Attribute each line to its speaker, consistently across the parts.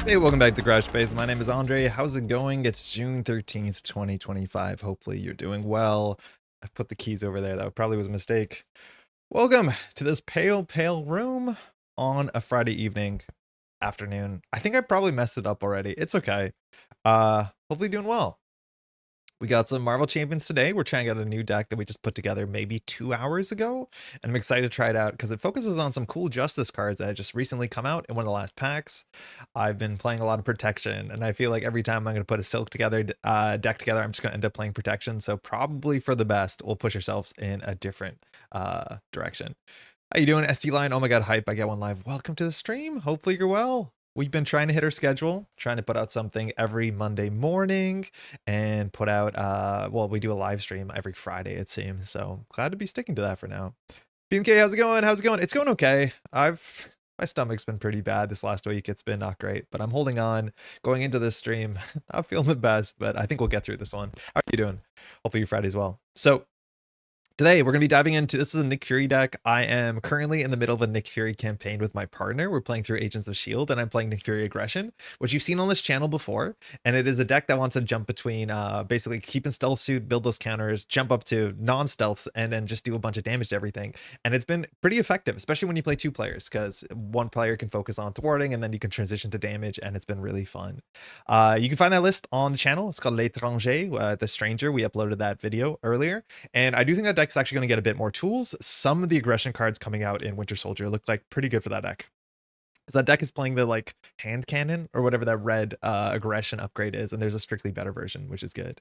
Speaker 1: Hey, welcome back to Crash Space. My name is Andre. How's it going? It's June 13th, 2025. Hopefully you're doing well. I put the keys over there. That probably was a mistake. Welcome to this pale room on a Friday evening, afternoon. I think I probably messed it up already. It's okay. Hopefully doing well. We got some Marvel Champions today. We're trying out a new deck that we just put together maybe 2 hours ago. And I'm excited to try it out because it focuses on some cool Justice cards that had just recently come out in one of the last packs. I've been playing a lot of Protection, and I feel like every time I'm going to put a Silk together deck together, I'm just going to end up playing Protection. So probably for the best, we'll push ourselves in a different direction. How you doing, ST Line? Oh my god, hype, I get one live. Welcome to the stream. Hopefully you're well. We've been trying to hit our schedule, trying to put out something every Monday morning and put out, well, we do a live stream every Friday, it seems. So glad to be sticking to that for now. BMK, how's it going? How's it going? It's going okay. My stomach's been pretty bad this last week. It's been not great, but I'm holding on going into this stream. Not feeling the best, but I think we'll get through this one. How are you doing? Hopefully your Friday's well. So today, we're going to be diving into, this is a Nick Fury deck. I am currently in the middle of a Nick Fury campaign with my partner. We're playing through Agents of S.H.I.E.L.D., and I'm playing Nick Fury Aggression, which you've seen on this channel before. And it is a deck that wants to jump between basically keep in stealth suit, build those counters, jump up to non-stealth, and then just do a bunch of damage to everything. And it's been pretty effective, especially when you play 2 players, because one player can focus on thwarting, and then you can transition to damage, and it's been really fun. You can find that list on the channel. It's called L'Étranger, The Stranger. We uploaded that video earlier. And I do think that deck is actually going to get a bit more tools. Some of the aggression cards coming out in Winter Soldier look like pretty good for that deck. Because that deck is playing the like hand cannon or whatever that red aggression upgrade is, and there's a strictly better version, which is good.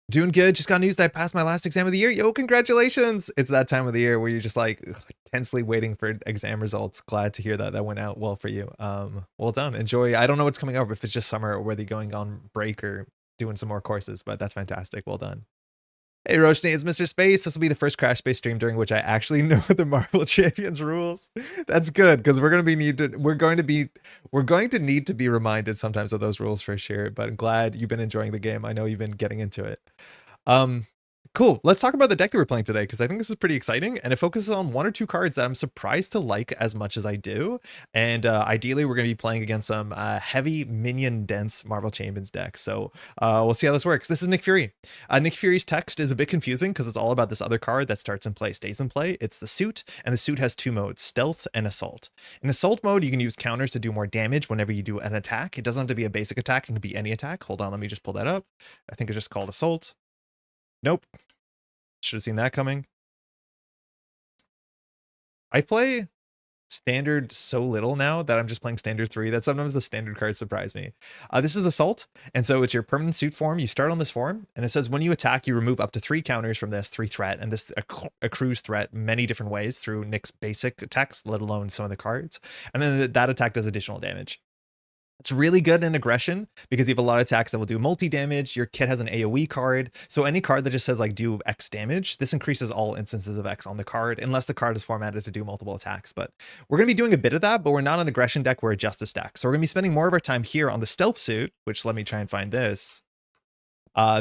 Speaker 1: Doing good. Just got news that I passed my last exam of the year. Yo, congratulations. It's that time of the year where you're just like tensely waiting for exam results. Glad to hear that that went out well for you. Well done. Enjoy. I don't know what's coming up, if it's just summer or whether you're going on break or doing some more courses, but that's fantastic. Well done. Hey Roshni, it's Mr. Space. This will be the first Crash Space stream during which I actually know the Marvel Champions rules. That's good, because we're going to need to be reminded sometimes of those rules for sure. But I'm glad you've been enjoying the game. I know you've been getting into it. Cool. Let's talk about the deck that we're playing today, because I think this is pretty exciting, and it focuses on 1 or 2 cards that I'm surprised to like as much as I do. And ideally, we're going to be playing against some heavy minion dense Marvel Champions deck. So we'll see how this works. This is Nick Fury. Nick Fury's text is a bit confusing because it's all about this other card that starts in play, stays in play. It's the suit, and the suit has 2 modes, stealth and assault. In assault mode, you can use counters to do more damage whenever you do an attack. It doesn't have to be a basic attack. It can be any attack. Hold on, let me just pull that up. I think it's just called assault. Nope. Should have seen that coming. I play standard so little now that I'm just playing standard 3 that sometimes the standard cards surprise me. This is assault, and so it's your permanent suit form. You start on this form, and it says when you attack, you remove up to 3 counters from this 3 threat, and this accrues threat many different ways through Nick's basic attacks, let alone some of the cards. And then that attack does additional damage. It's really good in aggression because you have a lot of attacks that will do multi-damage. Your kit has an AoE card. So any card that just says like do X damage, this increases all instances of X on the card, unless the card is formatted to do multiple attacks. But we're going to be doing a bit of that, but we're not an aggression deck, we're a justice deck. So we're going to be spending more of our time here on the stealth suit, which let me try and find this.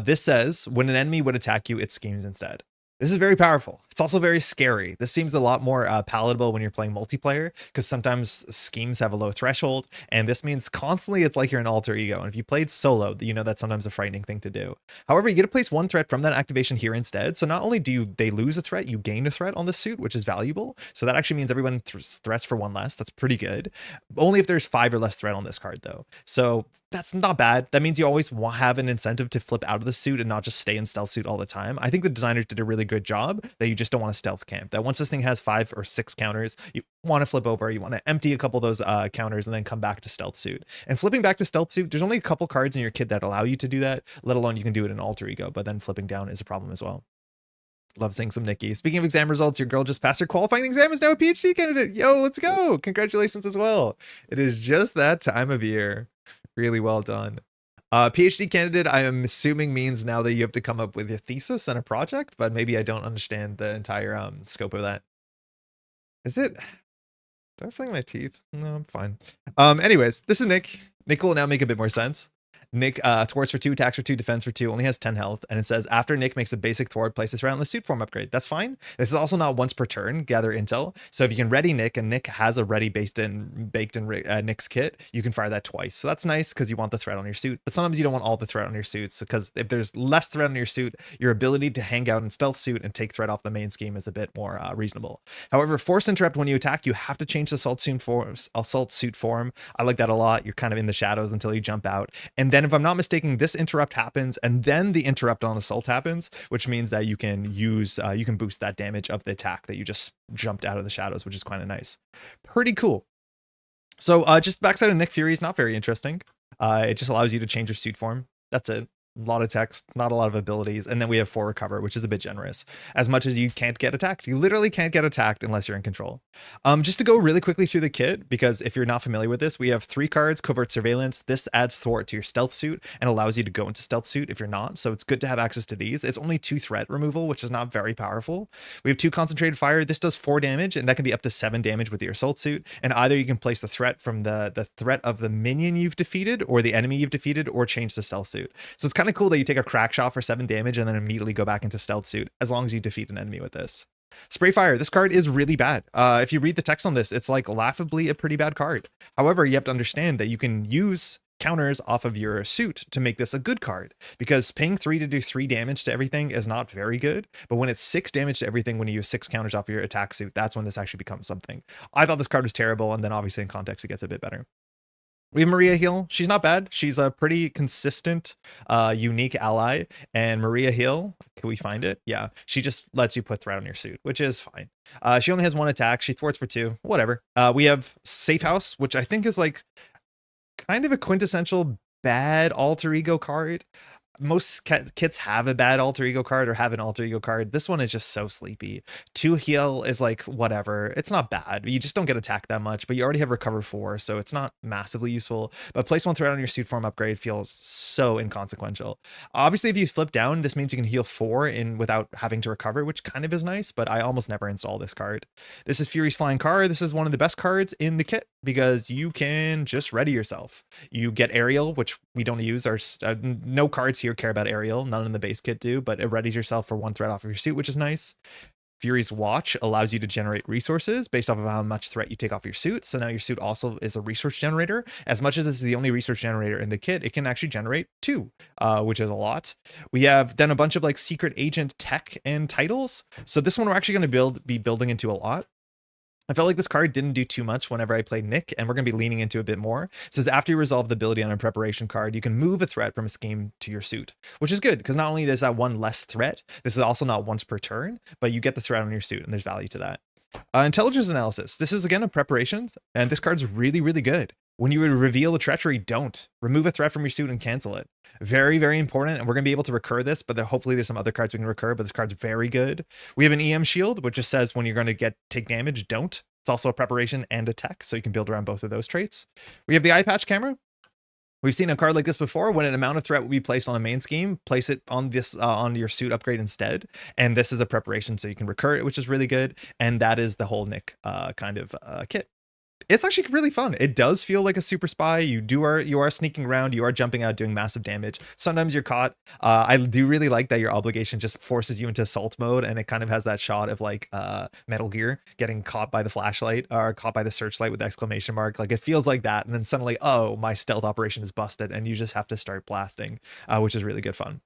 Speaker 1: This says when an enemy would attack you, it schemes instead. This is very powerful. It's also very scary. This seems a lot more palatable when you're playing multiplayer, because sometimes schemes have a low threshold, and this means constantly it's like you're an alter ego. And if you played solo, you know that's sometimes a frightening thing to do. However, you get to place 1 threat from that activation here instead. So not only do they lose a threat, you gain a threat on the suit, which is valuable. So that actually means everyone threats for 1 less. That's pretty good. Only if there's 5 or less threat on this card, though. So that's not bad. That means you always have an incentive to flip out of the suit and not just stay in stealth suit all the time. I think the designers did a really good job that you just don't want to stealth camp. That once this thing has 5 or 6 counters, you want to flip over, you want to empty a couple of those counters and then come back to stealth suit. And flipping back to stealth suit, there's only a couple cards in your kit that allow you to do that, let alone you can do it in alter ego, but then flipping down is a problem as well. Love seeing some Nikki. Speaking of exam results, your girl just passed her qualifying exam, is now a PhD candidate. Yo, let's go. Congratulations as well. It is just that time of year. Really well done. PhD candidate, I am assuming means now that you have to come up with a thesis and a project, but maybe I don't understand the entire scope of that. Is it? Do I sling my teeth? No, I'm fine. Anyways, this is Nick. Nick will now make a bit more sense. Nick thwarts for 2, attacks for 2, defense for 2, only has 10 health, and it says after Nick makes a basic thwart, place this round on the suit form upgrade. That's fine. This is also not once per turn, gather intel. So if you can ready Nick, and Nick has a ready baked in Nick's kit, you can fire that twice. So that's nice because you want the threat on your suit, but sometimes you don't want all the threat on your suits, because if there's less threat on your suit, your ability to hang out in stealth suit and take threat off the main scheme is a bit more reasonable. However, force interrupt when you attack, you have to change the assault suit form. I like that a lot. You're kind of in the shadows until you jump out. And then if I'm not mistaken, this interrupt happens and then the interrupt on assault happens, which means that you can use, you can boost that damage of the attack that you just jumped out of the shadows, which is kind of nice. Pretty cool. So just backside of Nick Fury is not very interesting. It just allows you to change your suit form. That's it. A lot of text, not a lot of abilities, and then we have 4 recover, which is a bit generous. As much as you can't get attacked, you literally can't get attacked unless you're in control. Just to go really quickly through the kit, because if you're not familiar with this, we have 3 cards: covert surveillance. This adds thwart to your stealth suit and allows you to go into stealth suit if you're not, so it's good to have access to these. It's only 2 threat removal, which is not very powerful. We have 2 concentrated fire. This does 4 damage, and that can be up to 7 damage with your assault suit, and either you can place the threat from the threat of the minion you've defeated or the enemy you've defeated, or change the stealth suit. So it's kind of cool that you take a crack shot for 7 damage and then immediately go back into stealth suit as long as you defeat an enemy with this. Spray fire. This card is really bad. If you read the text on this, it's like laughably a pretty bad card. However, you have to understand that you can use counters off of your suit to make this a good card, because paying 3 to do 3 damage to everything is not very good, but when it's 6 damage to everything when you use 6 counters off of your attack suit, that's when this actually becomes something. I thought this card was terrible, and then obviously in context it gets a bit better. We have Maria Heal. She's not bad. She's a pretty consistent, unique ally. And Maria Heal, can we find it? Yeah. She just lets you put threat on your suit, which is fine. She only has 1 attack. She thwarts for 2. Whatever. We have Safe House, which I think is like kind of a quintessential bad alter ego card. Most kits have a bad alter ego card or have an alter ego card. This one is just so sleepy. 2 heal is like whatever. It's not bad. You just don't get attacked that much, but you already have recover 4, so it's not massively useful. But place 1 threat on your suit form upgrade feels so inconsequential. Obviously, if you flip down, this means you can heal 4 in without having to recover, which kind of is nice, but I almost never install this card. This is Fury's Flying Car. This is one of the best cards in the kit because you can just ready yourself. You get aerial, which we don't use. Our no cards here care about aerial, none in the base kit do, but it readies yourself for 1 threat off of your suit, which is nice. Fury's Watch allows you to generate resources based off of how much threat you take off your suit. So now your suit also is a resource generator. As much as this is the only resource generator in the kit, it can actually generate 2, which is a lot. We have then a bunch of like secret agent tech and titles. So this one we're actually going to be building into a lot. I felt like this card didn't do too much whenever I played Nick, and we're going to be leaning into a bit more. It says after you resolve the ability on a preparation card, you can move a threat from a scheme to your suit, which is good because not only is that 1 less threat, this is also not once per turn, but you get the threat on your suit and there's value to that. Intelligence analysis. This is again a preparations, and this card's really, really good. When you would reveal a treachery, don't remove a threat from your suit and cancel it. Very, very important. And we're going to be able to recur this, but hopefully there's some other cards we can recur, but this card's very good. We have an EM shield, which just says when you're going to take damage, don't. It's also a preparation and a tech, so you can build around both of those traits. We have the eye patch camera. We've seen a card like this before. When an amount of threat will be placed on the main scheme, place it on this on your suit upgrade instead. And this is a preparation, so you can recur it, which is really good. And that is the whole Nick kind of kit. It's actually really fun. It does feel like a super spy. You are sneaking around, you are jumping out, doing massive damage. Sometimes you're caught. I do really like that your obligation just forces you into assault mode, and it kind of has that shot of like Metal Gear getting caught by the flashlight or caught by the searchlight with the exclamation mark. Like it feels like that, and then suddenly, oh, my stealth operation is busted, and you just have to start blasting, which is really good fun.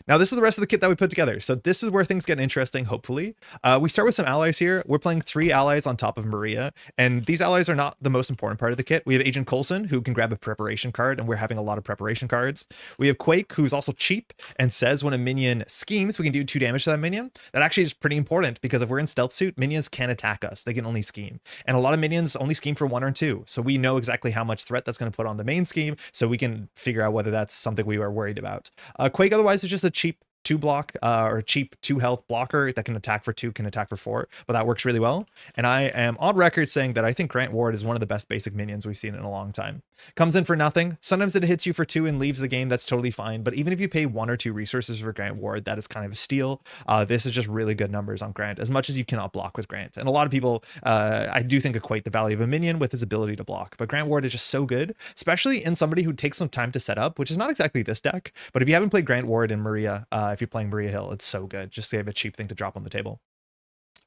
Speaker 1: Now this is the rest of the kit that we put together. So this is where things get interesting, hopefully. We start with some allies here. We're playing 3 allies on top of Maria, and these allies are not the most important part of the kit. We have Agent Coulson, who can grab a preparation card, and we're having a lot of preparation cards. We have Quake, who's also cheap and says when a minion schemes, we can do 2 damage to that minion. That actually is pretty important because if we're in stealth suit, minions can't attack us. They can only scheme. And a lot of minions only scheme for 1 or 2. So we know exactly how much threat that's going to put on the main scheme, so we can figure out whether that's something we are worried about. Quake otherwise is just a cheap 2 block or cheap 2 health blocker that can attack for 2, can attack for 4, but that works really well. And I am on record saying that I think Grant Ward is one of the best basic minions we've seen in a long time. Comes in for nothing. Sometimes it hits you for 2 and leaves the game. That's totally fine. But even if you pay 1 or 2 resources for Grant Ward, that is kind of a steal. This is just really good numbers on Grant, as much as you cannot block with Grant. And a lot of people, I do think, equate the value of a minion with his ability to block. But Grant Ward is just so good, especially in somebody who takes some time to set up, which is not exactly this deck. But if you haven't played Grant Ward in Maria, if you're playing Maria Hill, it's so good. Just save a cheap thing to drop on the table.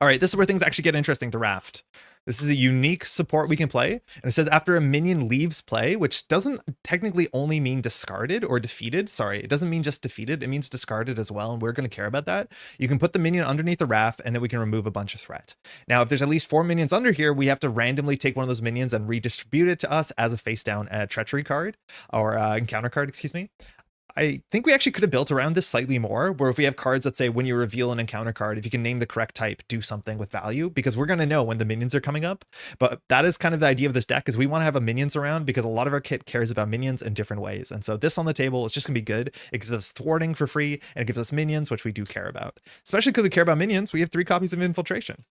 Speaker 1: All right, this is where things actually get interesting to Raft. This is a unique support we can play. And it says after a minion leaves play, which doesn't technically only mean discarded or defeated. Sorry, it doesn't mean just defeated. It means discarded as well. And we're going to care about that. You can put the minion underneath the Raft, and then we can remove a bunch of threat. Now, if there's at least 4 minions under here, we have to randomly take one of those minions and redistribute it to us as a face down treachery card or encounter card, excuse me. I think we actually could have built around this slightly more, where if we have cards that say when you reveal an encounter card, if you can name the correct type, do something with value, because we're going to know when the minions are coming up. But that is kind of the idea of this deck, is we want to have a minions around because a lot of our kit cares about minions in different ways. And so this on the table is just going to be good. It gives us thwarting for free, and it gives us minions, which we do care about. Especially because we care about minions, we have 3 copies of Infiltration.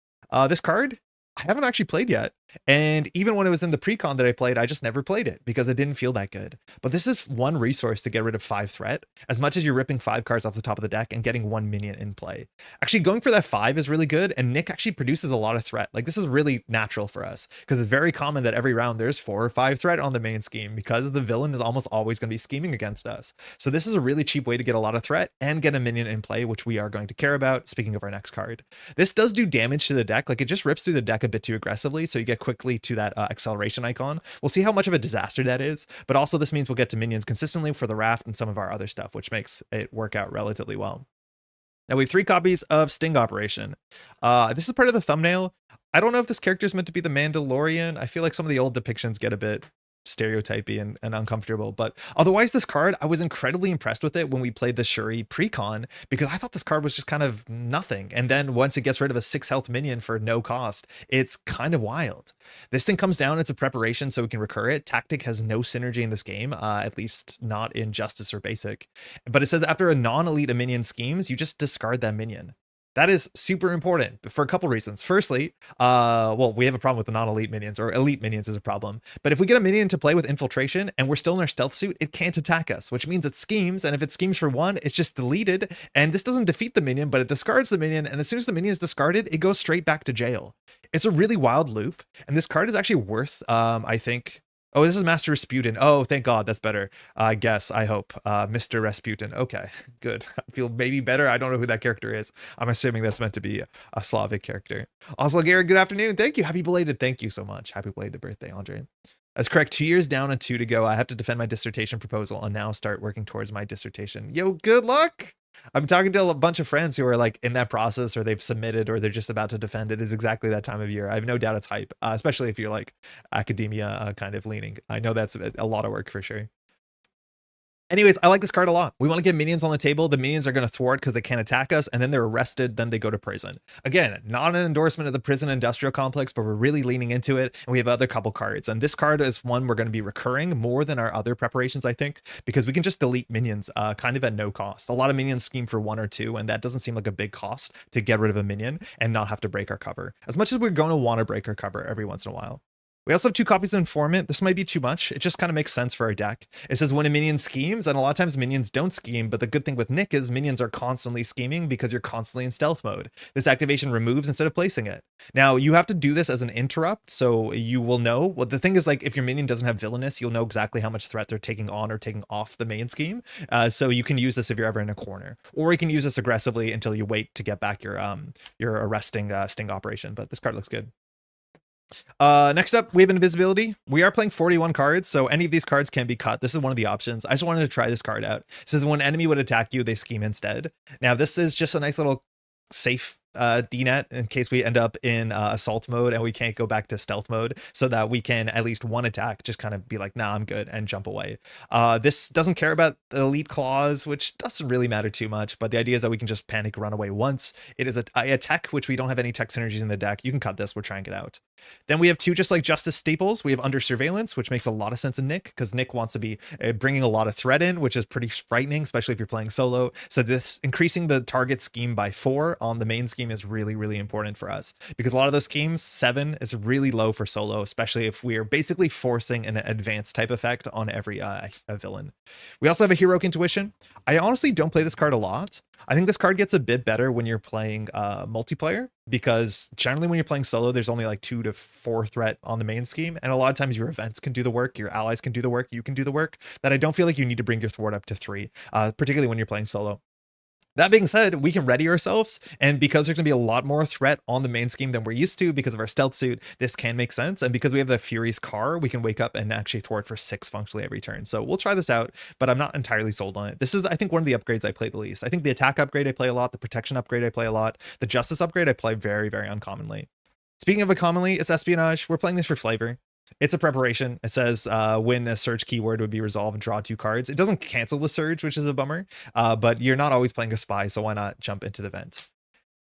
Speaker 1: This card, I haven't actually played yet. And even when it was in the pre-con that I played, I just never played it because it didn't feel that good. But this is 1 resource to get rid of 5 threat, as much as you're ripping 5 cards off the top of the deck and getting 1 minion in play. Actually, going for that 5 is really good, and Nick actually produces a lot of threat. Like, this is really natural for us because it's very common that every round there's 4 or 5 threat on the main scheme because the villain is almost always going to be scheming against us. So this is a really cheap way to get a lot of threat and get a minion in play, which we are going to care about. Speaking of our next card, this does do damage to the deck. Like, it just rips through the deck a bit too aggressively, so you get quickly to that acceleration icon. We'll see how much of a disaster that is, but also this means we'll get to minions consistently for the Raft and some of our other stuff, which makes it work out relatively well. Now we have 3 copies of Sting Operation. This is part of the thumbnail. I don't know if this character is meant to be the Mandalorian. I feel like some of the old depictions get a bit stereotypy and uncomfortable, but otherwise this card, I was incredibly impressed with it when we played the Shuri pre-con, because I thought this card was just kind of nothing, and then once it gets rid of a 6 health minion for no cost, it's kind of wild. This thing comes down, it's a preparation so we can recur it. Tactic has no synergy in this game, at least not in Justice or Basic, but it says after a non-elite minion schemes, you just discard that minion. That is super important for a couple reasons. Firstly, well, we have a problem with the non-elite minions, or elite minions is a problem. But if we get a minion to play with Infiltration and we're still in our stealth suit, it can't attack us, which means it schemes. And if it schemes for 1, it's just deleted. And this doesn't defeat the minion, but it discards the minion. And as soon as the minion is discarded, it goes straight back to jail. It's a really wild loop. And this card is actually worth, I think... Oh, this is Master Rasputin. Oh, thank God. That's better. I guess. I hope. Mr. Rasputin. Okay, good. I feel maybe better. I don't know who that character is. I'm assuming that's meant to be a Slavic character. Also, Gary, good afternoon. Thank you. Happy belated. Thank you so much. Happy belated birthday, Andre. That's correct. 2 years down and 2 to go. I have to defend my dissertation proposal and now start working towards my dissertation. Yo, good luck. I'm talking to a bunch of friends who are like in that process, or they've submitted, or they're just about to defend. It is exactly that time of year. I have no doubt it's hype, especially if you're like academia kind of leaning. I know that's a lot of work for sure. Anyways, I like this card a lot. We want to get minions on the table. The minions are going to thwart because they can't attack us, and then they're arrested, then they go to prison. Again, not an endorsement of the prison industrial complex, but we're really leaning into it, and we have other couple cards. And this card is one we're going to be recurring more than our other preparations, I think, because we can just delete minions kind of at no cost. A lot of minions scheme for 1 or 2, and that doesn't seem like a big cost to get rid of a minion and not have to break our cover, as much as we're going to want to break our cover every once in a while. We also have 2 copies of Informant. This might be too much. It just kind of makes sense for our deck. It says when a minion schemes, and a lot of times minions don't scheme, but the good thing with Nick is minions are constantly scheming because you're constantly in stealth mode. This activation removes instead of placing it. Now, you have to do this as an interrupt, so you will know. Well, the thing is, like, if your minion doesn't have Villainous, you'll know exactly how much threat they're taking on or taking off the main scheme. So you can use this if you're ever in a corner. Or you can use this aggressively until you wait to get back your arresting Sting Operation, but this card looks good. Next up, we have Invisibility. We are playing 41 cards, so any of these cards can be cut. This is one of the options. I just wanted to try this card out. It says when enemy would attack you, they scheme instead. Now, this is just a nice little safe DNet in case we end up in assault mode and we can't go back to stealth mode, so that we can at least one attack just kind of be like, nah, I'm good, and jump away. This doesn't care about the elite claws, which doesn't really matter too much, but the idea is that we can just panic run away once. It is a tech, which we don't have any tech synergies in the deck. You can cut this, we're trying it out. Then we have two just like Justice staples. We have Under Surveillance, which makes a lot of sense in Nick, because Nick wants to be bringing a lot of threat in, which is pretty frightening, especially if you're playing solo. So this increasing the target scheme by 4 on the main scheme is really, really important for us, because a lot of those schemes, 7 is really low for solo, especially if we are basically forcing an advanced type effect on every villain. We also have a Heroic Intuition. I honestly don't play this card a lot. I think this card gets a bit better when you're playing multiplayer, because generally when you're playing solo, there's only like 2 to 4 threat on the main scheme. And a lot of times your events can do the work, your allies can do the work, you can do the work, that I don't feel like you need to bring your thwart up to 3, particularly when you're playing solo. That being said, we can ready ourselves, and because there's going to be a lot more threat on the main scheme than we're used to because of our stealth suit, this can make sense. And because we have the Fury's car, we can wake up and actually thwart for 6 functionally every turn. So we'll try this out, but I'm not entirely sold on it. This is, I think, one of the upgrades I play the least. I think the attack upgrade I play a lot, the protection upgrade I play a lot, the justice upgrade I play very, very uncommonly. Speaking of uncommonly, it's espionage. We're playing this for flavor. It's a preparation. It says when a search keyword would be resolved, draw 2 cards. It doesn't cancel the surge, which is a bummer, but you're not always playing a spy, so why not jump into the vent?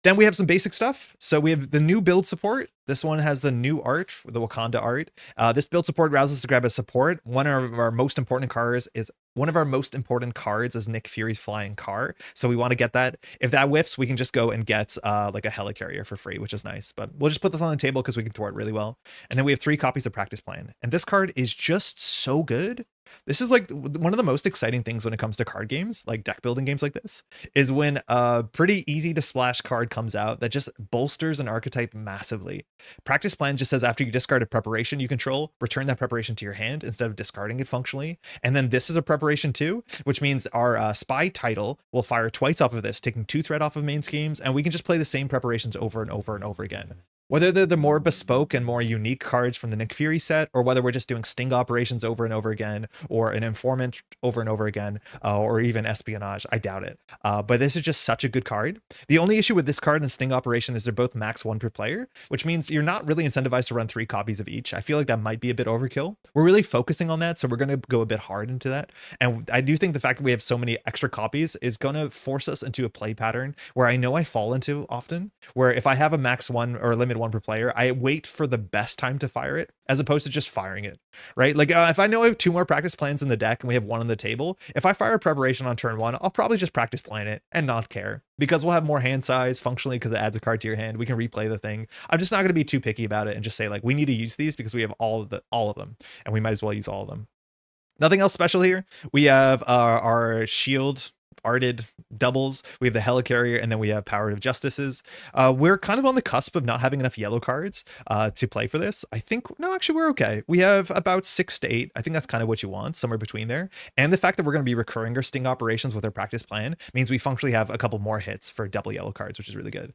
Speaker 1: Then we have some basic stuff. So we have the new build support. This one has the new art, the Wakanda art. This build support allows us to grab a support. One of our most important cards is Nick Fury's flying car. So we want to get that. If that whiffs, we can just go and get like a helicarrier for free, which is nice. But we'll just put this on the table because we can thwart really well. And then we have 3 copies of Practice Plan. And this card is just so good. This is like one of the most exciting things when it comes to card games, like deck building games like this, is when a pretty easy to splash card comes out that just bolsters an archetype massively. Practice Plan just says after you discard a preparation you control, return that preparation to your hand instead of discarding it functionally. And then this is a preparation too, which means our spy title will fire twice off of this, taking 2 threat off of main schemes, and we can just play the same preparations over and over and over again. Whether they're the more bespoke and more unique cards from the Nick Fury set, or whether we're just doing sting operations over and over again, or an informant over and over again, or even espionage, I doubt it. But this is just such a good card. The only issue with this card and sting operation is they're both max 1 per player, which means you're not really incentivized to run 3 copies of each. I feel like that might be a bit overkill. We're really focusing on that, so we're going to go a bit hard into that. And I do think the fact that we have so many extra copies is going to force us into a play pattern where I know I fall into often, where if I have a max 1 or a limit 1 per player, I wait for the best time to fire it as opposed to just firing it, right? Like if I know I have 2 more practice plans in the deck and we have 1 on the table, if I fire a preparation on turn 1, I'll probably just practice plan it and not care, because we'll have more hand size functionally because it adds a card to your hand. We can replay the thing. I'm just not going to be too picky about it and just say like, we need to use these because we have all of them and we might as well use all of them. Nothing else special here. We have our shield arted doubles, we have the helicarrier, and then we have power of justices. We're kind of on the cusp of not having enough yellow cards to play for this. I think, no, actually we're okay. We have about 6 to 8. I think that's kind of what you want, somewhere between there. And the fact that we're going to be recurring our sting operations with our practice plan means we functionally have a couple more hits for double yellow cards, which is really good.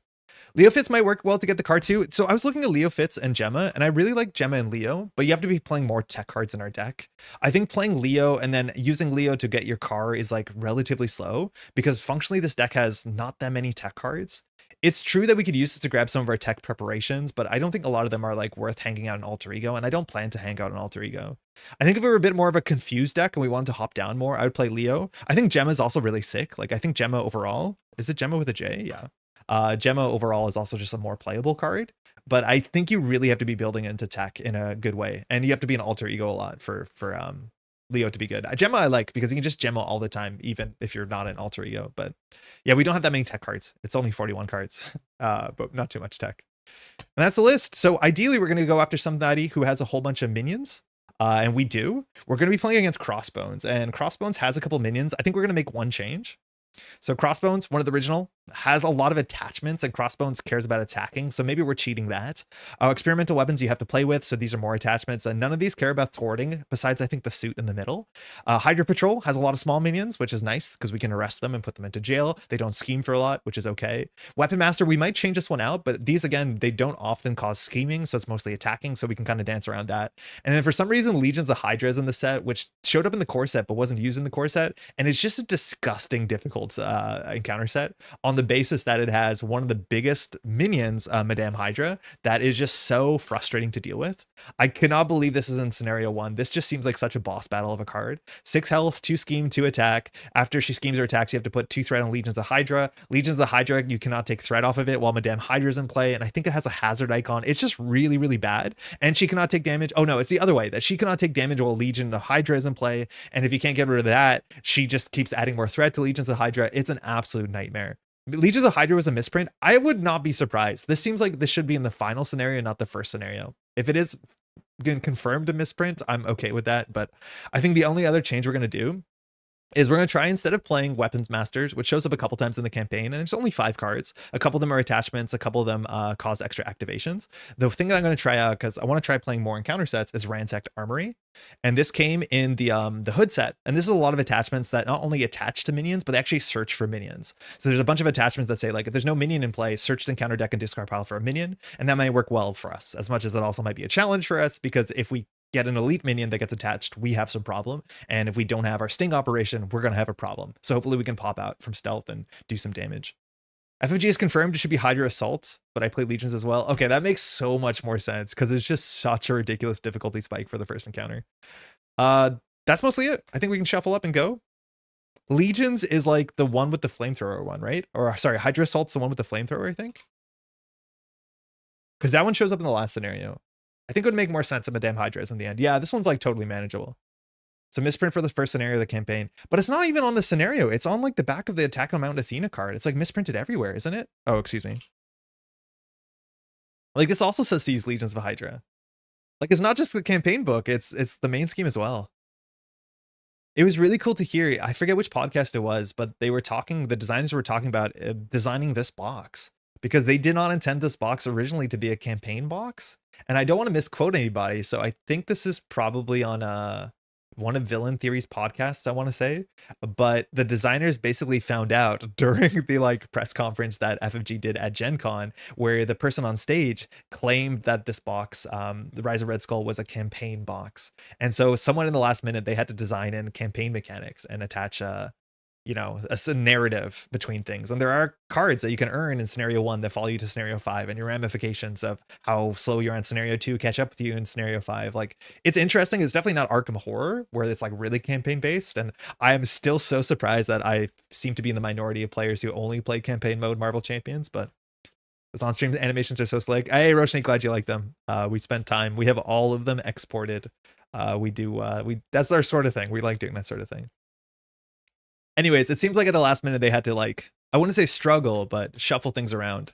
Speaker 1: Leo Fitz might work well to get the card too. So I was looking at Leo Fitz and Gemma, and I really like Gemma and Leo, but you have to be playing more tech cards in our deck. I think playing Leo and then using Leo to get your car is like relatively slow, because functionally this deck has not that many tech cards. It's true that we could use this to grab some of our tech preparations, but I don't think a lot of them are like worth hanging out in Alter Ego, and I don't plan to hang out in Alter Ego. I think if we were a bit more of a confused deck and we wanted to hop down more, I would play Leo. I think Gemma is also really sick. Like I think Gemma overall, is it Gemma with a J? Yeah. Gemma overall is also just a more playable card, but I think you really have to be building into tech in a good way, and you have to be an Alter Ego a lot for Leo to be good. Gemma I like because you can just Gemma all the time, even if you're not an Alter Ego. But yeah, we don't have that many tech cards. It's only 41 cards, but not too much tech. And that's the list. So ideally, we're going to go after somebody who has a whole bunch of minions. And we do. We're going to be playing against Crossbones, and Crossbones has a couple minions. I think we're going to make one change. So Crossbones, one of the original, has a lot of attachments, and Crossbones cares about attacking, so maybe we're cheating that. Experimental weapons you have to play with, so these are more attachments, and none of these care about thwarting, besides I think the suit in the middle. Hydra Patrol has a lot of small minions, which is nice, because we can arrest them and put them into jail. They don't scheme for a lot, which is okay. Weapon Master, we might change this one out, but these, again, they don't often cause scheming, so it's mostly attacking, so we can kind of dance around that. And then for some reason, Legions of Hydras in the set, which showed up in the core set, but wasn't used in the core set, and it's just a disgusting, difficult encounter set. On on the basis that it has one of the biggest minions, Madame Hydra, that is just so frustrating to deal with. I cannot believe this is in scenario 1. This just seems like such a boss battle of a card. 6 health, 2 scheme, 2 attack. After she schemes or attacks, you have to put 2 threat on Legions of Hydra. Legions of Hydra, you cannot take threat off of it while Madame Hydra is in play, and I think it has a hazard icon. It's just really, really bad. And she cannot take damage. Oh no, it's the other way, that she cannot take damage while Legion of Hydra is in play, and if you can't get rid of that, she just keeps adding more threat to Legions of Hydra. It's an absolute nightmare. Legions of Hydra was a misprint. I would not be surprised. This seems like this should be in the final scenario, not the first scenario. If it is confirmed a misprint, I'm okay with that. But I think the only other change we're going to do is we're going to try, instead of playing Weapons Masters, which shows up a couple times in the campaign, and there's only 5 cards. A couple of them are attachments, a couple of them cause extra activations. The thing that I'm going to try out, because I want to try playing more encounter sets, is Ransacked Armory. And this came in the hood set. And this is a lot of attachments that not only attach to minions, but they actually search for minions. So there's a bunch of attachments that say, like, if there's no minion in play, search the encounter deck and discard pile for a minion. And that might work well for us, as much as it also might be a challenge for us, because if we get an elite minion that gets attached, we have some problem. And if we don't have our sting operation, we're going to have a problem. So hopefully we can pop out from stealth and do some damage. FFG is confirmed. It should be Hydra Assault, but I play Legions as well. Okay, that makes so much more sense because it's just such a ridiculous difficulty spike for the first encounter. That's mostly it. I think we can shuffle up and go. Legions is like the one with the flamethrower one, right? Or sorry, Hydra Assault's the one with the flamethrower, I think. Because that one shows up in the last scenario. I think it would make more sense if Madame Hydra is in the end. Yeah, this one's like totally manageable. So misprint for the first scenario of the campaign, but it's not even on the scenario. It's on like the back of the Attack on Mount Athena card. It's like misprinted everywhere, isn't it? Oh, excuse me. Like this also says to use Legions of Hydra. Like it's not just the campaign book, it's the main scheme as well. It was really cool to hear. I forget which podcast it was, but they were talking, the designers were talking about designing this box because they did not intend this box originally to be a campaign box. And I don't want to misquote anybody, so I think this is probably on one of Villain Theory's podcasts, I want to say. But the designers basically found out during the like press conference that FFG did at Gen Con, where the person on stage claimed that this box, the Rise of Red Skull, was a campaign box. And so someone in the last minute, they had to design in campaign mechanics and attach you know, a narrative between things. And there are cards that you can earn in scenario 1 that follow you to scenario 5, and your ramifications of how slow you're on scenario 2 catch up with you in scenario 5. Like it's interesting. It's definitely not Arkham Horror where it's like really campaign based. And I am still so surprised that I seem to be in the minority of players who only play campaign mode Marvel Champions, but those on-stream animations are so slick. Hey, Roshni, glad you like them. We spent time. We have all of them exported. That's our sort of thing. We like doing that sort of thing. Anyways, it seems like at the last minute they had to, like, I wouldn't say struggle, but shuffle things around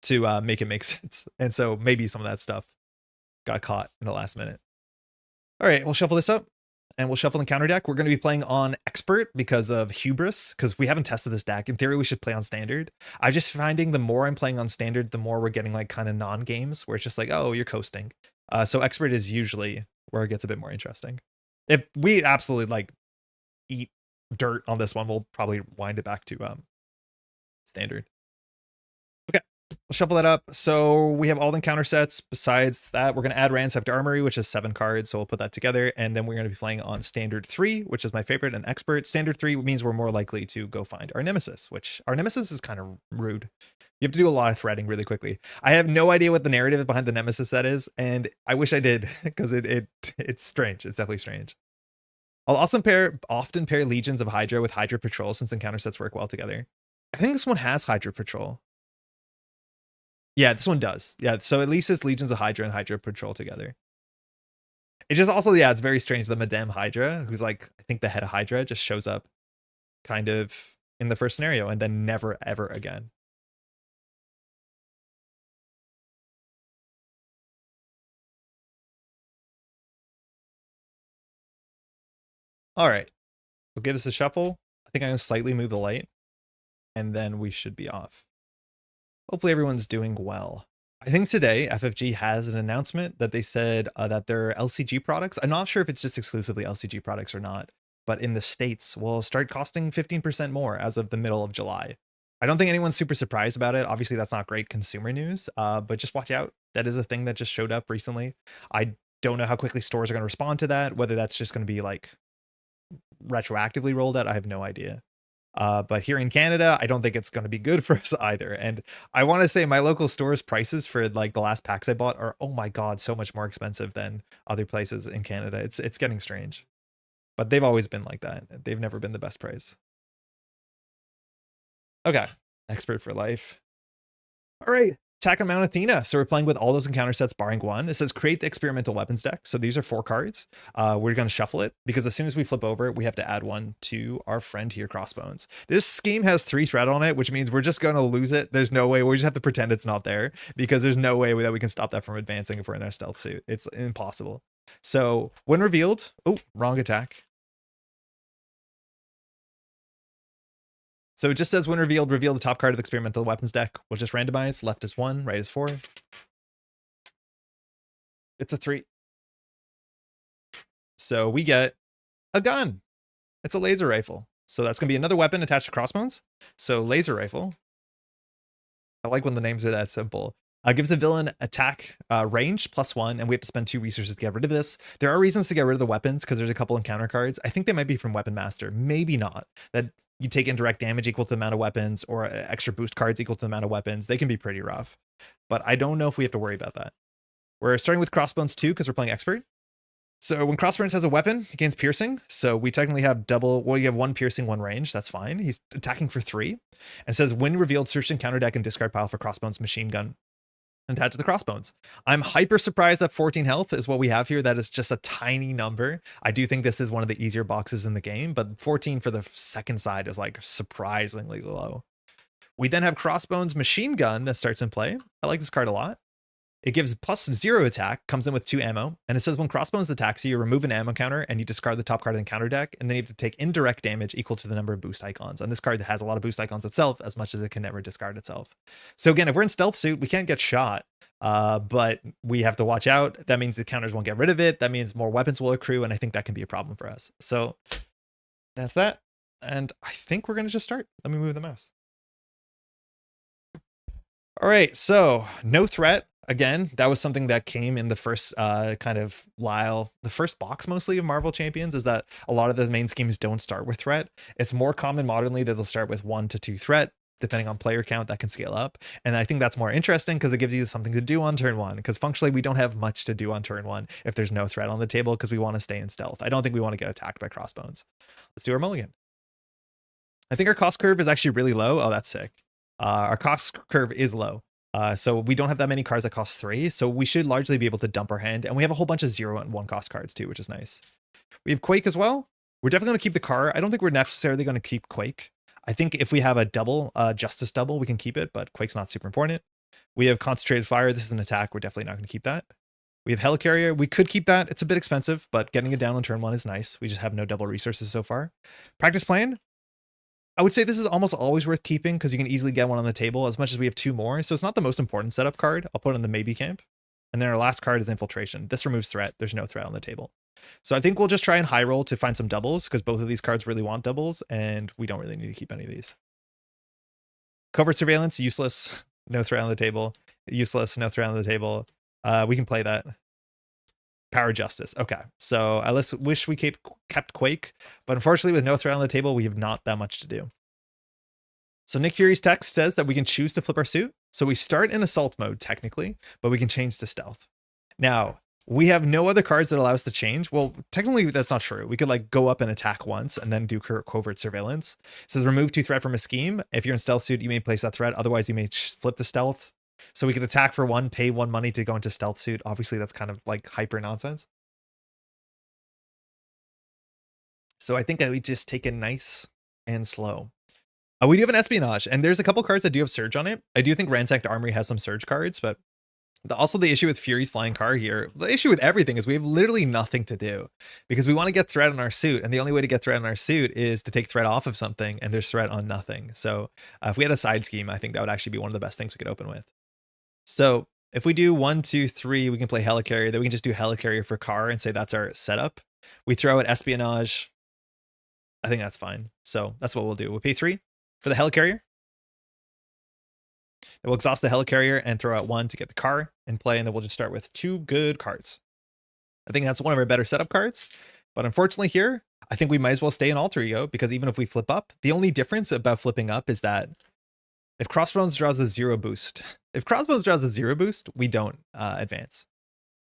Speaker 1: to make it make sense. And so maybe some of that stuff got caught in the last minute. All right, we'll shuffle this up and we'll shuffle the counter deck. We're going to be playing on Expert because of Hubris, because we haven't tested this deck. In theory, we should play on Standard. I'm just finding the more I'm playing on Standard, the more we're getting like kind of non-games where it's just like, oh, you're coasting. So Expert is usually where it gets a bit more interesting. If we absolutely like eat dirt on this one, we'll probably wind it back to Standard. Okay, we'll shuffle that up. So we have all the encounter sets. Besides that, we're going to add Ransacked Armory, which is 7 cards, so we'll put that together. And then we're going to be playing on Standard 3, which is my favorite, and Expert. Standard 3 means we're more likely to go find our Nemesis, which our Nemesis is kind of rude. You have to do a lot of threading really quickly. I have no idea what the narrative behind the Nemesis set is, and I wish I did, because it's strange. It's definitely strange. I'll also often pair Legions of Hydra with Hydra Patrol since encounter sets work well together. I think this one has Hydra Patrol. Yeah, this one does. Yeah, so at least it's Legions of Hydra and Hydra Patrol together. It just also, yeah, it's very strange that Madame Hydra, who's like, I think the head of Hydra, just shows up kind of in the first scenario and then never, ever again. All right, we'll give us a shuffle. I think I'm going to slightly move the light and then we should be off. Hopefully everyone's doing well. I think today FFG has an announcement that they said that their LCG products, I'm not sure if it's just exclusively LCG products or not, but in the States will start costing 15% more as of the middle of July. I don't think anyone's super surprised about it. Obviously that's not great consumer news, but just watch out. That is a thing that just showed up recently. I don't know how quickly stores are going to respond to that, whether that's just going to be like retroactively rolled out. I have no idea. But here in Canada, I don't think it's going to be good for us either. And I want to say my local store's prices for like the last packs I bought are, oh my God, so much more expensive than other places in Canada. It's getting strange, but they've always been like that. They've never been the best price. Okay. Expert for life. All right. Attack on Mount Athena. So we're playing with all those encounter sets barring one. It says create the experimental weapons deck. So these are 4 cards. We're going to shuffle it because as soon as we flip over, we have to add one to our friend here, Crossbones. This scheme has 3 threat on it, which means we're just going to lose it. There's no way. We just have to pretend it's not there because there's no way that we can stop that from advancing if we're in our stealth suit. It's impossible. So when revealed, oh, wrong attack. So it just says when revealed, reveal the top card of the experimental weapons deck. We'll just randomize. Left is 1, right is 4. It's a 3. So we get a gun. It's a laser rifle. So that's going to be another weapon attached to Crossbones. So laser rifle. I like when the names are that simple. Gives a villain attack range +1, and we have to spend 2 resources to get rid of this. There are reasons to get rid of the weapons because there's a couple encounter cards. I think they might be from Weapon Master, maybe not. That you take indirect damage equal to the amount of weapons or extra boost cards equal to the amount of weapons. They can be pretty rough, but I don't know if we have to worry about that. We're starting with Crossbones 2 because we're playing Expert. So when Crossbones has a weapon, he gains piercing. So we technically have double, well, you have 1 piercing, 1 range. That's fine. He's attacking for 3 and says when revealed, search encounter deck and discard pile for Crossbones machine gun attached to the Crossbones. I'm hyper surprised that 14 health is what we have here. That is just a tiny number. I do think this is one of the easier boxes in the game, but 14 for the second side is like surprisingly low. We then have Crossbones machine gun that starts in play. I like this card a lot. It gives +0 attack, comes in with 2 ammo, and it says when Crossbones attacks you remove an ammo counter and you discard the top card of the encounter deck, and then you have to take indirect damage equal to the number of boost icons. And this card has a lot of boost icons itself as much as it can never discard itself. So again, if we're in stealth suit, we can't get shot, but we have to watch out. That means the counters won't get rid of it. That means more weapons will accrue, and I think that can be a problem for us. So that's that. And I think we're going to just start. Let me move the mouse. All right, so no threat. Again, that was something that came in the first the first box mostly of Marvel Champions, is that a lot of the main schemes don't start with threat. It's more common modernly that they'll start with 1 to 2 threat, depending on player count. That can scale up. And I think that's more interesting because it gives you something to do on turn 1, because functionally we don't have much to do on turn 1 if there's no threat on the table, because we want to stay in stealth. I don't think we want to get attacked by Crossbones. Let's do our mulligan. I think our cost curve is actually really low. Oh, that's sick. Our cost curve is low. So we don't have that many cards that cost 3, so we should largely be able to dump our hand, and we have a whole bunch of 0 and 1 cost cards too, which is nice. We have Quake as well. We're definitely going to keep the car. I don't think we're necessarily going to keep Quake. I think if we have a double, Justice double, we can keep it, but Quake's not super important. We have Concentrated Fire. This is an attack. We're definitely not going to keep that. We have Helicarrier. We could keep that. It's a bit expensive, but getting it down on turn 1 is nice. We just have no double resources so far. Practice Plan. I would say this is almost always worth keeping because you can easily get one on the table, as much as we have 2 more. So it's not the most important setup card. I'll put it in the maybe camp. And then our last card is Infiltration. This removes threat. There's no threat on the table. So I think we'll just try and high roll to find some doubles, because both of these cards really want doubles and we don't really need to keep any of these. Covert Surveillance, useless. No threat on the table. Useless, no threat on the table. We can play that. Power Justice. Okay, so I wish we kept Quake, but unfortunately with no threat on the table, we have not that much to do. So Nick Fury's text says that we can choose to flip our suit. So we start in assault mode technically, but we can change to stealth. Now, we have no other cards that allow us to change. Well, technically that's not true. We could like go up and attack once and then do covert surveillance. It says remove 2 threat from a scheme. If you're in stealth suit, you may place that threat. Otherwise, you may flip to stealth. So we could attack for 1, pay 1 money to go into stealth suit. Obviously, that's kind of like hyper nonsense. So I think I would just take it nice and slow. We do have an Espionage, and there's a couple cards that do have Surge on it. I do think Ransacked Armory has some Surge cards, but also the issue with Fury's flying car here, the issue with everything is we have literally nothing to do, because we want to get threat on our suit, and the only way to get threat on our suit is to take threat off of something, and there's threat on nothing. So if we had a side scheme, I think that would actually be one of the best things we could open with. So if we do 1, 2, 3, we can play Helicarrier. Then we can just do Helicarrier for car and say that's our setup. We throw out Espionage. I think that's fine. So that's what we'll do. We'll pay 3 for the Helicarrier. Then we'll exhaust the Helicarrier and throw out 1 to get the car in play, and then we'll just start with 2 good cards. I think that's one of our better setup cards. But unfortunately here, I think we might as well stay in alter ego, because even if we flip up, the only difference about flipping up is that if Crossbones draws a 0 boost, if Crossbones draws a 0 boost, we don't advance.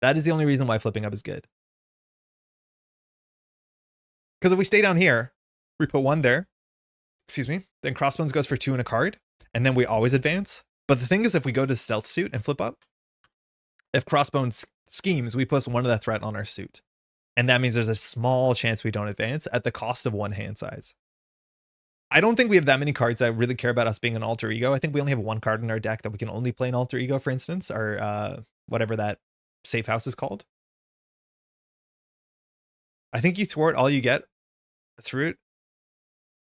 Speaker 1: That is the only reason why flipping up is good. Because if we stay down here, we put 1 there, excuse me, then Crossbones goes for 2 and a card, and then we always advance. But the thing is, if we go to stealth suit and flip up, if Crossbones schemes, we put 1 of that threat on our suit. And that means there's a small chance we don't advance at the cost of 1 hand size. I don't think we have that many cards that really care about us being an alter ego. I think we only have 1 card in our deck that we can only play an alter ego, for instance, or whatever that safe house is called. I think you thwart all you get through it.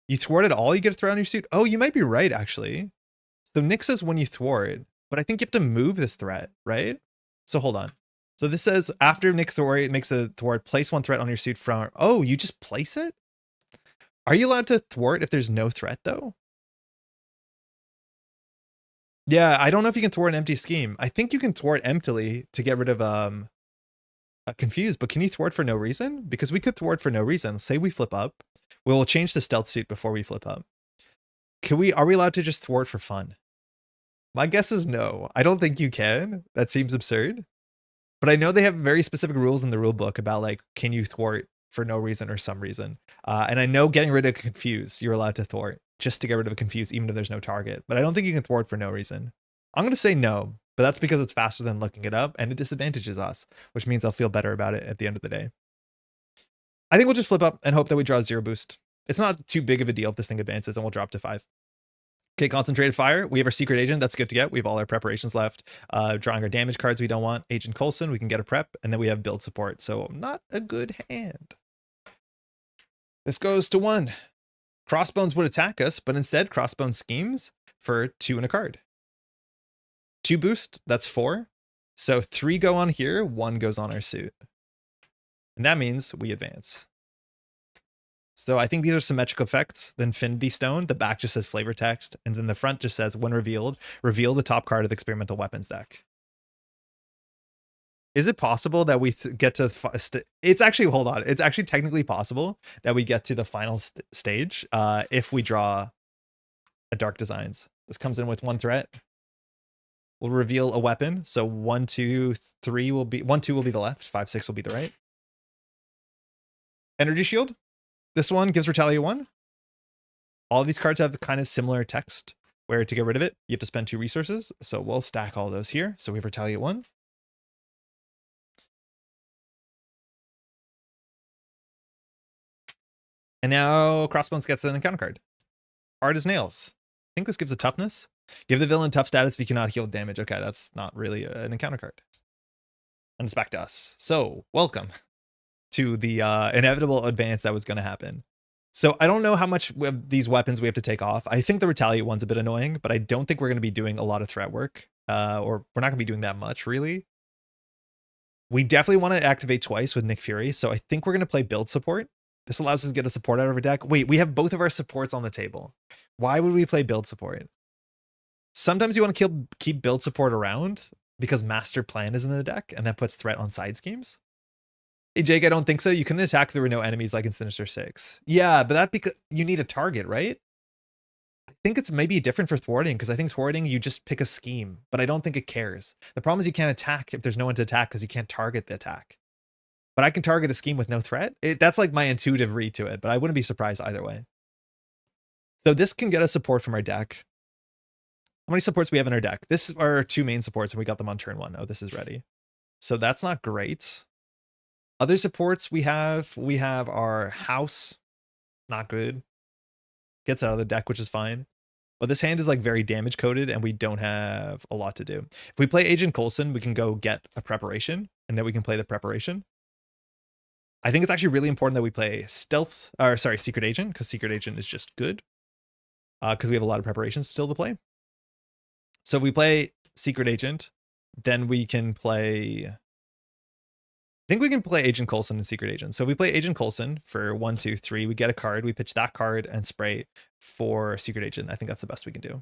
Speaker 1: You thwart it all, you get a threat on your suit. Oh, you might be right, actually. So Nick says when you thwart, but I think you have to move this threat, right? So hold on. So this says after Nick thwart makes a thwart, place 1 threat on your suit from. Oh, you just place it? Are you allowed to thwart if there's no threat though? Yeah, I don't know if you can thwart an empty scheme. I think you can thwart emptily to get rid of confused, but can you thwart for no reason? Because we could thwart for no reason. Say we flip up. We'll change the stealth suit before we flip up. Are we allowed to just thwart for fun? My guess is no. I don't think you can. That seems absurd. But I know they have very specific rules in the rule book about like, can you thwart for no reason or some reason? And I know getting rid of confuse, you're allowed to thwart just to get rid of a confuse, even if there's no target. But I don't think you can thwart for no reason. I'm going to say no, but that's because it's faster than looking it up and it disadvantages us, which means I'll feel better about it at the end of the day. I think we'll just flip up and hope that we draw 0 boost. It's not too big of a deal if this thing advances, and we'll drop to 5. Okay, Concentrated Fire. We have our Secret Agent. That's good to get. We have all our preparations left. Drawing our damage cards we don't want. Agent Coulson, we can get a prep. And then we have build support. So not a good hand. This goes to 1. Crossbones would attack us, but instead Crossbones schemes for 2 and a card. 2 boost, that's 4. So 3 go on here, 1 goes on our suit. And that means we advance. So I think these are symmetrical effects. The Infinity Stone, the back just says flavor text, and then the front just says, when revealed, reveal the top card of the experimental weapons deck. Is it possible that we get to... It's actually, hold on. It's actually technically possible that we get to the final stage if we draw a Dark Designs. This comes in with 1 threat. We'll reveal a weapon. So 1, 2, 3 will be... 1, 2 will be the left. 5, 6 will be the right. Energy Shield. This one gives Retaliate 1. All of these cards have kind of similar text, where to get rid of it, you have to spend 2 resources. So we'll stack all those here. So we have Retaliate 1. And now Crossbones gets an encounter card. Hard as Nails. I think this gives a toughness. Give the villain tough status if you cannot heal damage. Okay, that's not really an encounter card. And it's back to us. So welcome to the inevitable advance that was going to happen. So I don't know how much of these weapons we have to take off. I think the Retaliate one's a bit annoying, but I don't think we're going to be doing a lot of threat work, or we're not going to be doing that much, really. We definitely want to activate twice with Nick Fury, so I think we're going to play build support. This allows us to get a support out of our deck. Wait, we have both of our supports on the table. Why would we play build support? Sometimes you want to keep build support around because Master Plan is in the deck, and that puts threat on side schemes. Hey, Jake, I don't think so. You couldn't attack if there were no enemies like in Sinister 6. Yeah, but that's because you need a target, right? I think it's maybe different for thwarting, because I think thwarting, you just pick a scheme, but I don't think it cares. The problem is you can't attack if there's no one to attack because you can't target the attack. But I can target a scheme with no threat. That's like my intuitive read to it, but I wouldn't be surprised either way. So this can get us support from our deck. How many supports we have in our deck? This is our 2 main supports, and we got them on turn 1. Oh, this is ready. So that's not great. Other supports we have our house, not good. Gets out of the deck, which is fine. But this hand is like very damage coded, and we don't have a lot to do. If we play Agent Coulson, we can go get a preparation, and then we can play the preparation. I think it's actually really important that we play Secret Agent, because Secret Agent is just good. Because we have a lot of preparations still to play. So if we play Secret Agent, then we can play... I think we can play Agent Coulson and Secret Agent. So if we play Agent Coulson for 1, 2, 3, we get a card, we pitch that card and spray for Secret Agent. I think that's the best we can do.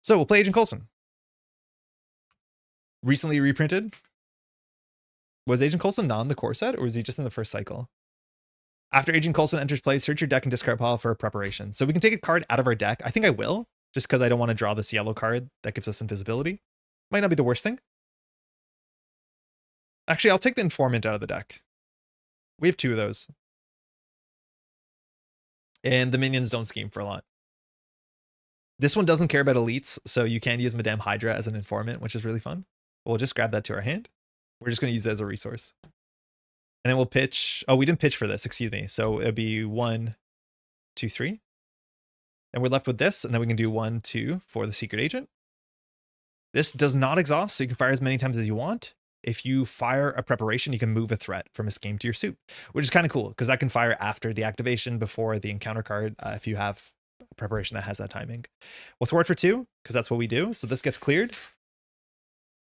Speaker 1: So we'll play Agent Coulson. Recently reprinted. Was Agent Coulson not in the core set, or was he just in the first cycle? After Agent Coulson enters play, search your deck and discard pile for a preparation. So we can take a card out of our deck. I think I will, just because I don't want to draw this yellow card that gives us invisibility. Might not be the worst thing. Actually, I'll take the Informant out of the deck. We have 2 of those. And the minions don't scheme for a lot. This one doesn't care about elites, so you can use Madame Hydra as an Informant, which is really fun. We'll just grab that to our hand. We're just going to use it as a resource. And then we'll pitch. Oh, we didn't pitch for this, excuse me. So it'll be 1, 2, 3. And we're left with this, and then we can do 1, 2 for the Secret Agent. This does not exhaust, so you can fire as many times as you want. If you fire a preparation, you can move a threat from a scheme to your suit, which is kind of cool because that can fire after the activation, before the encounter card, if you have a preparation that has that timing. We'll thwart for 2 because that's what we do. So this gets cleared.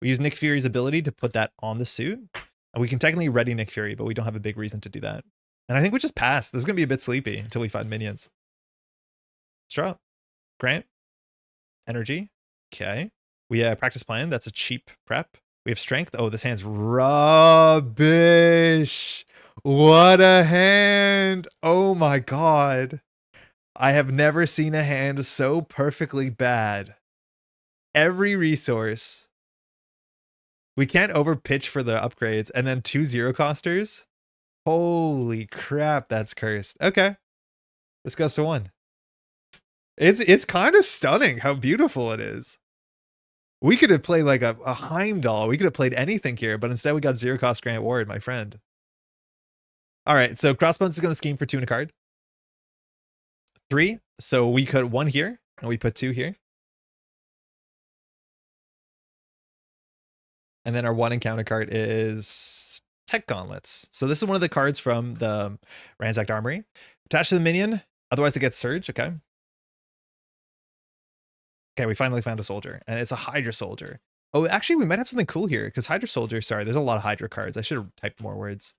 Speaker 1: We use Nick Fury's ability to put that on the suit. And we can technically ready Nick Fury, but we don't have a big reason to do that. And I think we just pass. This is going to be a bit sleepy until we find minions. Let's draw. Grant. Energy. Okay. We have Practice Plan. That's a cheap prep. We have Strength. Oh, this hand's rubbish. What a hand. Oh my god. I have never seen a hand so perfectly bad. Every resource. We can't overpitch for the upgrades, and then 2 0-costers. Holy crap, that's cursed. Okay. This goes to 1. It's kind of stunning how beautiful it is. We could have played like a Heimdall. We could have played anything here, but instead we got 0-cost Grant Ward, my friend. All right, so Crossbones is going to scheme for 2 in a card. 3. So we put 1 here, and we put 2 here. And then our 1 encounter card is Tech Gauntlets. So this is one of the cards from the Ransacked Armory. Attached to the minion, otherwise it gets Surge, okay. Okay, we finally found a soldier, and it's a Hydra soldier. Oh, actually, we might have something cool here, because Hydra soldier, sorry, there's a lot of Hydra cards. I should have typed more words.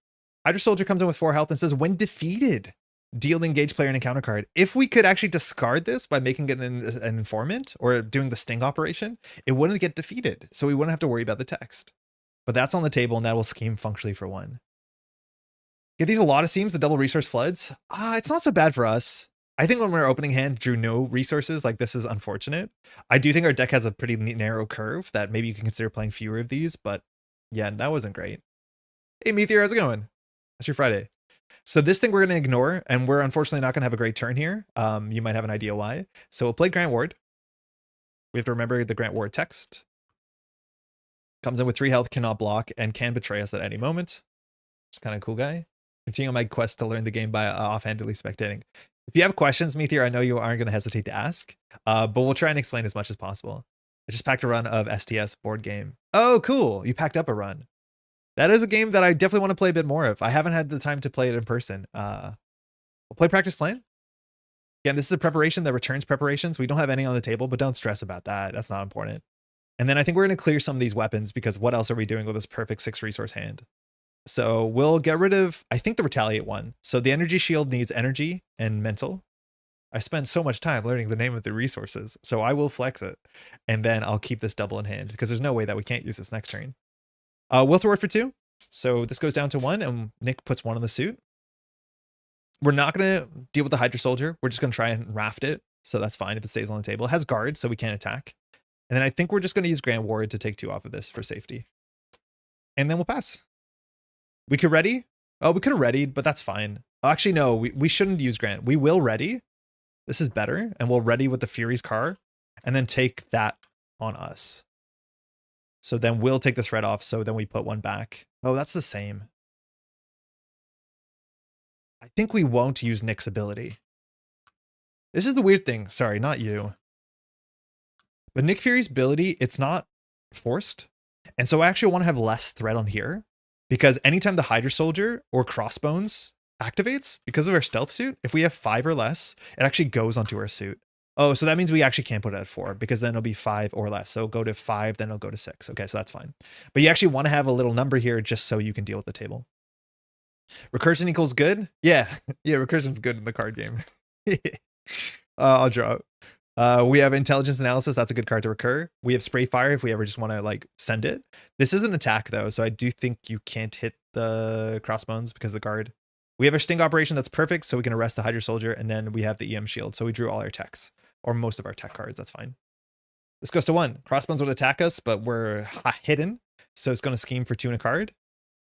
Speaker 1: Hydra soldier comes in with 4 health and says, when defeated, deal the engaged player an encounter card. If we could actually discard this by making it an informant or doing the sting operation, it wouldn't get defeated, so we wouldn't have to worry about the text. But that's on the table, and that will scheme functionally for 1. Get these a lot of seams, the double resource floods. It's not so bad for us. I think when our opening hand drew no resources, like this is unfortunate. I do think our deck has a pretty narrow curve that maybe you can consider playing fewer of these, but yeah, that wasn't great. Hey, Meteor, how's it going? How's your Friday? So this thing we're going to ignore, and we're unfortunately not going to have a great turn here. You might have an idea why. So we'll play Grant Ward. We have to remember the Grant Ward text. Comes in with 3 health, cannot block, and can betray us at any moment. It's kind of a cool guy. Continue on my quest to learn the game by offhandedly spectating. If you have questions, Meteor, I know you aren't going to hesitate to ask, but we'll try and explain as much as possible. I just packed a run of STS board game. Oh, cool. You packed up a run. That is a game that I definitely want to play a bit more of. I haven't had the time to play it in person. We'll play Practice Plan. Again, this is a preparation that returns preparations. We don't have any on the table, but don't stress about that. That's not important. And then I think we're going to clear some of these weapons because what else are we doing with this perfect 6 resource hand? So we'll get rid of, I think, the Retaliate one. So the energy shield needs energy and mental. I spent so much time learning the name of the resources, so I will flex it. And then I'll keep this double in hand because there's no way that we can't use this next turn. We'll throw it for 2. So this goes down to 1 and Nick puts 1 on the suit. We're not going to deal with the Hydra Soldier. We're just going to try and raft it. So that's fine if it stays on the table. It has guard, so we can't attack. And then I think we're just going to use Grant Ward to take 2 off of this for safety. And then we'll pass. We could ready. Oh, we could have readied, but that's fine. Actually, no, we shouldn't use Grant. We will ready. This is better. And we'll ready with the Fury's car and then take that on us. So then we'll take the threat off. So then we put 1 back. Oh, that's the same. I think we won't use Nick's ability. This is the weird thing. Sorry, not you. But Nick Fury's ability, it's not forced. And so I actually want to have less threat on here because anytime the Hydra Soldier or Crossbones activates, because of our stealth suit, if we have 5 or less, it actually goes onto our suit. Oh, so that means we actually can't put it at 4 because then it'll be 5 or less. So it'll go to 5, then it'll go to 6. Okay, so that's fine. But you actually want to have a little number here just so you can deal with the table. Recursion equals good? Yeah. Yeah, recursion's good in the card game. I'll draw it. We have Intelligence Analysis. That's a good card to recur. We have Spray Fire if we ever just want to like send it. This is an attack though, so I do think you can't hit the Crossbones because of the guard. We have our sting operation that's perfect, so we can arrest the Hydra Soldier, and then we have the EM shield. So we drew all our techs, or most of our tech cards. That's fine. This goes to 1. Crossbones would attack us, but we're hidden, so it's going to scheme for 2 and a card.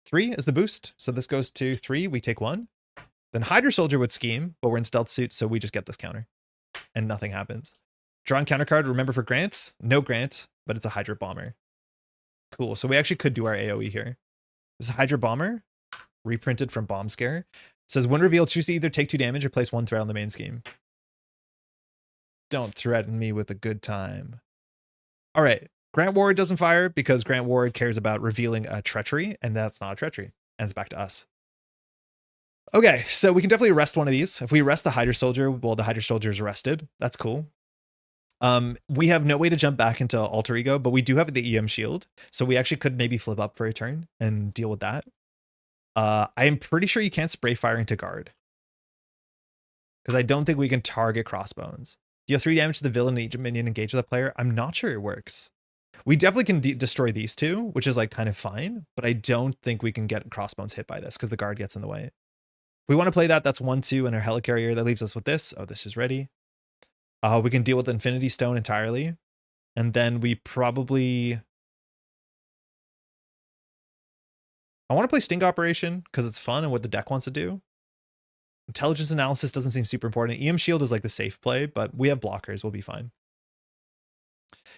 Speaker 1: 3 is the boost, so this goes to 3. We take 1. Then Hydra Soldier would scheme, but we're in stealth suit, so we just get this counter, and nothing happens. Drawing counter card. Remember for grants, no grant, but it's a Hydra Bomber. Cool. So we actually could do our AoE here. This is Hydra Bomber, reprinted from Bomb Scare. It says when revealed, choose to either take 2 damage or place 1 threat on the main scheme. Don't threaten me with a good time. All right. Grant Ward doesn't fire because Grant Ward cares about revealing a treachery, and that's not a treachery. And it's back to us. Okay, so we can definitely arrest one of these. If we arrest the Hydra Soldier, well, the Hydra Soldier is arrested. That's cool. We have no way to jump back into Alter Ego, but we do have the EM shield. So we actually could maybe flip up for a turn and deal with that. I am pretty sure you can't spray fire into guard, because I don't think we can target Crossbones. Deal 3 damage to the villain and each minion engage with the player. I'm not sure it works. We definitely can destroy these 2, which is like kind of fine, but I don't think we can get Crossbones hit by this because the guard gets in the way. If we want to play that, that's 1/2 in our Helicarrier. That leaves us with this. Oh, this is ready. We can deal with Infinity Stone entirely. And then we probably... I want to play Sting Operation because it's fun and what the deck wants to do. Intelligence Analysis doesn't seem super important. EM Shield is like the safe play, but we have blockers. We'll be fine.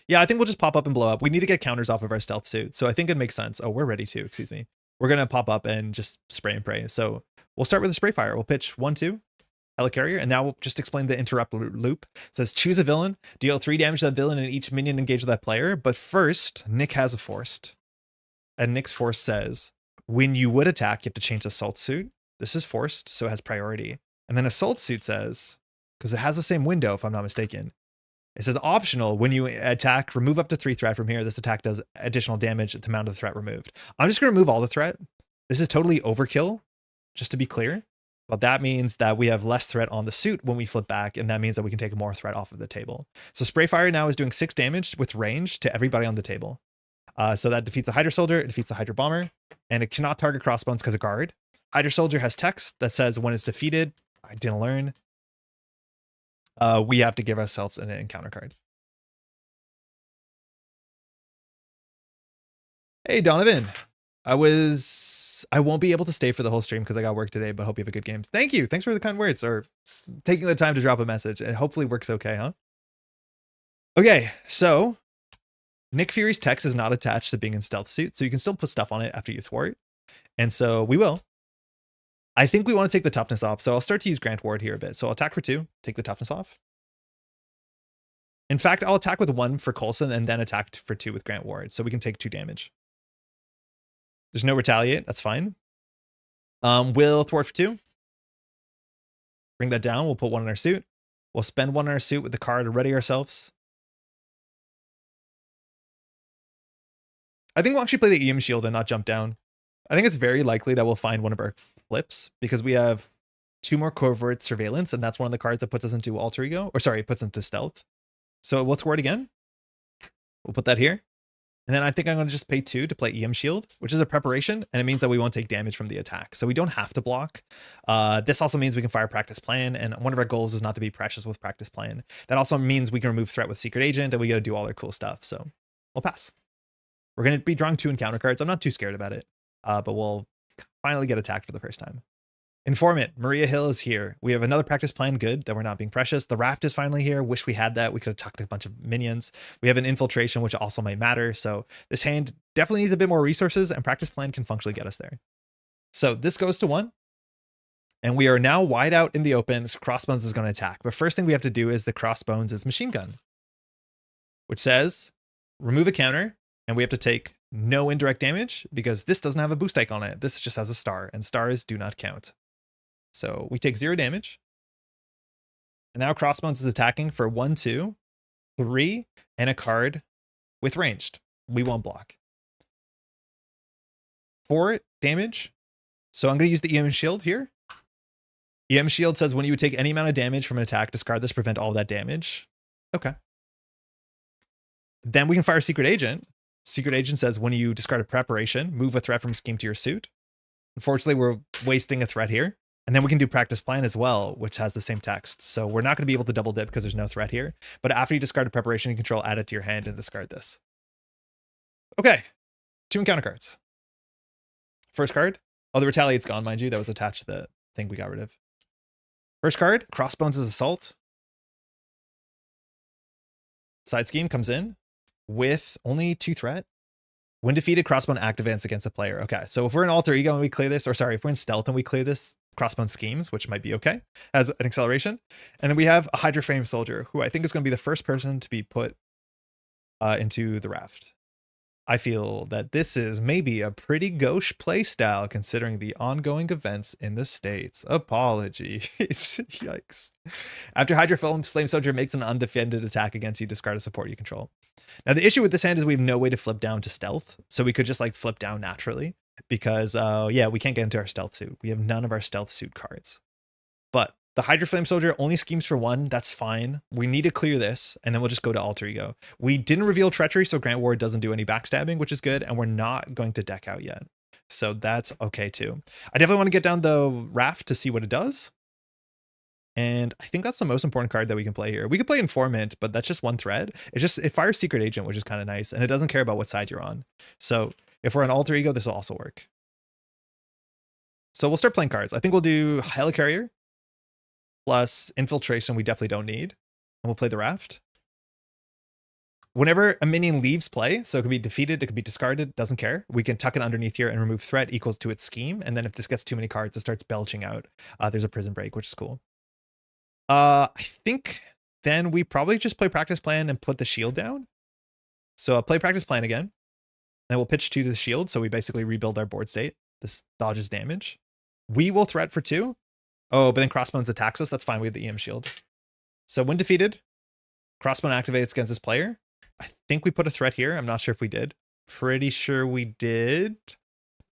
Speaker 1: Yeah, I think we'll just pop up and blow up. We need to get counters off of our stealth suit, so I think it makes sense. Oh, we're ready to, excuse me. We're going to pop up and just spray and pray. So we'll start with a spray fire. We'll pitch 1/2. Helicarrier, and now we'll just explain the interrupt loop. It says choose a villain, deal 3 damage to that villain and each minion engage with that player. But first, Nick has a forced. And Nick's force says, when you would attack, you have to change assault suit. This is forced, so it has priority. And then assault suit says, because it has the same window, if I'm not mistaken, it says optional, when you attack, remove up to 3 threat from here. This attack does additional damage at the amount of the threat removed. I'm just going to remove all the threat. This is totally overkill, just to be clear. But that means that we have less threat on the suit when we flip back, and that means that we can take more threat off of the table. So Spray Fire now is doing 6 damage with range to everybody on the table. So that defeats the Hydra Soldier, it defeats the Hydra Bomber, and it cannot target Crossbones because of guard. Hydra Soldier has text that says when it's defeated, I didn't learn, we have to give ourselves an encounter card. Hey, Donovan. I won't be able to stay for the whole stream because I got work today, but hope you have a good game. Thank you. Thanks for the kind words or taking the time to drop a message. It hopefully works okay, huh? Okay, so Nick Fury's text is not attached to being in stealth suit, so you can still put stuff on it after you thwart. And so we will. I think we want to take the toughness off, so I'll start to use Grant Ward here a bit. So I'll attack for 2, take the toughness off. In fact, I'll attack with 1 for Coulson and then attack for 2 with Grant Ward, so we can take 2 damage. There's no retaliate. That's fine. We'll thwart for 2. Bring that down. We'll put 1 in our suit. We'll spend 1 in our suit with the card to ready ourselves. I think we'll actually play the EM shield and not jump down. I think it's very likely that we'll find one of our flips because we have 2 more covert surveillance, and that's one of the cards that puts us into alter ego, or sorry, puts into stealth. So we'll thwart again. We'll put that here. And then I think I'm going to just pay 2 to play EM Shield, which is a preparation, and it means that we won't take damage from the attack. So we don't have to block. This also means we can fire Practice Plan, and one of our goals is not to be precious with Practice Plan. That also means we can remove threat with Secret Agent, and we got to do all our cool stuff. So we'll pass. We're going to be drawing 2 encounter cards. I'm not too scared about it, but we'll finally get attacked for the first time. Informant, Maria Hill is here. We have another practice plan. Good that we're not being precious. The Raft is finally here. Wish we had that. We could have tucked a bunch of minions. We have an infiltration, which also might matter. So this hand definitely needs a bit more resources, and practice plan can functionally get us there. So this goes to 1. And we are now wide out in the open. So Crossbones is going to attack. But first thing we have to do is the Crossbones is machine gun, which says remove a counter. And we have to take no indirect damage because this doesn't have a boost icon on it. This just has a star, and stars do not count. So we take 0 damage. And now Crossbones is attacking for 1, 2, 3, and a card with ranged. We won't block. 4 damage. So I'm going to use the EM shield here. EM shield says when you would take any amount of damage from an attack, discard this, prevent all that damage. Okay. Then we can fire Secret Agent. Secret Agent says when you discard a preparation, move a threat from scheme to your suit. Unfortunately, we're wasting a threat here. And then we can do practice plan as well, which has the same text. So we're not going to be able to double dip because there's no threat here. But after you discard a preparation and control, add it to your hand and discard this. Okay, 2 encounter cards. First card. Oh, the Retaliate's gone, mind you. That was attached to the thing we got rid of. First card, Crossbones' Assault. Side scheme comes in with only 2 threat. When defeated, Crossbone activates against a player. Okay, so if we're in Alter Ego and we clear this, or sorry, if we're in Stealth and we clear this, Crossbone schemes, which might be okay, as an acceleration. And then we have a Hydra Frame Soldier, who I think is going to be the first person to be put into the Raft. I feel that this is maybe a pretty gauche playstyle considering the ongoing events in the States. Apologies. Yikes. After Hydra Flame Soldier makes an undefended attack against you, discard a support you control. Now, the issue with this hand is we have no way to flip down to Stealth, so we could just like flip down naturally because, yeah, we can't get into our Stealth suit. We have none of our Stealth suit cards. But the Hydra Flame Soldier only schemes for 1. That's fine. We need to clear this, and then we'll just go to Alter Ego. We didn't reveal Treachery, so Grant Ward doesn't do any backstabbing, which is good, and we're not going to deck out yet. So that's okay, too. I definitely want to get down the Raft to see what it does. And I think that's the most important card that we can play here. We could play Informant, but that's just 1 thread. It fires Secret Agent, which is kind of nice, and it doesn't care about what side you're on. So if we're on Alter Ego, this will also work. So we'll start playing cards. I think we'll do Helicarrier plus Infiltration we definitely don't need. And we'll play the Raft. Whenever a minion leaves play, so it could be defeated, it could be discarded, doesn't care. We can tuck it underneath here and remove threat equals to its scheme. And then if this gets too many cards, it starts belching out. There's a Prison Break, which is cool. I think then we probably just play practice plan and put the shield down. So I'll play practice plan again. Then we'll pitch 2 to the shield. So we basically rebuild our board state. This dodges damage. We will threat for 2. Oh, but then Crossbones attacks us. That's fine. We have the EM shield. So when defeated, Crossbone activates against this player. I think we put a threat here. I'm not sure if we did. Pretty sure we did.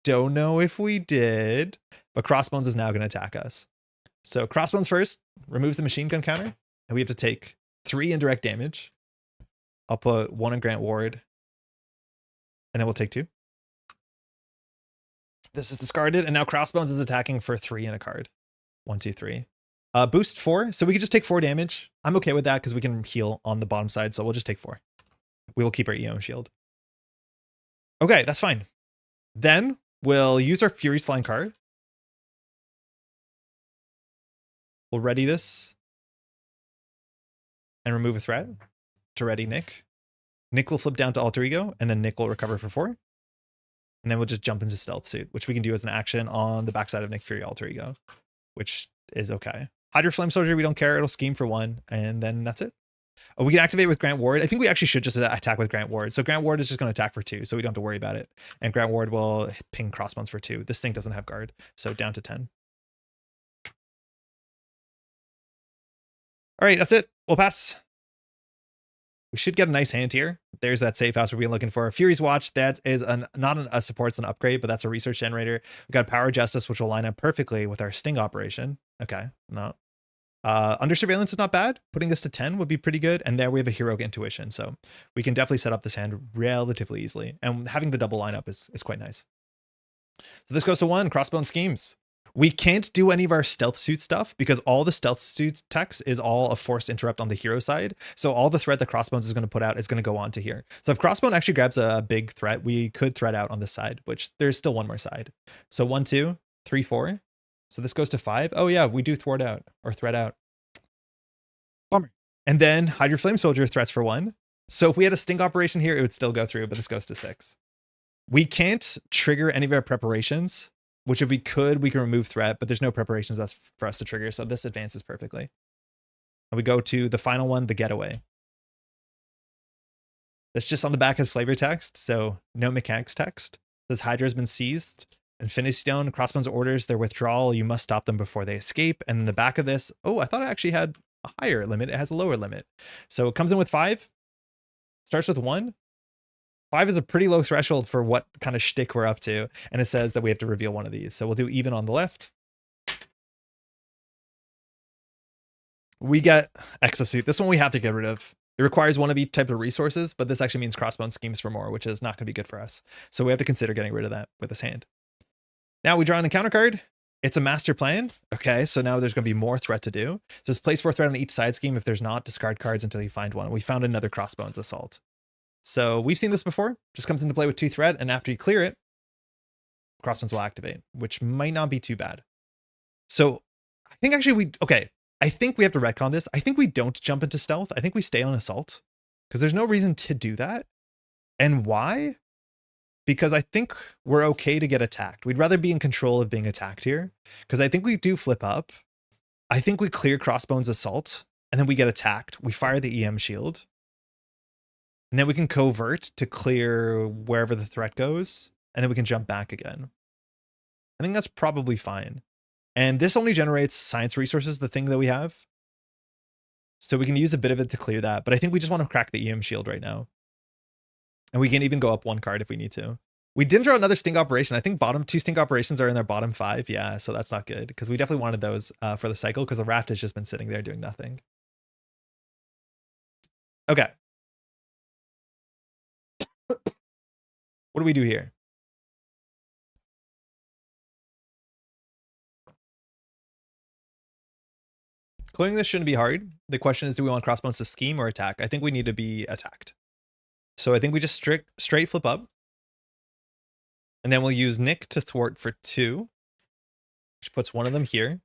Speaker 1: Don't know if we did. But Crossbones is now going to attack us. So Crossbones first removes the machine gun counter. And we have to take 3 indirect damage. I'll put 1 on Grant Ward. And then we'll take 2. This is discarded. And now Crossbones is attacking for 3 in a card. 1, 2, 3. Boost 4. So we can just take 4 damage. I'm okay with that because we can heal on the bottom side. So we'll just take 4. We will keep our EM shield. Okay, that's fine. Then we'll use our Fury's Flying card. We'll ready this. And remove a threat to ready Nick. Nick will flip down to Alter Ego. And then Nick will recover for 4. And then we'll just jump into Stealth Suit, which we can do as an action on the backside of Nick Fury Alter Ego, which is okay. Hydra Flame Soldier, we don't care. It'll scheme for 1, and then that's it. Oh, we can activate with Grant Ward. I think we actually should just attack with Grant Ward. So Grant Ward is just going to attack for 2, so we don't have to worry about it. And Grant Ward will ping Crossbones for 2. This thing doesn't have guard, so down to 10. All right, that's it. We'll pass. We should get a nice hand here. There's that safe house we've been looking for. Fury's Watch, that is not a support, it's an upgrade, but that's a research generator. We've got Power Justice, which will line up perfectly with our Sting operation. Okay, no. Under Surveillance is not bad. Putting this to 10 would be pretty good. And there we have a Heroic Intuition. So we can definitely set up this hand relatively easily. And having the double lineup is quite nice. So this goes to 1, Crossbone Schemes. We can't do any of our Stealth Suit stuff because all the Stealth Suit text is all a forced interrupt on the hero side. So all the threat that Crossbones is going to put out is going to go on to here. So if Crossbone actually grabs a big threat, we could threat out on this side, which there's still 1 more side. So 1, 2, 3, 4. So this goes to 5. Oh yeah, we do thwart out or threat out. Bummer. And then Hydra Flame Soldier threats for 1. So if we had a Sting operation here, it would still go through, but this goes to 6. We can't trigger any of our preparations, which if we could, we can remove threat, but there's no preparations that's for us to trigger. So this advances perfectly. And we go to the final one, the Getaway. This just on the back has flavor text, so no mechanics text. This Hydra has been seized. Infinity Stone, Crossbones orders their withdrawal. You must stop them before they escape. And in the back of this, oh, I thought it actually had a higher limit. It has a lower limit. So it comes in with 5. Starts with 1. 5 is a pretty low threshold for what kind of shtick we're up to. And it says that we have to reveal one of these. So we'll do even on the left. We get Exosuit. This one we have to get rid of. It requires one of each type of resources, but this actually means Crossbone schemes for more, which is not going to be good for us. So we have to consider getting rid of that with this hand. Now we draw an encounter card. It's a master plan. Okay, so now there's going to be more threat to do. It says place 4 threat on each side scheme. If there's not, discard cards until you find one. We found another Crossbones assault. So we've seen this before. Just comes into play with 2 threat, and after you clear it, Crossbones will activate, which might not be too bad. So I think actually I think we have to retcon this. I think we don't jump into stealth. I think we stay on assault because there's no reason to do that. And why? Because I think we're okay to get attacked. We'd rather be in control of being attacked here because I think we do flip up. I think we clear Crossbones assault and then we get attacked. We fire the EM shield and then we can covert to clear wherever the threat goes. And then we can jump back again. I think that's probably fine. And this only generates science resources, the thing that we have. So we can use a bit of it to clear that. But I think we just want to crack the EM shield right now. And we can even go up 1 card if we need to. We didn't draw another Sting Operation. I think bottom 2 Sting Operations are in their bottom 5. Yeah, so that's not good. Because we definitely wanted those for the cycle. Because the Raft has just been sitting there doing nothing. Okay. What do we do here? Clearing this shouldn't be hard. The question is, do we want Crossbones to scheme or attack? I think we need to be attacked. So I think we just straight flip up. And then we'll use Nick to thwart for 2. Which puts one of them here.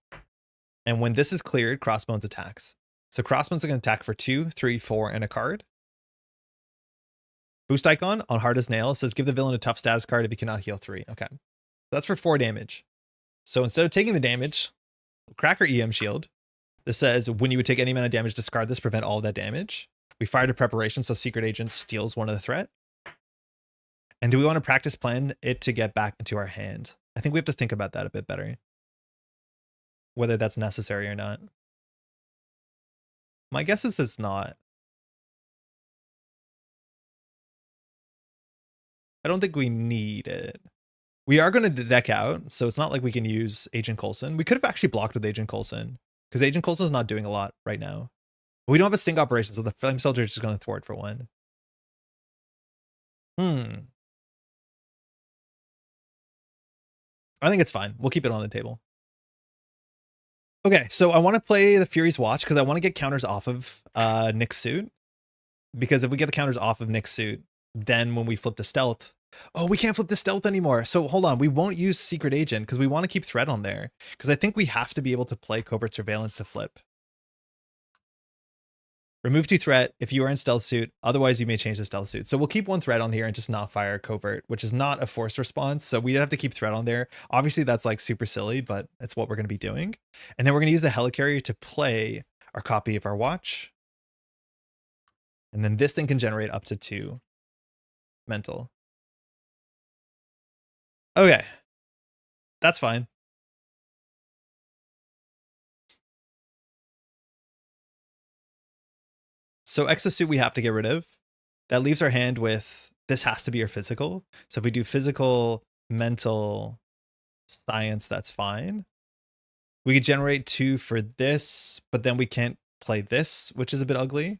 Speaker 1: And when this is cleared, Crossbones attacks. So Crossbones are going to attack for 2, 3, 4, and a card. Boost icon on hard as nail says give the villain a tough status card if he cannot heal 3. Okay. That's for 4 damage. So instead of taking the damage, we'll crack our EM shield. This says when you would take any amount of damage, discard this, prevent all of that damage. We fired a preparation, so Secret Agent steals one of the threat. And do we want to practice plan it to get back into our hand? I think we have to think about that a bit better. Whether that's necessary or not. My guess is it's not. I don't think we need it. We are going to deck out, so it's not like we can use Agent Coulson. We could have actually blocked with Agent Coulson. Because Agent Coulson is not doing a lot right now. We don't have a Sting Operation, so the Flame Soldier is just going to thwart for 1. I think it's fine. We'll keep it on the table. Okay, so I want to play the Fury's Watch because I want to get counters off of Nick's suit. Because if we get the counters off of Nick's suit, then when we flip to stealth, oh, we can't flip to stealth anymore. So hold on, we won't use Secret Agent because we want to keep threat on there. Because I think we have to be able to play Covert Surveillance to flip. Remove 2 threat if you are in stealth suit. Otherwise, you may change the stealth suit. So we'll keep 1 threat on here and just not fire Covert, which is not a forced response. So we have to keep threat on there. Obviously, that's like super silly, but it's what we're going to be doing. And then we're going to use the Helicarrier to play our copy of our watch. And then this thing can generate up to 2 mental. Okay. That's fine. So Exosuit we have to get rid of. That leaves our hand with, this has to be our physical. So if we do physical, mental, science, that's fine. We could generate 2 for this, but then we can't play this, which is a bit ugly.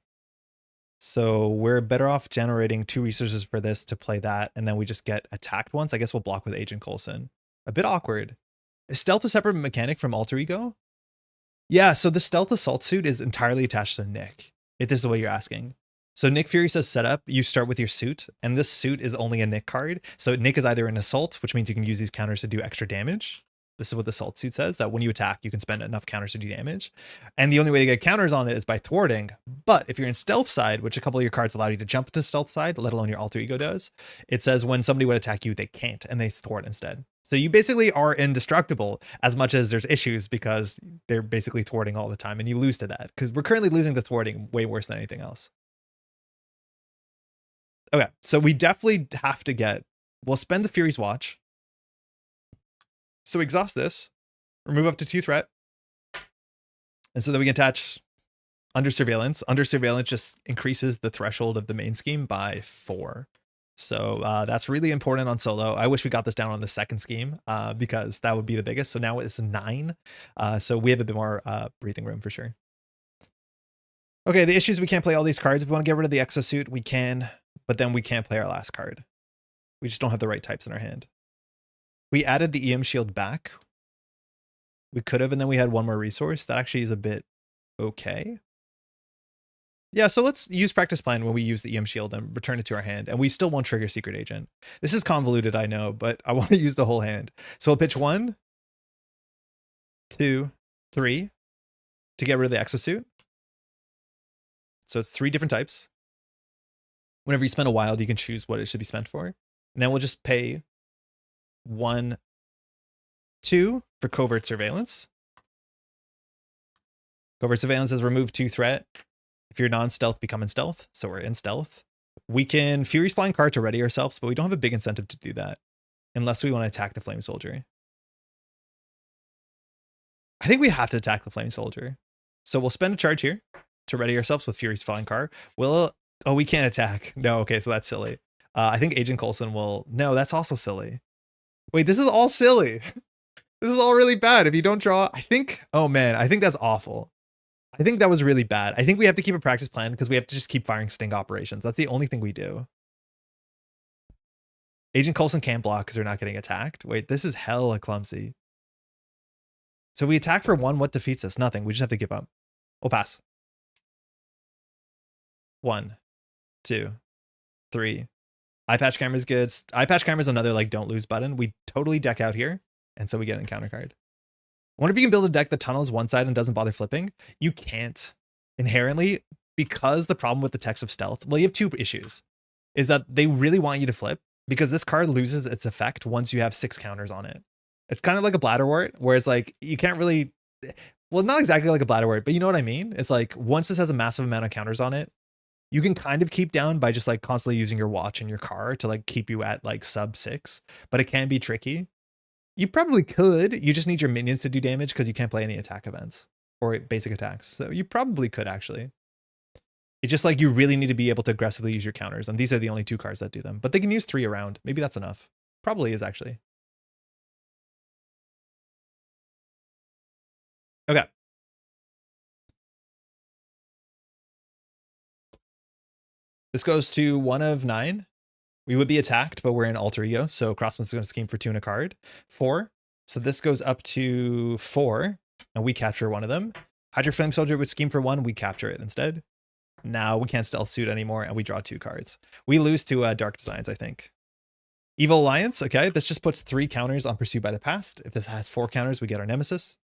Speaker 1: So we're better off generating 2 resources for this to play that, and then we just get attacked once. I guess we'll block with Agent Coulson. A bit awkward. Is stealth a separate mechanic from Alter Ego? Yeah, so the stealth assault suit is entirely attached to Nick, if this is what you're asking. So Nick Fury says setup, you start with your suit, and this suit is only a Nick card. So Nick is either an assault, which means you can use these counters to do extra damage. This is what the assault suit says, that when you attack, you can spend enough counters to do damage. And the only way to get counters on it is by thwarting. But if you're in stealth side, which a couple of your cards allow you to jump into stealth side, let alone your alter ego does, it says when somebody would attack you, they can't, and they thwart instead. So you basically are indestructible as much as there's issues because they're basically thwarting all the time, and you lose to that because we're currently losing the thwarting way worse than anything else. Okay, so we definitely have to get, we'll spend the Fury's Watch. So exhaust this, remove up to 2 threat. And so that we can attach Under Surveillance. Under Surveillance just increases the threshold of the main scheme by 4. So that's really important on solo. I wish we got this down on the second scheme because that would be the biggest. So now it's 9. So we have a bit more breathing room for sure. Okay, the issue is we can't play all these cards. If we want to get rid of the Exosuit, we can, but then we can't play our last card. We just don't have the right types in our hand. We added the EM shield back. We could have, and then we had one more resource. That actually is a bit okay. Yeah, so let's use practice plan when we use the EM shield and return it to our hand. And we still won't trigger secret agent. This is convoluted, I know, but I want to use the whole hand. So we'll pitch 1, 2, 3 to get rid of the exosuit. So it's 3 different types. Whenever you spend a wild, you can choose what it should be spent for. And then we'll just pay 1, 2 for covert surveillance. Covert surveillance has removed 2 threat. If you're non-stealth, become in stealth. So we're in stealth. We can Fury's Flying Car to ready ourselves, but we don't have a big incentive to do that unless we want to attack the Flame Soldier. I think we have to attack the Flame Soldier. So we'll spend a charge here to ready ourselves with Fury's Flying Car. We'll, oh, we can't attack. No, okay, so that's silly. I think Agent Coulson will, no, that's also silly. Wait, this is all silly. This is all really bad. If you don't draw, I think, oh man, I think that's awful. I think that was really bad. I think we have to keep a practice plan because we have to just keep firing sting operations. That's the only thing we do. Agent Coulson can't block because we're not getting attacked. Wait, this is hella clumsy. So we attack for 1. What defeats us? Nothing. We just have to give up. We'll pass. 1, 2, 3. Eye patch camera is good. Eye patch camera is another like don't lose button. We totally deck out here, and so we get an encounter card. I wonder if you can build a deck that tunnels one side and doesn't bother flipping. You can't inherently, because the problem with the text of stealth, well, you have 2 issues, is that they really want you to flip because this card loses its effect once you have 6 counters on it. It's kind of like a bladderwort, where it's like, you can't really, well, not exactly like a bladderwort, but you know what I mean? It's like, once this has a massive amount of counters on it, you can kind of keep down by just like constantly using your watch and your car to like keep you at like sub 6, but it can be tricky. You probably could. You just need your minions to do damage because you can't play any attack events or basic attacks. So you probably could actually. It's just like you really need to be able to aggressively use your counters. And these are the only 2 cards that do them. But they can use 3 around. Maybe that's enough. Probably is actually. Okay. This goes to 1 of 9. We would be attacked, but we're in alter ego. So Crossbones is going to scheme for 2 and a card. 4. So this goes up to 4, and we capture 1 of them. Hydra Flame Soldier would scheme for 1. We capture it instead. Now we can't stealth suit anymore, and we draw 2 cards. We lose to Dark Designs, I think. Evil Alliance. Okay, this just puts 3 counters on Pursued by the Past. If this has 4 counters, we get our Nemesis.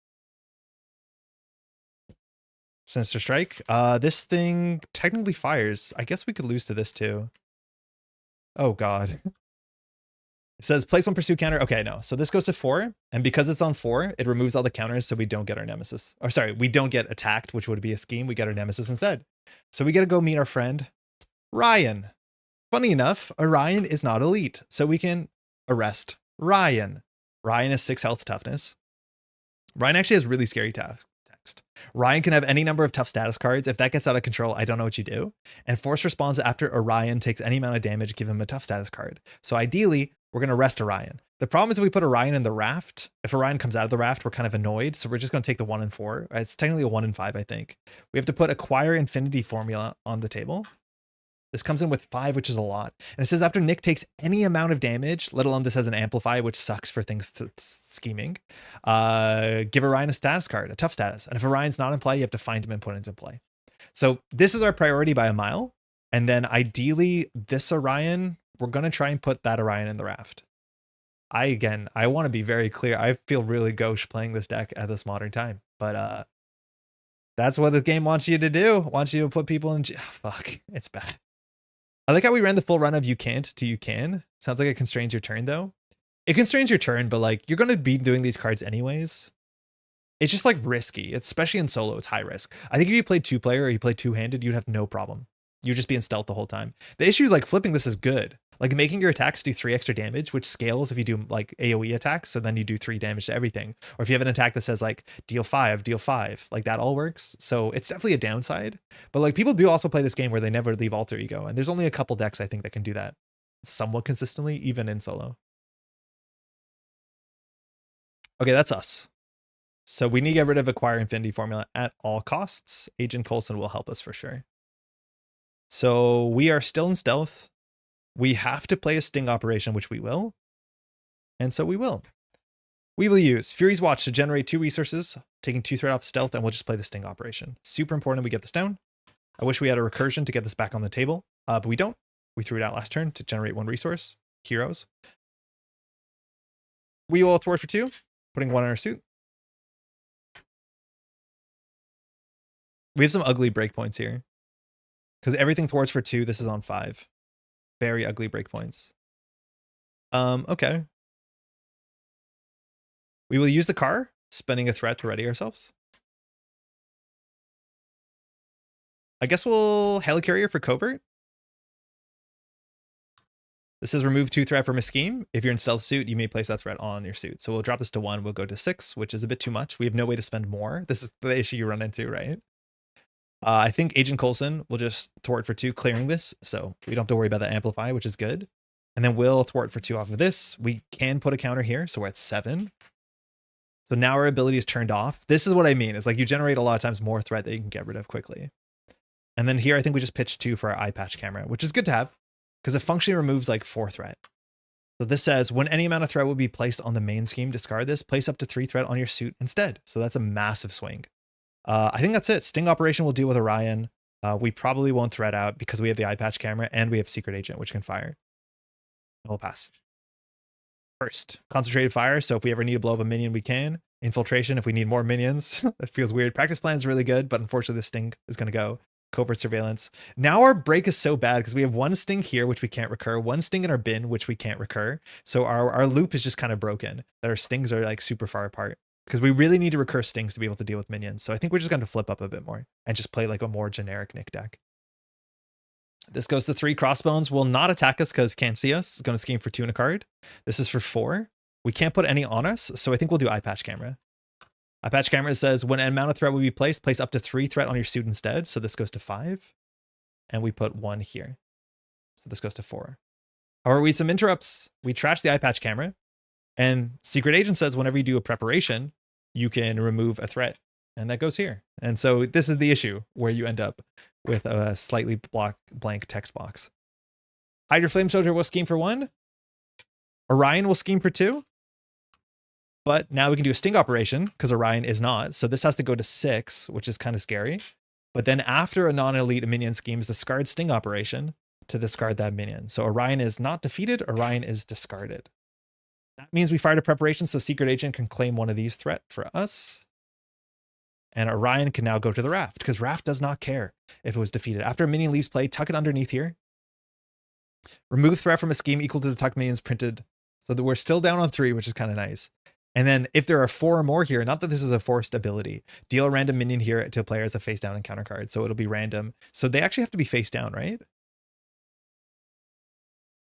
Speaker 1: Sinister Strike. This thing technically fires. I guess we could lose to this too. Oh god. It says place 1 pursuit counter. Okay, no. So this goes to 4, and because it's on 4, it removes all the counters, so we don't get our Nemesis. Or sorry, we don't get attacked, which would be a scheme. We get our Nemesis instead. So we get to go meet our friend Ryan. Funny enough, Orion is not elite, so we can arrest Ryan. Ryan has 6 health toughness. Ryan actually has really scary text. Ryan can have any number of tough status cards. If that gets out of control, I don't know what you do. And force responds after Orion takes any amount of damage, give him a tough status card. So ideally, we're going to arrest Orion. The problem is if we put Orion in the raft, if Orion comes out of the raft, we're kind of annoyed. So we're just going to take the 1 and 4. It's technically a 1 and 5, I think. We have to put Acquire Infinity Formula on the table. This comes in with 5, which is a lot. And it says after Nick takes any amount of damage, let alone this has an amplify, which sucks for things scheming, give Orion a status card, a tough status. And if Orion's not in play, you have to find him and put him into play. So this is our priority by a mile. And then ideally this Orion, we're going to try and put that Orion in the raft. I want to be very clear. I feel really gauche playing this deck at this modern time, but that's what the game wants you to do. Wants you to put people in. Fuck, it's bad. I like how we ran the full run of you can't to you can. Sounds like it constrains your turn though. It constrains your turn, but like you're going to be doing these cards anyways. It's just like risky, especially in solo. It's high risk. I think if you played 2-player or you played 2-handed, you'd have no problem. You'd just be in stealth the whole time. The issue is like flipping this is good. Like making your attacks do 3 extra damage, which scales if you do like AoE attacks. So then you do 3 damage to everything. Or if you have an attack that says like deal 5, like that all works. So it's definitely a downside. But like people do also play this game where they never leave alter ego. And there's only a couple decks I think that can do that somewhat consistently, even in solo. Okay, that's us. So we need to get rid of Acquire Infinity Formula at all costs. Agent Coulson will help us for sure. So we are still in stealth. We have to play a sting operation, which we will. And so we will. We will use Fury's Watch to generate 2 resources, taking 2 threat off stealth, and we'll just play the Sting operation. Super important we get this down. I wish we had a recursion to get this back on the table, but we don't. We threw it out last turn to generate 1 resource. Heroes. We will thwart for 2, putting 1 in our suit. We have some ugly breakpoints here. Because everything thwarts for 2, this is on 5. Very ugly breakpoints. Okay. We will use the car, spending a threat to ready ourselves. I guess we'll Helicarrier for covert. This is remove 2 threat from a scheme. If you're in stealth suit, you may place that threat on your suit. So we'll drop this to 1. We'll go to 6, which is a bit too much. We have no way to spend more. This is the issue you run into, right? I think Agent Coulson will just thwart for 2, clearing this. So we don't have to worry about the amplify, which is good. And then we'll thwart for 2 off of this. We can put a counter here. So we're at 7. So now our ability is turned off. This is what I mean. It's like you generate a lot of times more threat that you can get rid of quickly. And then here, I think we just pitched 2 for our eye patch camera, which is good to have because it functionally removes like 4 threat. So this says when any amount of threat will be placed on the main scheme, discard this, place up to 3 threat on your suit instead. So that's a massive swing. I think that's it. Sting operation will deal with Orion. We probably won't threat out because we have the eye patch camera and we have secret agent, which can fire. We'll pass. First, concentrated fire. So if we ever need to blow up a minion, we can. Infiltration if we need more minions. That feels weird. Practice plan is really good, but unfortunately this sting is going to go. Covert surveillance. Now our break is so bad because we have 1 sting here, which we can't recur. 1 sting in our bin, which we can't recur. So our loop is just kind of broken. That our stings are like super far apart because we really need to recur stings to be able to deal with minions. So I think we're just going to flip up a bit more and just play like a more generic Nick deck. This goes to 3. Crossbones will not attack us because can't see us. It's going to scheme for 2 in a card. This is for 4. We can't put any on us, so I think we'll do eye patch camera. Eye patch camera says when an amount of threat will be placed, place up to 3 threat on your suit instead. So this goes to 5. And we put 1 here. So this goes to 4. However, we have some interrupts. We trash the eye patch camera. And secret agent says whenever you do a preparation, you can remove a threat. And that goes here. And so this is the issue where you end up with a slightly blank text box. Hydra Flame Soldier will scheme for 1. Orion will scheme for 2. But now we can do a sting operation because Orion is not. So this has to go to 6, which is kind of scary. But then after a non-elite minion schemes, discard sting operation to discard that minion. So Orion is not defeated. Orion is discarded. That means we fired a preparation so secret agent can claim one of these threat for us. And Orion can now go to the Raft because Raft does not care if it was defeated. After a minion leaves play, tuck it underneath here. Remove threat from a scheme equal to the tucked minions printed. So that we're still down on 3, which is kind of nice. And then if there are 4 or more here, not that this is a forced ability, deal a random minion here to a player as a face down encounter card. So it'll be random. So they actually have to be face down, right?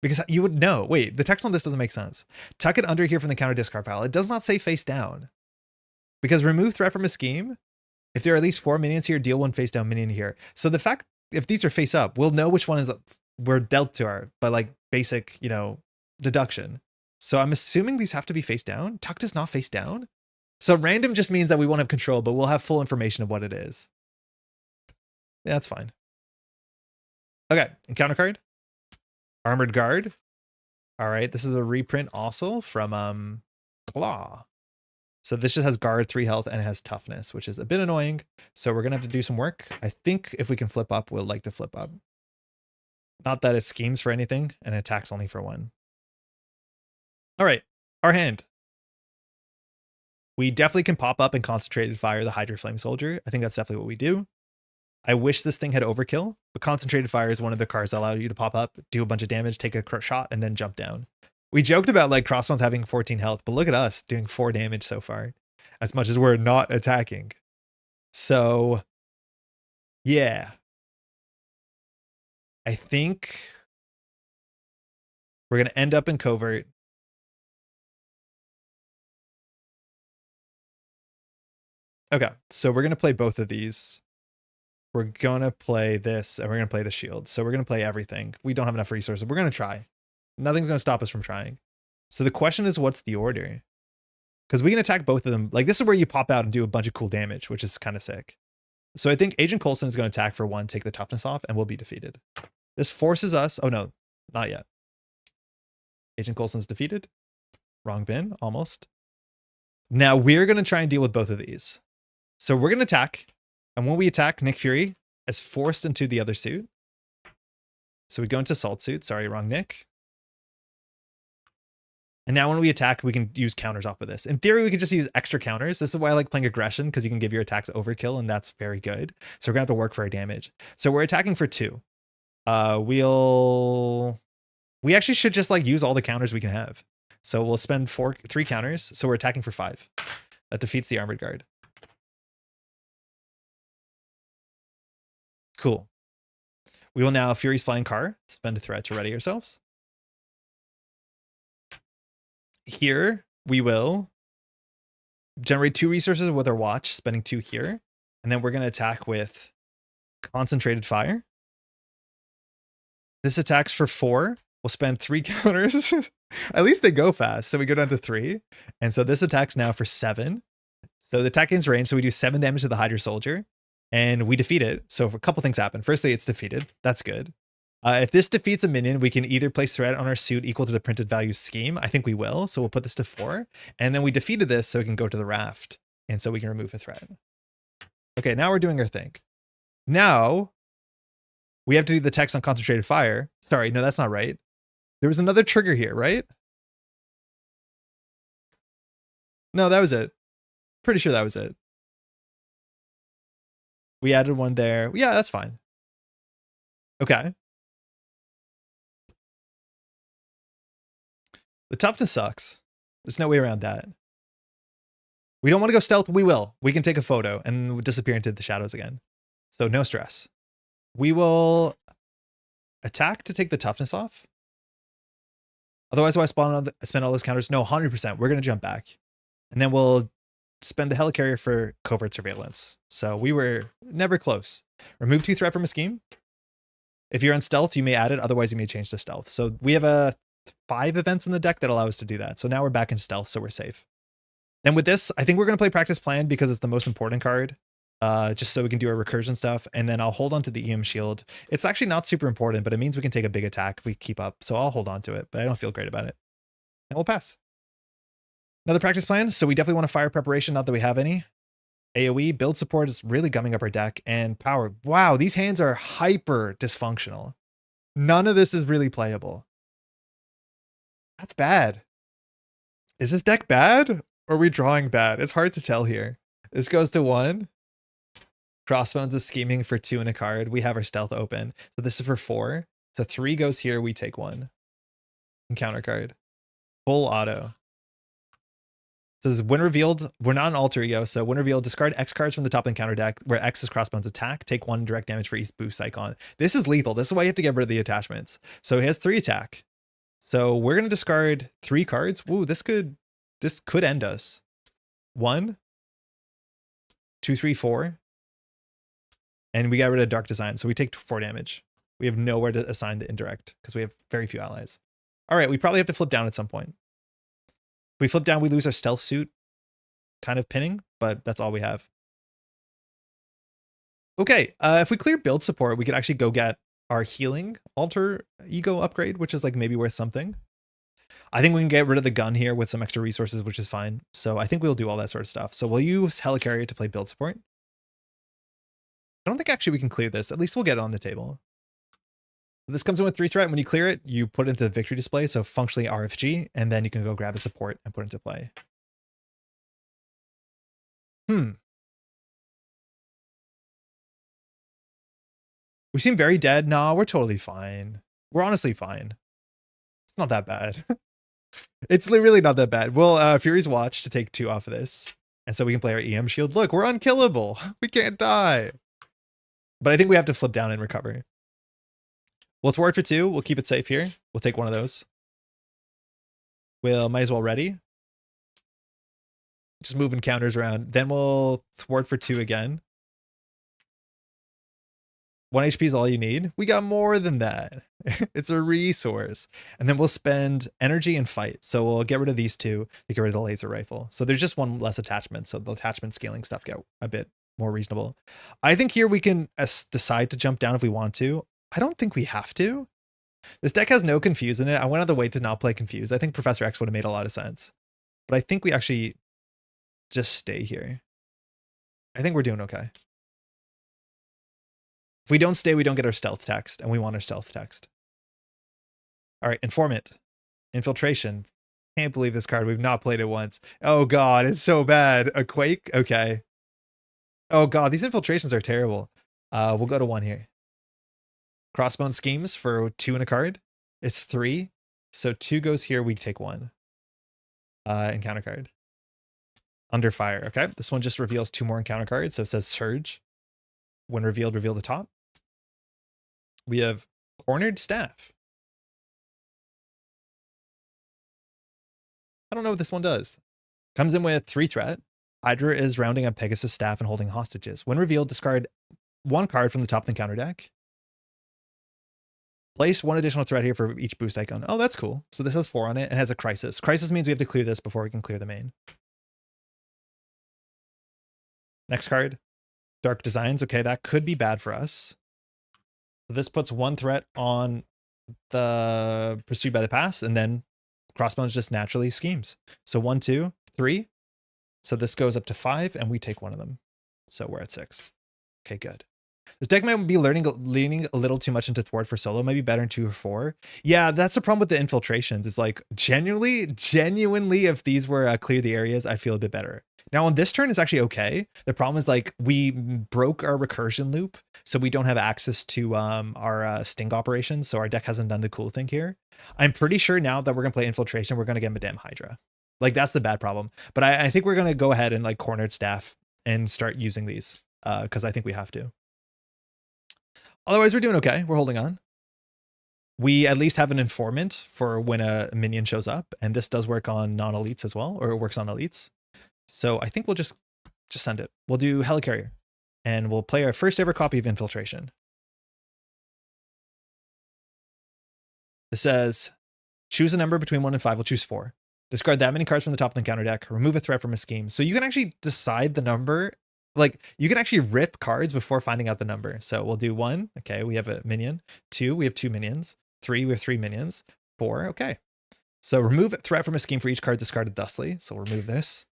Speaker 1: Because you would know. Wait, the text on this doesn't make sense. Tuck it under here from the counter discard pile. It does not say face down. Because remove threat from a scheme. If there are at least 4 minions here, deal 1 face down minion here. So the fact, if these are face up, we'll know which one is we're dealt to our by like basic, you know, deduction. So I'm assuming these have to be face down. Tucked is not face down. So random just means that we won't have control, but we'll have full information of what it is. Yeah, that's fine. Okay, encounter card. Armored Guard. All right, this is a reprint also from Claw. So this just has guard, 3 health, and it has toughness, which is a bit annoying. So we're going to have to do some work. I think if we can flip up, we'll like to flip up. Not that it schemes for anything, and it attacks only for 1. All right, our hand. We definitely can pop up and concentrated fire the Hydra Flame Soldier. I think that's definitely what we do. I wish this thing had overkill, but concentrated fire is one of the cards that allow you to pop up, do a bunch of damage, take a shot, and then jump down. We joked about like Crossbones having 14 health, but look at us doing 4 damage so far, as much as we're not attacking. So, yeah. I think we're going to end up in covert. Okay, so we're going to play both of these. We're going to play this, and we're going to play the shield. So we're going to play everything. We don't have enough resources. We're going to try. Nothing's going to stop us from trying. So the question is, what's the order? Because we can attack both of them. Like, this is where you pop out and do a bunch of cool damage, which is kind of sick. So I think Agent Coulson is going to attack for 1, take the toughness off, and we'll be defeated. This forces us... Oh, no. Not yet. Agent Coulson's defeated. Wrong bin. Almost. Now we're going to try and deal with both of these. So we're going to attack. And when we attack, Nick Fury is forced into the other suit. So we go into Salt suit. Sorry, wrong Nick. And now when we attack, we can use counters off of this. In theory, we could just use extra counters. This is why I like playing aggression, because you can give your attacks overkill, and that's very good. So we're going to have to work for our damage. So we're attacking for 2. We actually should just like use all the counters we can have. So we'll spend 3 counters. So we're attacking for 5. That defeats the armored guard. Cool. We will now Fury's Flying Car, spend a threat to ready ourselves. Here, we will generate 2 resources with our watch, spending 2 here. And then we're going to attack with Concentrated Fire. This attacks for 4. We'll spend 3 counters. At least they go fast. So we go down to 3. And so this attacks now for 7. So the attack gains range. So we do 7 damage to the Hydra Soldier. And we defeat it. So a couple things happen. Firstly, it's defeated. That's good. If this defeats a minion, we can either place threat on our suit equal to the printed value scheme. I think we will. So we'll put this to 4. And then we defeated this so it can go to the Raft. And so we can remove a threat. Okay, now we're doing our thing. Now, we have to do the text on Concentrated Fire. Sorry, no, that's not right. There was another trigger here, right? No, that was it. Pretty sure that was it. We added one there. Yeah, that's fine. Okay. The toughness sucks. There's no way around that. We don't want to go stealth. We will. We can take a photo and disappear into the shadows again. So no stress. We will attack to take the toughness off. Otherwise, do I spend all those counters? No, 100%. We're going to jump back. And then we'll spend the helicarrier for covert surveillance. So we were never close. Remove 2 threat from a scheme. If you're on stealth, you may add it. Otherwise, you may change to stealth. So we have 5 events in the deck that allow us to do that. So now we're back in stealth, so we're safe. Then with this, I think we're going to play Practice Plan because it's the most important card. Just so we can do our recursion stuff. And then I'll hold on to the EM shield. It's actually not super important, but it means we can take a big attack if we keep up. So I'll hold on to it, but I don't feel great about it. And we'll pass. Another practice plan. So we definitely want to fire preparation, not that we have any. AoE, build support is really gumming up our deck. And power. Wow, these hands are hyper dysfunctional. None of this is really playable. That's bad. Is this deck bad? Or are we drawing bad? It's hard to tell here. This goes to 1. Crossbones is scheming for 2 in a card. We have our stealth open. So this is for 4. So 3 goes here. We take 1. And counter card. Full auto. So this is when revealed. We're not an alter ego. So when revealed, discard X cards from the top of the counter deck where X is Crossbones attack. Take 1 direct damage for each boost icon. This is lethal. This is why you have to get rid of the attachments. So he has 3 attack. So we're going to discard 3 cards. Woo, this could end us. 1, 2, 3, 4. And we got rid of Dark Design, so we take 4 damage. We have nowhere to assign the indirect because we have very few allies. All right, we probably have to flip down at some point. If we flip down, we lose our stealth suit. Kind of pinning, but that's all we have. Okay, if we clear build support, we could actually go get our healing alter ego upgrade, which is like maybe worth something. I think we can get rid of the gun here with some extra resources, which is fine. So I think we'll do all that sort of stuff. So we'll use helicarrier to play build support. I don't think actually we can clear this. At least we'll get it on the table. This comes in with 3 threat. When you clear it, you put it into the victory display. So functionally RFG, and then you can go grab a support and put it into play. We seem very dead. Nah, we're totally fine. We're honestly fine. It's not that bad. It's really not that bad. We'll Fury's Watch to take 2 off of this. And so we can play our EM shield. Look, we're unkillable. We can't die. But I think we have to flip down and recover. We'll thwart for 2. We'll keep it safe here. We'll take 1 of those. We'll might as well ready. Just moving counters around. Then we'll thwart for 2 again. 1 HP is all you need. We got more than that. It's a resource. And then we'll spend energy and fight. So we'll get rid of these 2 to get rid of the laser rifle. So there's just 1 less attachment. So the attachment scaling stuff get a bit more reasonable. I think here we can decide to jump down if we want to. I don't think we have to. This deck has no Confuse in it. I went out of the way to not play Confuse. I think Professor X would have made a lot of sense. But I think we actually just stay here. I think we're doing okay. If we don't stay, we don't get our stealth text, and we want our stealth text. All right, informant. Infiltration. Can't believe this card. We've not played it once. Oh god, it's so bad. A quake? Okay. Oh god, these infiltrations are terrible. We'll go to 1 here. Crossbones schemes for 2 in a card. It's 3. So 2 goes here, we take 1. Encounter card. Under fire. Okay. This one just reveals 2 more encounter cards. So it says Surge. When revealed, reveal the top. We have Cornered Staff. I don't know what this one does. Comes in with 3 threat. Hydra is rounding up Pegasus staff and holding hostages. When revealed, discard 1 card from the top of the encounter deck. Place 1 additional threat here for each boost icon. Oh, that's cool. So this has 4 on it and has a crisis. Crisis means we have to clear this before we can clear the main. Next card. Dark Designs. Okay, that could be bad for us. So this puts 1 threat on the Pursued by the Past, and then Crossbones just naturally schemes. So 1, 2, 3. So this goes up to 5, and we take 1 of them. So we're at 6. Okay, good. This deck might be leaning a little too much into Thwart for solo. Maybe better in 2 or 4. Yeah, that's the problem with the infiltrations. It's like genuinely, if these were clear the areas, I feel a bit better. Now on this turn, it's actually okay. The problem is like we broke our recursion loop, so we don't have access to our sting operations. So our deck hasn't done the cool thing here. I'm pretty sure now that we're gonna play infiltration, we're gonna get Madame Hydra. Like that's the bad problem. But I think we're gonna go ahead and like Cornered Staff and start using these because I think we have to. Otherwise, we're doing okay. We're holding on. We at least have an informant for when a minion shows up, and this does work on non-elites as well, or it works on elites. So I think we'll just send it. We'll do Helicarrier, and we'll play our first ever copy of Infiltration. This says, choose a number between 1 and 5. We'll choose 4. Discard that many cards from the top of the encounter deck. Remove a threat from a scheme. So you can actually decide the number. Like you can actually rip cards before finding out the number. So we'll do 1. Okay, we have a minion. 2, we have 2 minions. 3, we have 3 minions. 4, okay. So remove a threat from a scheme for each card discarded thusly. So we'll remove this.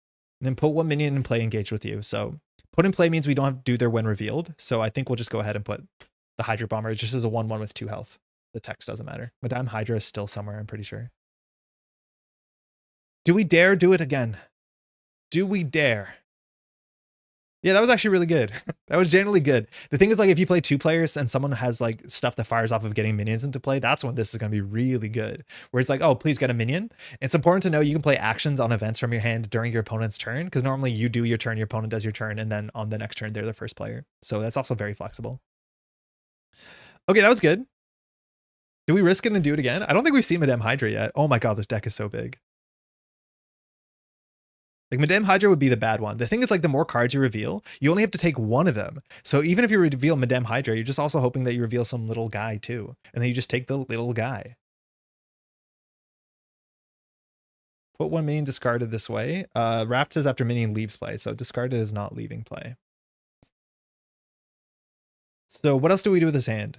Speaker 1: And then put 1 minion in play engaged with you. So put in play means we don't have to do their when revealed. So I think we'll just go ahead and put the Hydra Bomber just as a 1/1 with 2 health. The text doesn't matter. Madame Hydra is still somewhere, I'm pretty sure. Do we dare do it again? Do we dare? Yeah, that was actually really good. That was generally good. The thing is, like, if you play 2 players and someone has like stuff that fires off of getting minions into play, that's when this is going to be really good. Where it's like, oh, please get a minion. It's important to know you can play actions on events from your hand during your opponent's turn, because normally you do your turn, your opponent does your turn, and then on the next turn, they're the first player. So that's also very flexible. Okay, that was good. Do we risk it and do it again? I don't think we've seen Madame Hydra yet. Oh my god, this deck is so big. Like Madame Hydra would be the bad one. The thing is, like, the more cards you reveal, you only have to take 1 of them. So even if you reveal Madame Hydra, you're just also hoping that you reveal some little guy too. And then you just take the little guy. Put 1 minion discarded this way. Raft says after minion leaves play. So discarded is not leaving play. So what else do we do with this hand?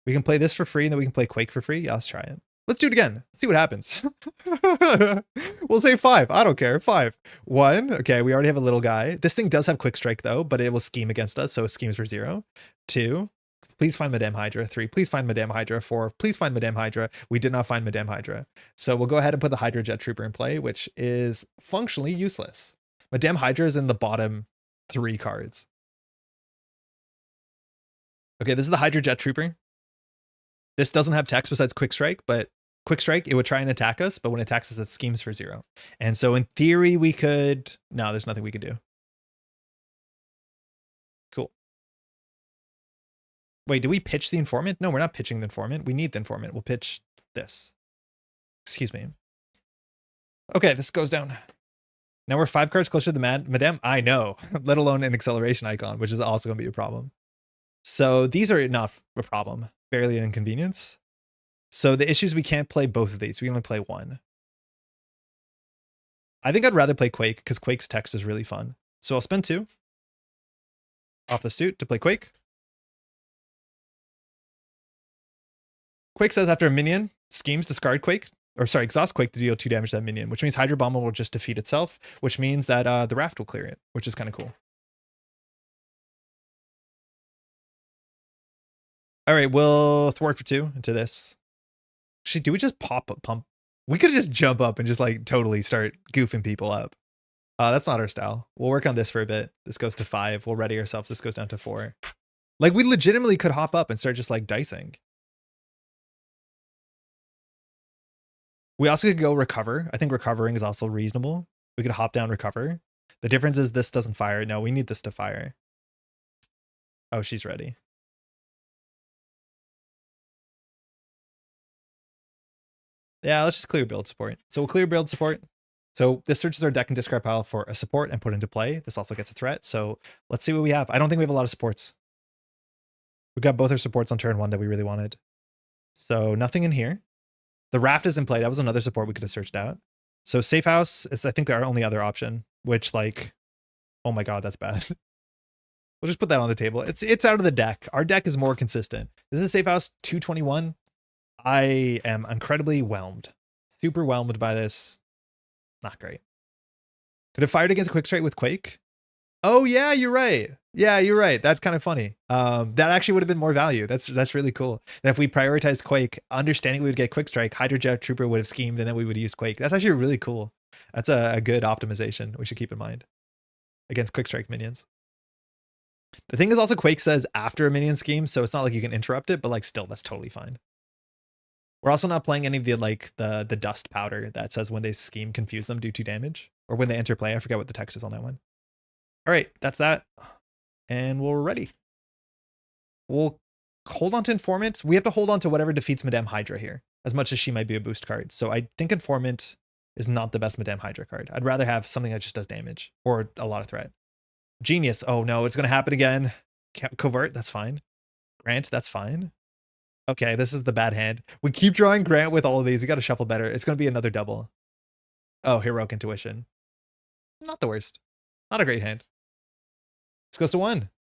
Speaker 1: We can play this for free and then we can play Quake for free. Yeah, let's try it. Let's do it again. Let's see what happens. We'll say 5. I don't care. 5. 1. Okay, we already have a little guy. This thing does have Quick Strike though, but it will scheme against us, so it schemes for 0. 2. Please find Madame Hydra. 3. Please find Madame Hydra. 4. Please find Madame Hydra. We did not find Madame Hydra. So we'll go ahead and put the Hydra Jet Trooper in play, which is functionally useless. Madame Hydra is in the bottom 3 cards. Okay, this is the Hydra Jet Trooper. This doesn't have text besides Quick Strike, but Quick Strike, it would try and attack us, but when it attacks us, it schemes for 0. And so in theory, we could... No, there's nothing we could do. Cool. Wait, do we pitch the informant? No, we're not pitching the informant. We need the informant. We'll pitch this. Excuse me. Okay, this goes down. Now we're 5 cards closer to the Madame. I know, let alone an acceleration icon, which is also going to be a problem. So these are not a problem. Barely an inconvenience. So the issue is we can't play both of these. We can only play 1. I think I'd rather play Quake because Quake's text is really fun. So I'll spend 2 off the suit to play Quake. Quake says after a minion schemes, discard Quake. or sorry, Exhaust Quake to deal 2 damage to that minion, which means Hydro Bomb will just defeat itself, which means that the Raft will clear it, which is kind of cool. All right, we'll thwart for 2 into this. Actually, do we just pump? We could just jump up and just like totally start goofing people up. That's not our style. We'll work on this for a bit. This goes to 5. We'll ready ourselves. This goes down to 4. Like, we legitimately could hop up and start just like dicing. We also could go recover. I think recovering is also reasonable. We could hop down, recover. The difference is this doesn't fire. No, we need this to fire. Oh, she's ready. Yeah, let's just clear build support. So we'll clear build support. So this searches our deck and discard pile for a support and put into play. This also gets a threat. So let's see what we have. I don't think we have a lot of supports. We got both our supports on turn 1 that we really wanted. So nothing in here. The Raft is in play. That was another support we could have searched out. So Safe House is, I think, our only other option, which, like, oh my god, that's bad. We'll just put that on the table. It's out of the deck. Our deck is more consistent. This is Safe House 221. I am incredibly whelmed. Super whelmed by this. Not great. Could have fired against a Quick Strike with Quake. Oh yeah, you're right. Yeah, you're right. That's kind of funny. That actually would have been more value. That's really cool. And if we prioritized Quake, understanding we would get Quick Strike, Hydrojet Trooper would have schemed and then we would use Quake. That's actually really cool. That's a good optimization we should keep in mind against Quick Strike minions. The thing is also Quake says after a minion scheme, so it's not like you can interrupt it, but like still, that's totally fine. We're also not playing any of the like the dust powder that says when they scheme, confuse them, do 2 damage, or when they enter play. I forget what the text is on that one. All right, that's that. And we're ready. We'll hold on to Informant. We have to hold on to whatever defeats Madame Hydra here, as much as she might be a boost card. So I think Informant is not the best Madame Hydra card. I'd rather have something that just does damage or a lot of threat. Genius. Oh no, it's going to happen again. Covert, that's fine. Grant, that's fine. Okay, this is the bad hand. We keep drawing Grant with all of these. We got to shuffle better. It's going to be another double. Oh, Heroic Intuition. Not the worst. Not a great hand. This goes to 1.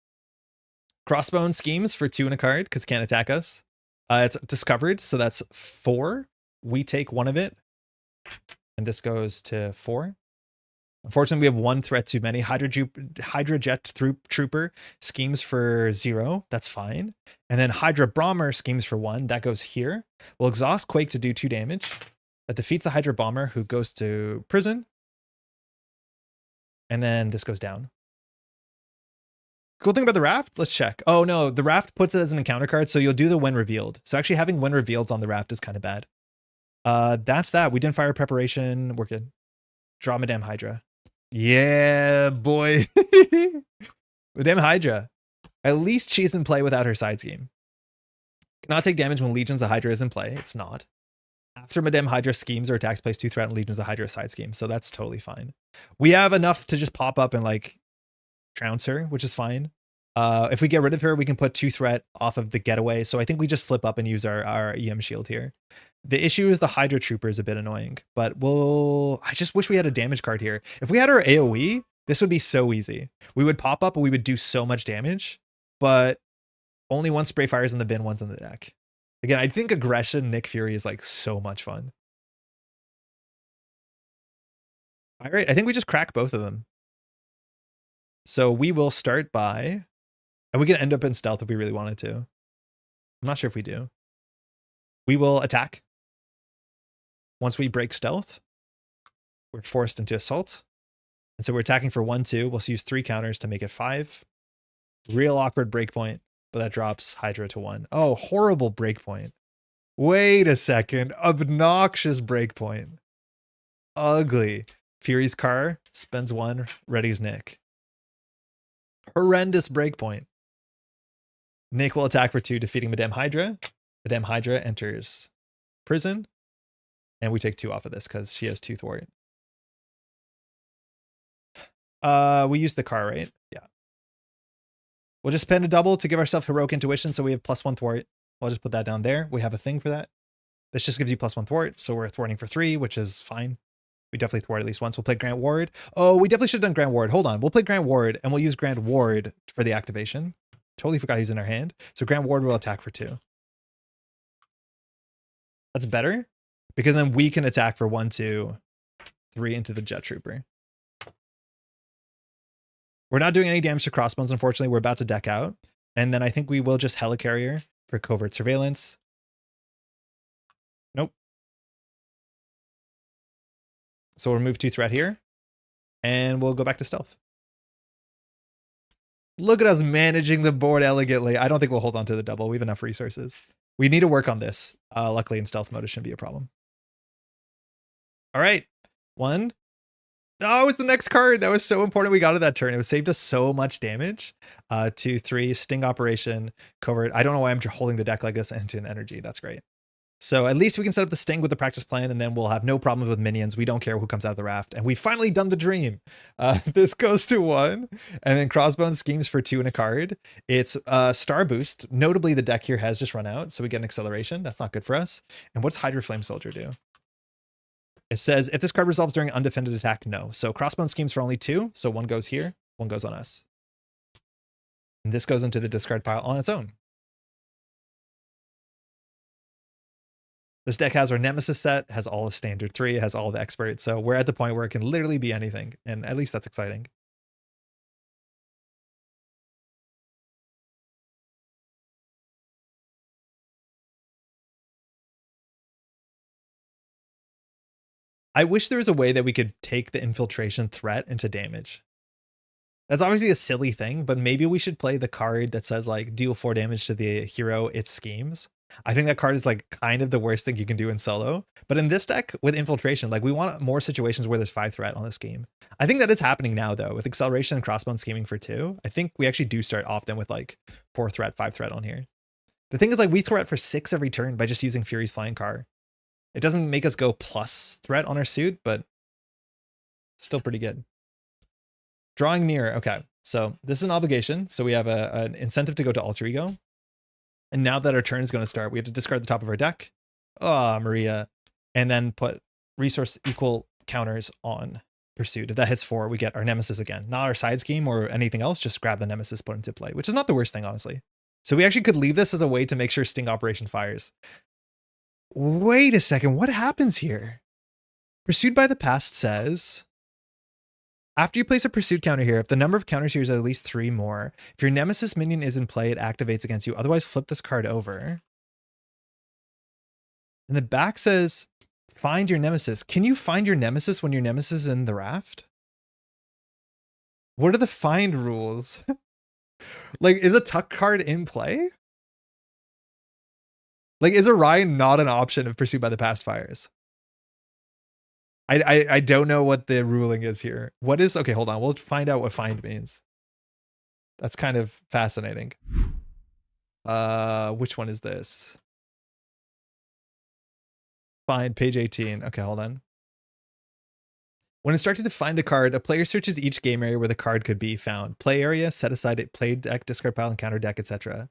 Speaker 1: Crossbones schemes for 2 and a card because can't attack us. It's discovered, so that's 4. We take 1 of it. And this goes to 4. Unfortunately, we have 1 threat too many. Hydrojet Trooper schemes for 0. That's fine. And then Hydra Bomber schemes for 1. That goes here. We'll exhaust Quake to do 2 damage. That defeats the Hydra Bomber, who goes to prison. And then this goes down. Cool thing about the Raft, let's check. Oh no, the Raft puts it as an encounter card, so you'll do the when revealed. So actually having when revealed on the Raft is kind of bad. That's that. We didn't fire preparation. We're good. Draw Madame Hydra. Yeah, boy. Madame Hydra. At least she's in play without her side scheme. Cannot take damage when Legions of Hydra is in play. It's not. After Madame Hydra schemes or attacks, place 2 threat and Legions of Hydra side scheme. So that's totally fine. We have enough to just pop up and like trounce her, which is fine. If we get rid of her, we can put 2 threat off of the getaway. So I think we just flip up and use our EM shield here. The issue is the Hydra Trooper is a bit annoying, but I just wish we had a damage card here. If we had our AoE, this would be so easy. We would pop up and we would do so much damage, but only 1 spray fires in the bin, 1's in the deck. Again, I think aggression Nick Fury is like so much fun. All right, I think we just crack both of them. So we will start by, and we can end up in stealth if we really wanted to. I'm not sure if we do. We will attack. Once we break stealth, we're forced into assault. And so we're attacking for 1, 2. We'll use 3 counters to make it 5. Real awkward breakpoint, but that drops Hydra to 1. Oh, horrible breakpoint. Wait a second. Obnoxious breakpoint. Ugly. Fury's car spends 1, readies Nick. Horrendous breakpoint. Nick will attack for 2, defeating Madame Hydra. Madame Hydra enters prison. And we take 2 off of this because she has 2 thwart. We use the car, right? Yeah. We'll just spend a double to give ourselves Heroic Intuition, so we have +1 thwart. I'll just put that down there. We have a thing for that. This just gives you +1 thwart, so we're thwarting for 3, which is fine. We definitely thwart at least once. We'll play Grant Ward. Oh, we definitely should have done Grant Ward. Hold on. We'll play Grant Ward, and we'll use Grant Ward for the activation. Totally forgot he's in our hand. So Grant Ward will attack for 2. That's better. because then we can attack for 1, 2, 3 into the jet trooper. We're not doing any damage to Crossbones, unfortunately. We're about to deck out. And then I think we will just helicarrier for covert surveillance. Nope. So we'll remove 2 threat here. And we'll go back to stealth. Look at us managing the board elegantly. I don't think we'll hold on to the double. We have enough resources. We need to work on this. Luckily in stealth mode, it shouldn't be a problem. All right. 1. Oh, it was the next card. That was so important. We got to that turn. It saved us so much damage. 2, 3, sting operation, covert. I don't know why I'm holding the deck like this into an energy. That's great. So at least we can set up the sting with the practice plan, and then we'll have no problems with minions. We don't care who comes out of the raft. And we've finally done the dream. This goes to 1, and then Crossbones schemes for 2 and a card. It's star boost. Notably, the deck here has just run out, so we get an acceleration. That's not good for us. And what's Hydra Flame Soldier do? It says, if this card resolves during undefended attack, no. So Crossbone schemes for only 2. So 1 goes here, 1 goes on us. And this goes into the discard pile on its own. This deck has our Nemesis set, has all the standard 3, has all the experts. So we're at the point where it can literally be anything. And at least that's exciting. I wish there was a way that we could take the infiltration threat into damage. That's obviously a silly thing, but maybe we should play the card that says like deal 4 damage to the hero it schemes. I think that card is like kind of the worst thing you can do in solo. But in this deck with infiltration, like we want more situations where there's 5 threat on the scheme. I think that is happening now though with acceleration and crossbone scheming for 2. I think we actually do start often with like 4 threat, 5 threat on here. The thing is like we threat for 6 every turn by just using Fury's flying car. It doesn't make us go plus threat on our suit, but still pretty good. Drawing near. Okay, so this is an obligation. So we have an incentive to go to alter ego. And now that our turn is going to start, we have to discard the top of our deck. Oh, Maria. And then put resource equal counters on pursuit. If that hits 4, we get our nemesis again. Not our side scheme or anything else. Just grab the nemesis, put into play, which is not the worst thing, honestly. So we actually could leave this as a way to make sure sting operation fires. Wait a second, what happens here? Pursued by the Past says, after you place a pursuit counter here, if the number of counters here is at least 3 more, if your nemesis minion is in play, it activates against you. Otherwise, flip this card over. And the back says, find your nemesis. Can you find your nemesis when your nemesis is in the raft? What are the find rules? Like, is a tuck card in play? Like, is Orion not an option if Pursued by the Past fires? I don't know what the ruling is here. What is... Okay, hold on. We'll find out what find means. That's kind of fascinating. Which one is this? Find, page 18. Okay, hold on. When instructed to find a card, a player searches each game area where the card could be found. Play area, set aside it, play deck, discard pile, encounter deck, etc.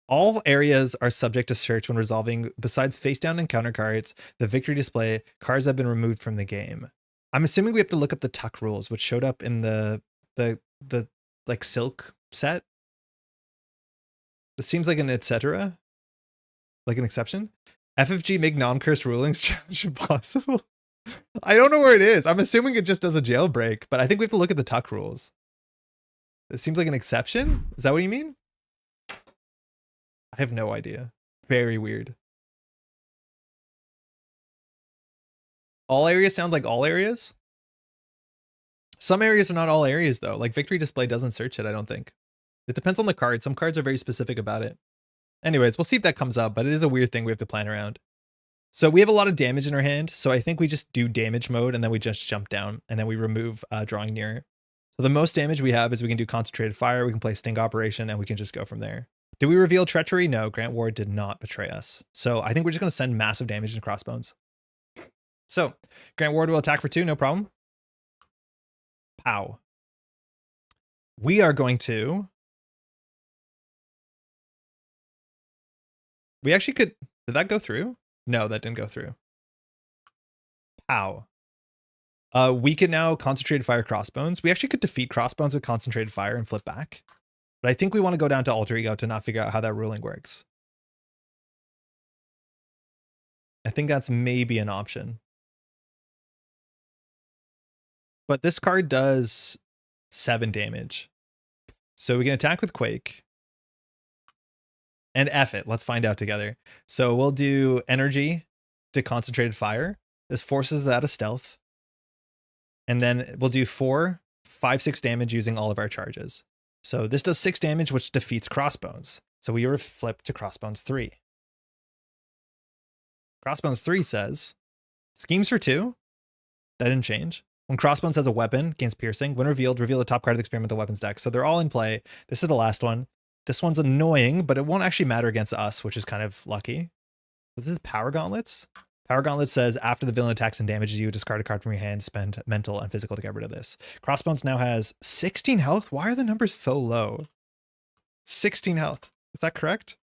Speaker 1: All areas are subject to search when resolving. Besides face down encounter cards, the victory display, cards have been removed from the game. I'm assuming we have to look up the tuck rules, which showed up in the like silk set. This seems like an etc. Like an exception. FFG make non-cursed rulings challenge impossible. I don't know where it is. I'm assuming it just does a jailbreak, but I think we have to look at the tuck rules. It seems like an exception. Is that what you mean? I have no idea. Very weird. All areas sounds like all areas. Some areas are not all areas though. Like victory display doesn't search it, I don't think. It depends on the card. Some cards are very specific about it. Anyways, we'll see if that comes up, but it is a weird thing we have to plan around. So we have a lot of damage in our hand. So I think we just do damage mode and then we just jump down and then we remove drawing near. So the most damage we have is we can do concentrated fire. We can play sting operation and we can just go from there. Did we reveal treachery? No, Grant Ward did not betray us. So I think we're just going to send massive damage into Crossbones. So Grant Ward will attack for 2, no problem. Pow. We are going to... We actually could... Did that go through? No, that didn't go through. Pow. We can now concentrated fire Crossbones. We actually could defeat Crossbones with concentrated fire and flip back. But I think we want to go down to alter ego to not figure out how that ruling works. I think that's maybe an option. But this card does 7 damage. So we can attack with Quake. And F it. Let's find out together. So we'll do energy to concentrated fire. This forces it out of stealth. And then we'll do 4, 5, 6 damage using all of our charges. So this does 6 damage, which defeats Crossbones. So we flip to Crossbones 3. Crossbones 3 says, schemes for 2. That didn't change. When Crossbones has a weapon, gains piercing. When revealed, reveal the top card of the experimental weapons deck. So they're all in play. This is the last one. This one's annoying, but it won't actually matter against us, which is kind of lucky. This is Power Gauntlets. Power Gauntlet says, after the villain attacks and damages you, discard a card from your hand, spend mental and physical to get rid of this. Crossbones now has 16 health. Why are the numbers so low? 16 health. Is that correct?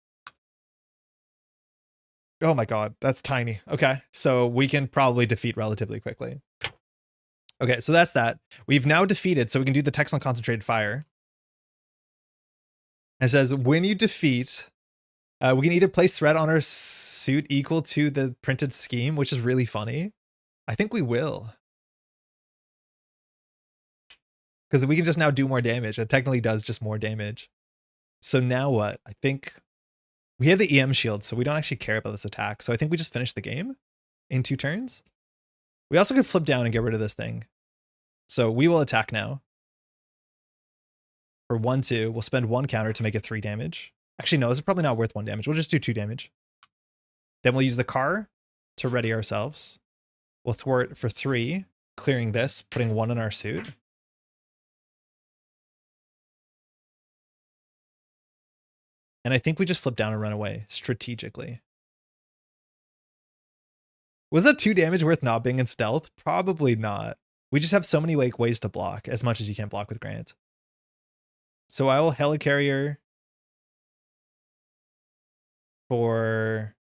Speaker 1: Oh my god, that's tiny. Okay, so we can probably defeat relatively quickly. Okay, so that's that. We've now defeated, so we can do the text on concentrated fire. It says, when you defeat, we can either place threat on our suit equal to the printed scheme, which is really funny. I think we will. Because we can just now do more damage. It technically does just more damage. So now what? I think we have the EM shield, so we don't actually care about this attack. So I think we just finish the game in 2 turns. We also could flip down and get rid of this thing. So we will attack now. For 1-2, we'll spend 1 counter to make it 3 damage. Actually, no, this is probably not worth 1 damage. We'll just do 2 damage. Then we'll use the car to ready ourselves. We'll thwart for 3, clearing this, putting 1 in our suit. And I think we just flip down and run away strategically. Was that 2 damage worth not being in stealth? Probably not. We just have so many ways to block, as much as you can't block with Grant. So I will Helicarrier for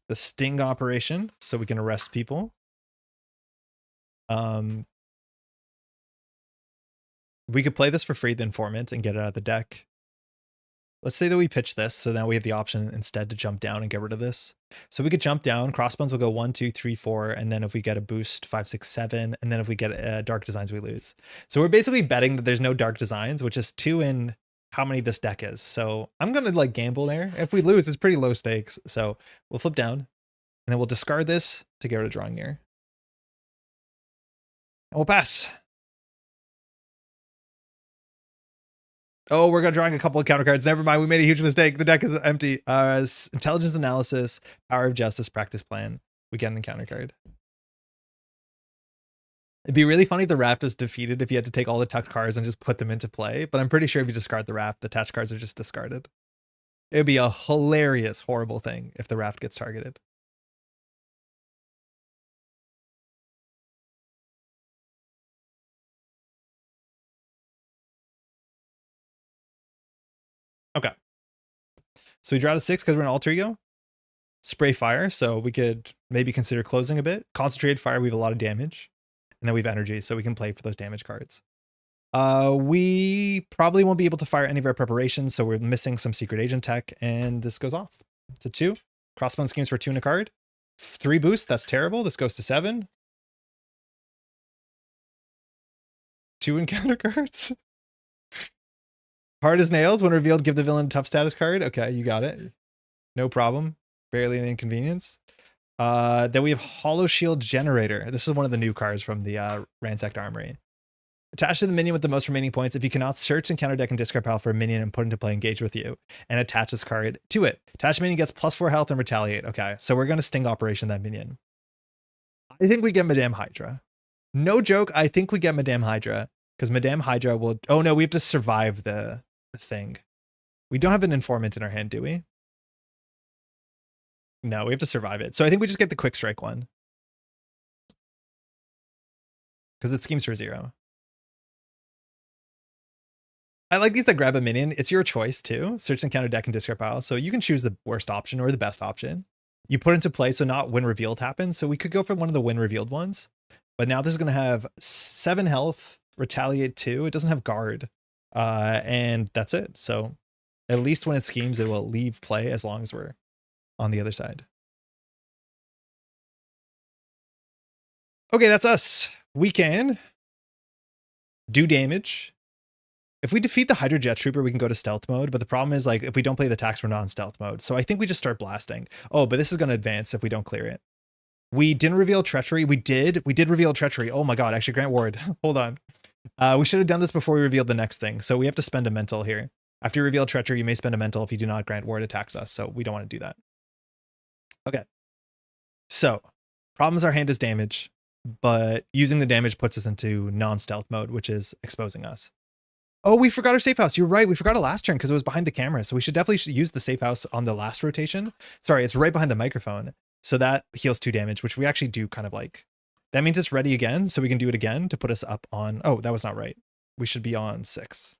Speaker 1: the sting operation, so we can arrest people. We could play this for free, the Informant, and get it out of the deck. Let's say that we pitch this, so now we have the option instead to jump down and get rid of this. So we could jump down, Crossbones will go 1, 2, 3, 4, and then if we get a boost, 5, 6, 7, and then if we get Dark Designs, we lose. So we're basically betting that there's no Dark Designs, which is 2 in how many this deck is. So I'm going to like gamble there. If we lose, it's pretty low stakes. So we'll flip down, and then we'll discard this to get rid of Drawing Near. And we'll pass. Oh, we're going to drawing a couple of counter cards. Never mind. We made a huge mistake. The deck is empty. Intelligence Analysis, Power of Justice, Practice Plan. We get an encounter card. It'd be really funny if the Raft was defeated if you had to take all the tucked cards and just put them into play. But I'm pretty sure if you discard the Raft, the attached cards are just discarded. It would be a hilarious, horrible thing if the Raft gets targeted. Okay. So we draw to 6 because we're an alter ego. Spray Fire, so we could maybe consider closing a bit. Concentrated Fire, we have a lot of damage. And then we have energy, so we can play for those damage cards. We probably won't be able to fire any of our preparations, so we're missing some secret agent tech, and this goes off. To 2. Crossbone schemes for 2 in a card. 3 boost, that's terrible. This goes to 7. 2 encounter cards. Hard as nails. When revealed, give the villain a tough status card. Okay, you got it. No problem. Barely an inconvenience. Then we have Hollow Shield Generator. This is one of the new cards from the Ransacked Armory. Attach to the minion with the most remaining points. If you cannot search and counter deck and discard pile for a minion and put into play, engage with you, and attach this card to it. Attached minion gets +4 health and retaliate. Okay, so we're going to sting operation that minion. I think we get Madame Hydra. No joke, I think we get Madame Hydra. Because Madame Hydra will... Oh no, we have to survive the thing. We don't have an Informant in our hand, do we? No, we have to survive it. So I think we just get the Quick Strike one. Because it schemes for 0. I like these that grab a minion. It's your choice too. Search and counter deck and discard pile. So you can choose the worst option or the best option. You put into play, so not when revealed happens. So we could go for one of the when revealed ones. But now this is going to have 7 health, retaliate 2. It doesn't have guard. And that's it. So at least when it schemes, it will leave play as long as we're on the other side. Okay, that's us. We can do damage. If we defeat the Hydra Jet Trooper, we can go to stealth mode, but the problem is, like, if we don't play the attacks, we're not in stealth mode. So I think we just start blasting. Oh, but this is going to advance if we don't clear it. We didn't reveal treachery. We did reveal treachery. Oh my god, actually, Grant Ward. Hold on. We should have done this before we revealed the next thing. So we have to spend a mental here. After you reveal treachery, you may spend a mental if you do not Grant Ward attacks us. So we don't want to do that. Okay. So, problems our hand is damage, but using the damage puts us into non-stealth mode, which is exposing us. Oh, we forgot our safe house. You're right. We forgot it last turn because it was behind the camera. So we should definitely use the safe house on the last rotation. Sorry, it's right behind the microphone. So that heals 2 damage, which we actually do kind of like. That means it's ready again. So we can do it again to put us up on. Oh, that was not right. We should be on 6.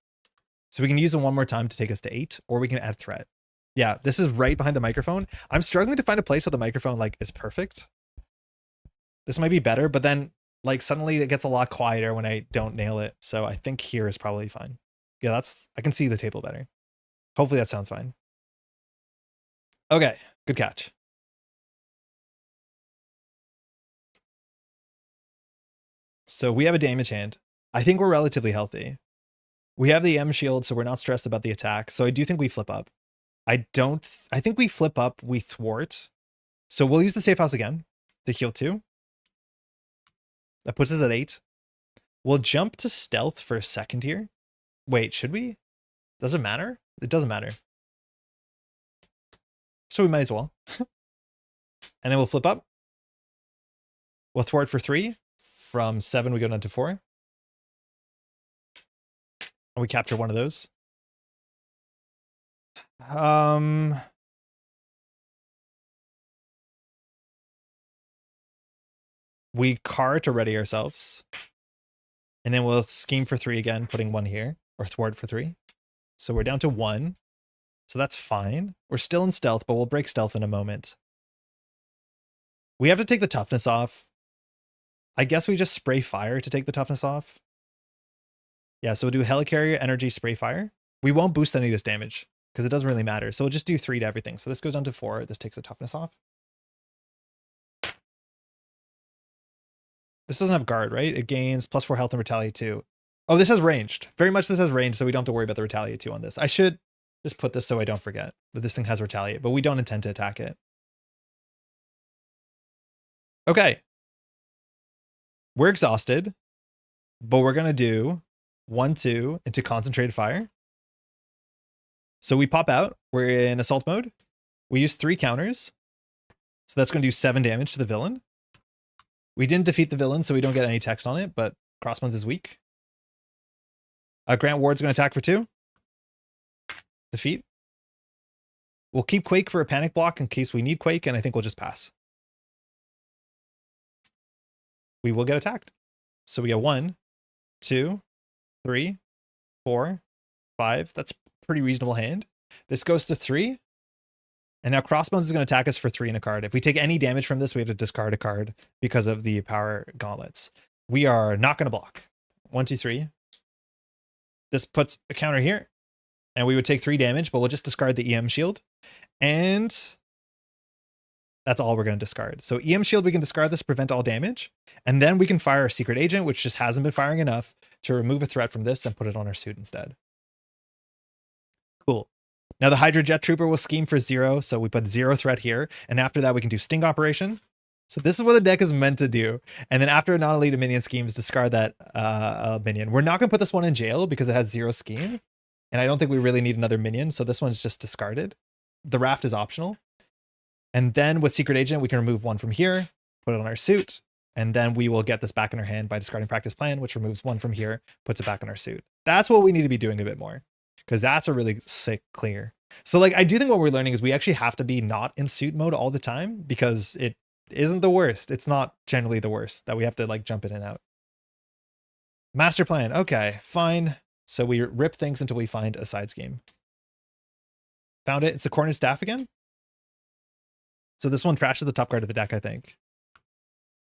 Speaker 1: So we can use it one more time to take us to 8, or we can add threat. Yeah, this is right behind the microphone. I'm struggling to find a place where the microphone like is perfect. This might be better, but then like suddenly it gets a lot quieter when I don't nail it. So I think here is probably fine. Yeah, I can see the table better. Hopefully that sounds fine. Okay, good catch. So we have a damage hand. I think we're relatively healthy. We have the M shield, so we're not stressed about the attack. So I do think we flip up. I think we flip up, we thwart. So we'll use the safe house again to heal 2. That puts us at 8. We'll jump to stealth for a second here. Wait, should we? Does it matter? It doesn't matter. So we might as well. And then we'll flip up. We'll thwart for 3. From 7, we go down to 4. And we capture one of those. We car to ready ourselves. And then we'll scheme for 3 again, putting 1 here, or thwart for 3. So we're down to 1. So that's fine. We're still in stealth, but we'll break stealth in a moment. We have to take the toughness off. I guess we just spray fire to take the toughness off. Yeah, so we'll do helicarrier, energy, spray fire. We won't boost any of this damage because it doesn't really matter. So we'll just do 3 to everything. So this goes down to 4. This takes the toughness off. This doesn't have guard, right? It gains +4 health and retaliate 2. Oh, this has ranged. Very much this has ranged, so we don't have to worry about the retaliate 2 on this. I should just put this so I don't forget that this thing has retaliate, but we don't intend to attack it. Okay. We're exhausted, but we're going to do 1, 2 into concentrated fire. So we pop out. We're in assault mode. We use 3 counters. So that's going to do 7 damage to the villain. We didn't defeat the villain, so we don't get any text on it, but Crossbones is weak. Grant Ward's going to attack for 2. Defeat. We'll keep Quake for a panic block in case we need Quake, and I think we'll just pass. We will get attacked. So we get 1, 2, 3, 4, 5. That's a pretty reasonable hand. This goes to 3. And now Crossbones is going to attack us for 3 in a card. If we take any damage from this, we have to discard a card because of the power gauntlets. We are not going to block. 1, 2, 3. This puts a counter here. And we would take 3 damage, but we'll just discard the EM shield. And that's all we're going to discard. So EM shield, we can discard this, prevent all damage. And then we can fire a secret agent, which just hasn't been firing enough, to remove a threat from this and put it on our suit instead. Cool. Now the Hydra Jet Trooper will scheme for 0, so we put 0 threat here. And after that, we can do Sting Operation. So this is what the deck is meant to do. And then after a non-elite minion schemes, discard that minion. We're not going to put this one in jail because it has 0 scheme. And I don't think we really need another minion, so this one's just discarded. The Raft is optional. And then with Secret Agent, we can remove 1 from here, put it on our suit, and then we will get this back in our hand by discarding Practice Plan, which removes 1 from here, puts it back in our suit. That's what we need to be doing a bit more, because that's a really sick clear. So like, I do think what we're learning is we actually have to be not in suit mode all the time, because it isn't the worst. It's not generally the worst that we have to like jump in and out. Master Plan. Okay, fine. So we rip things until we find a side scheme. Found it. It's the Cornered Staff again. So this one trashes the top card of the deck, I think.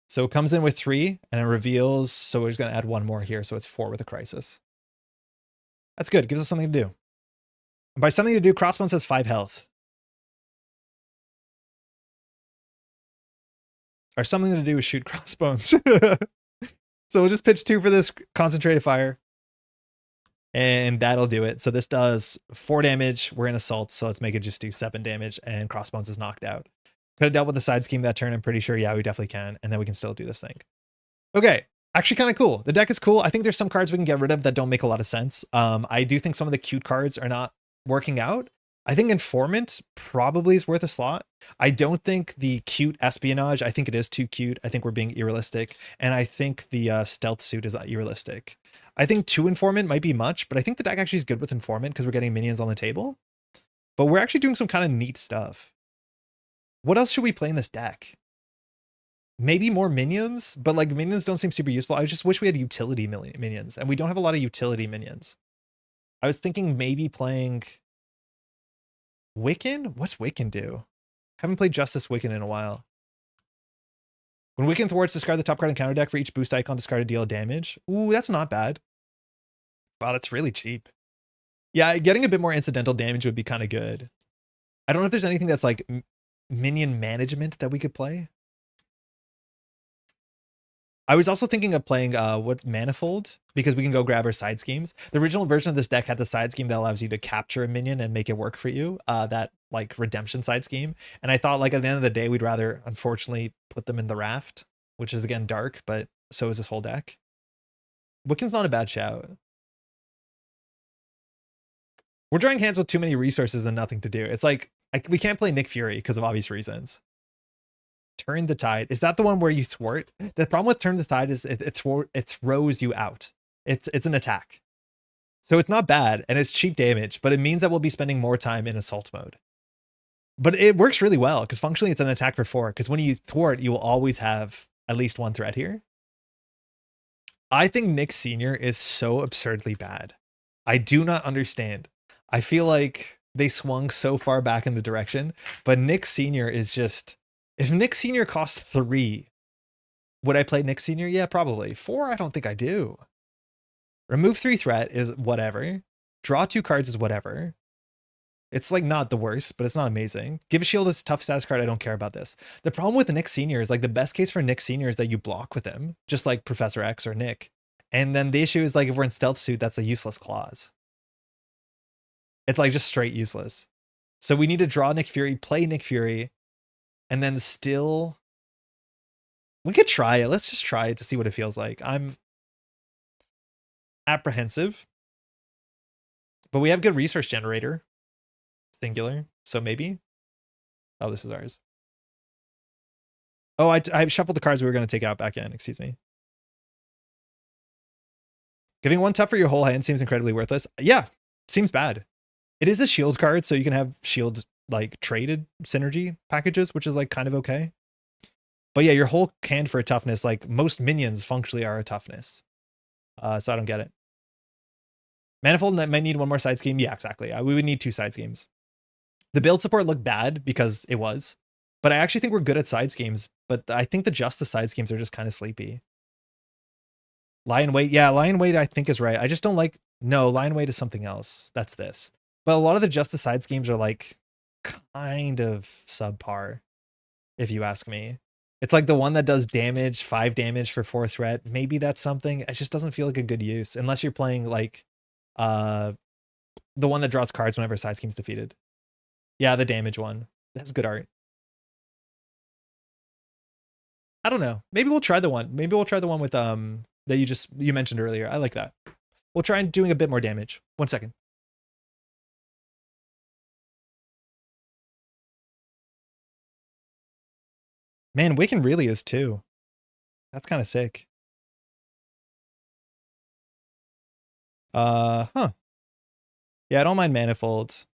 Speaker 1: So it comes in with 3 and it reveals. So we're just going to add 1 more here. So it's 4 with a Crisis. That's good. Gives us something to do. And by something to do, Crossbones has 5 health. or something to do with shoot crossbones. So we'll just pitch 2 for this concentrated fire. And that'll do it. So this does 4 damage. We're in assault, so let's make it just do 7 damage, and Crossbones is knocked out. Could have dealt with the side scheme that turn, I'm pretty sure. Yeah, we definitely can. And then we can still do this thing. Okay, actually kind of cool. The deck is cool. I think there's some cards we can get rid of that don't make a lot of sense. I do think some of the cute cards are not working out. I think Informant probably is worth a slot. I don't think the cute Espionage, I think it is too cute. I think we're being irrealistic. And I think the Stealth Suit is irrealistic. I think 2 Informant might be much, but I think the deck actually is good with Informant because we're getting minions on the table. But we're actually doing some kind of neat stuff. What else should we play in this deck? Maybe more minions, but like minions don't seem super useful. I just wish we had utility minions, and we don't have a lot of utility minions. I was thinking maybe playing Wiccan? What's Wiccan do? Haven't played Justice Wiccan in a while. When Wiccan thwarts, discard the top card in counter deck for each boost icon discarded deal damage. Ooh, that's not bad. Wow, that's really cheap. Yeah, getting a bit more incidental damage would be kind of good. I don't know if there's anything that's like minion management that we could play. I was also thinking of playing Manifold, because we can go grab our side schemes. The original version of this deck had the side scheme that allows you to capture a minion and make it work for you. That like redemption side scheme. And I thought like at the end of the day, we'd rather unfortunately put them in the Raft, which is again dark, but so is this whole deck. Wiccan's not a bad shout. We're drawing hands with too many resources and nothing to do. It's like, we can't play Nick Fury because of obvious reasons. Turn the Tide. Is that the one where you thwart? The problem with Turn the Tide is it throws you out. It's an attack. So it's not bad, and it's cheap damage, but it means that we'll be spending more time in assault mode. But it works really well, because functionally it's an attack for 4, because when you thwart, you will always have at least 1 threat here. I think Nick Sr. is so absurdly bad. I do not understand. I feel like they swung so far back in the direction, but Nick Sr. is just... If Nick Sr. costs 3, would I play Nick Sr.? Yeah, probably. 4, I don't think I do. Remove 3 threat is whatever. Draw 2 cards is whatever. It's like not the worst, but it's not amazing. Give a shield is a tough status card. I don't care about this. The problem with Nick Sr. is like the best case for Nick Sr. is that you block with him, just like Professor X or Nick. And then the issue is like if we're in Stealth Suit, that's a useless clause. It's like just straight useless. So we need to draw Nick Fury, play Nick Fury, and then still, we could try it. Let's just try it to see what it feels like. I'm apprehensive, but we have good resource generator, singular. So maybe, oh, this is ours. Oh, I shuffled the cards we were going to take out back in. Excuse me. Giving 1 tough for your whole hand seems incredibly worthless. Yeah, seems bad. It is a shield card, so you can have shield like traded synergy packages, which is like kind of okay. But yeah, your whole hand for a toughness, like most minions functionally are a toughness. So I don't get it. Manifold might need 1 more side scheme. Yeah, exactly. We would need 2 side schemes. The build support looked bad because it was, but I actually think we're good at side schemes, but I think the Justice side schemes are just kind of sleepy. Lion Weight. Yeah, Lion Weight I think is right. I just don't like, no, Lion Weight is something else. That's this. But a lot of the Justice side schemes are like kind of subpar, if you ask me. It's like the one that does damage, 5 damage for 4 threat. Maybe that's something. It just doesn't feel like a good use unless you're playing like the one that draws cards whenever side scheme's defeated. Yeah, the damage one. That's good art. I don't know. Maybe we'll try the one. Maybe we'll try the one with that you mentioned earlier. I like that. We'll try doing a bit more damage. 1 second. Man, Wiccan really is too. That's kind of sick. Huh. Yeah, I don't mind Manifold.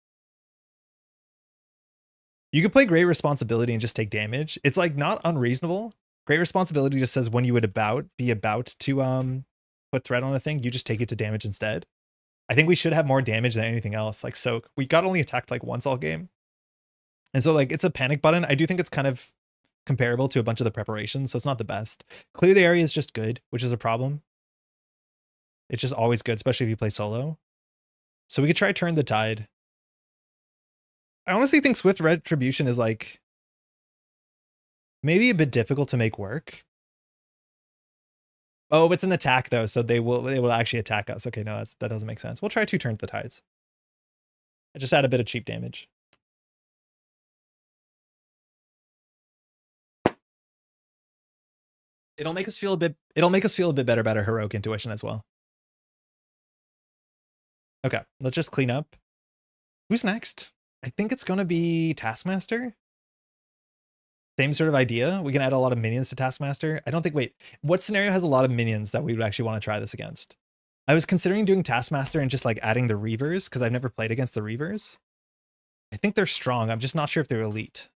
Speaker 1: You could play Great Responsibility and just take damage. It's like not unreasonable. Great Responsibility just says when you would be about to put threat on a thing, you just take it to damage instead. I think we should have more damage than anything else. Like Soak, we got only attacked like once all game. And so like it's a panic button. I do think it's kind of comparable to a bunch of the preparations, so it's not the best. Clear the area is just good, which is a problem. It's just always good, especially if you play solo. So we could try Turn the Tide. I honestly think Swift Retribution is like Maybe a bit difficult to make work. Oh, it's an attack though, so they will actually attack us. Okay, no, that doesn't make sense. We'll try 2 turns the tides. I just add a bit of cheap damage. It'll make us feel a bit better about our heroic intuition as well. Okay, let's just clean up. Who's next? I think it's gonna be Taskmaster. Same sort of idea. We can add a lot of minions to Taskmaster. I don't think, wait, what scenario has a lot of minions that we would actually want to try this against? I was considering doing Taskmaster and just like adding the Reavers because I've never played against the Reavers. I think they're strong. I'm just not sure if they're elite.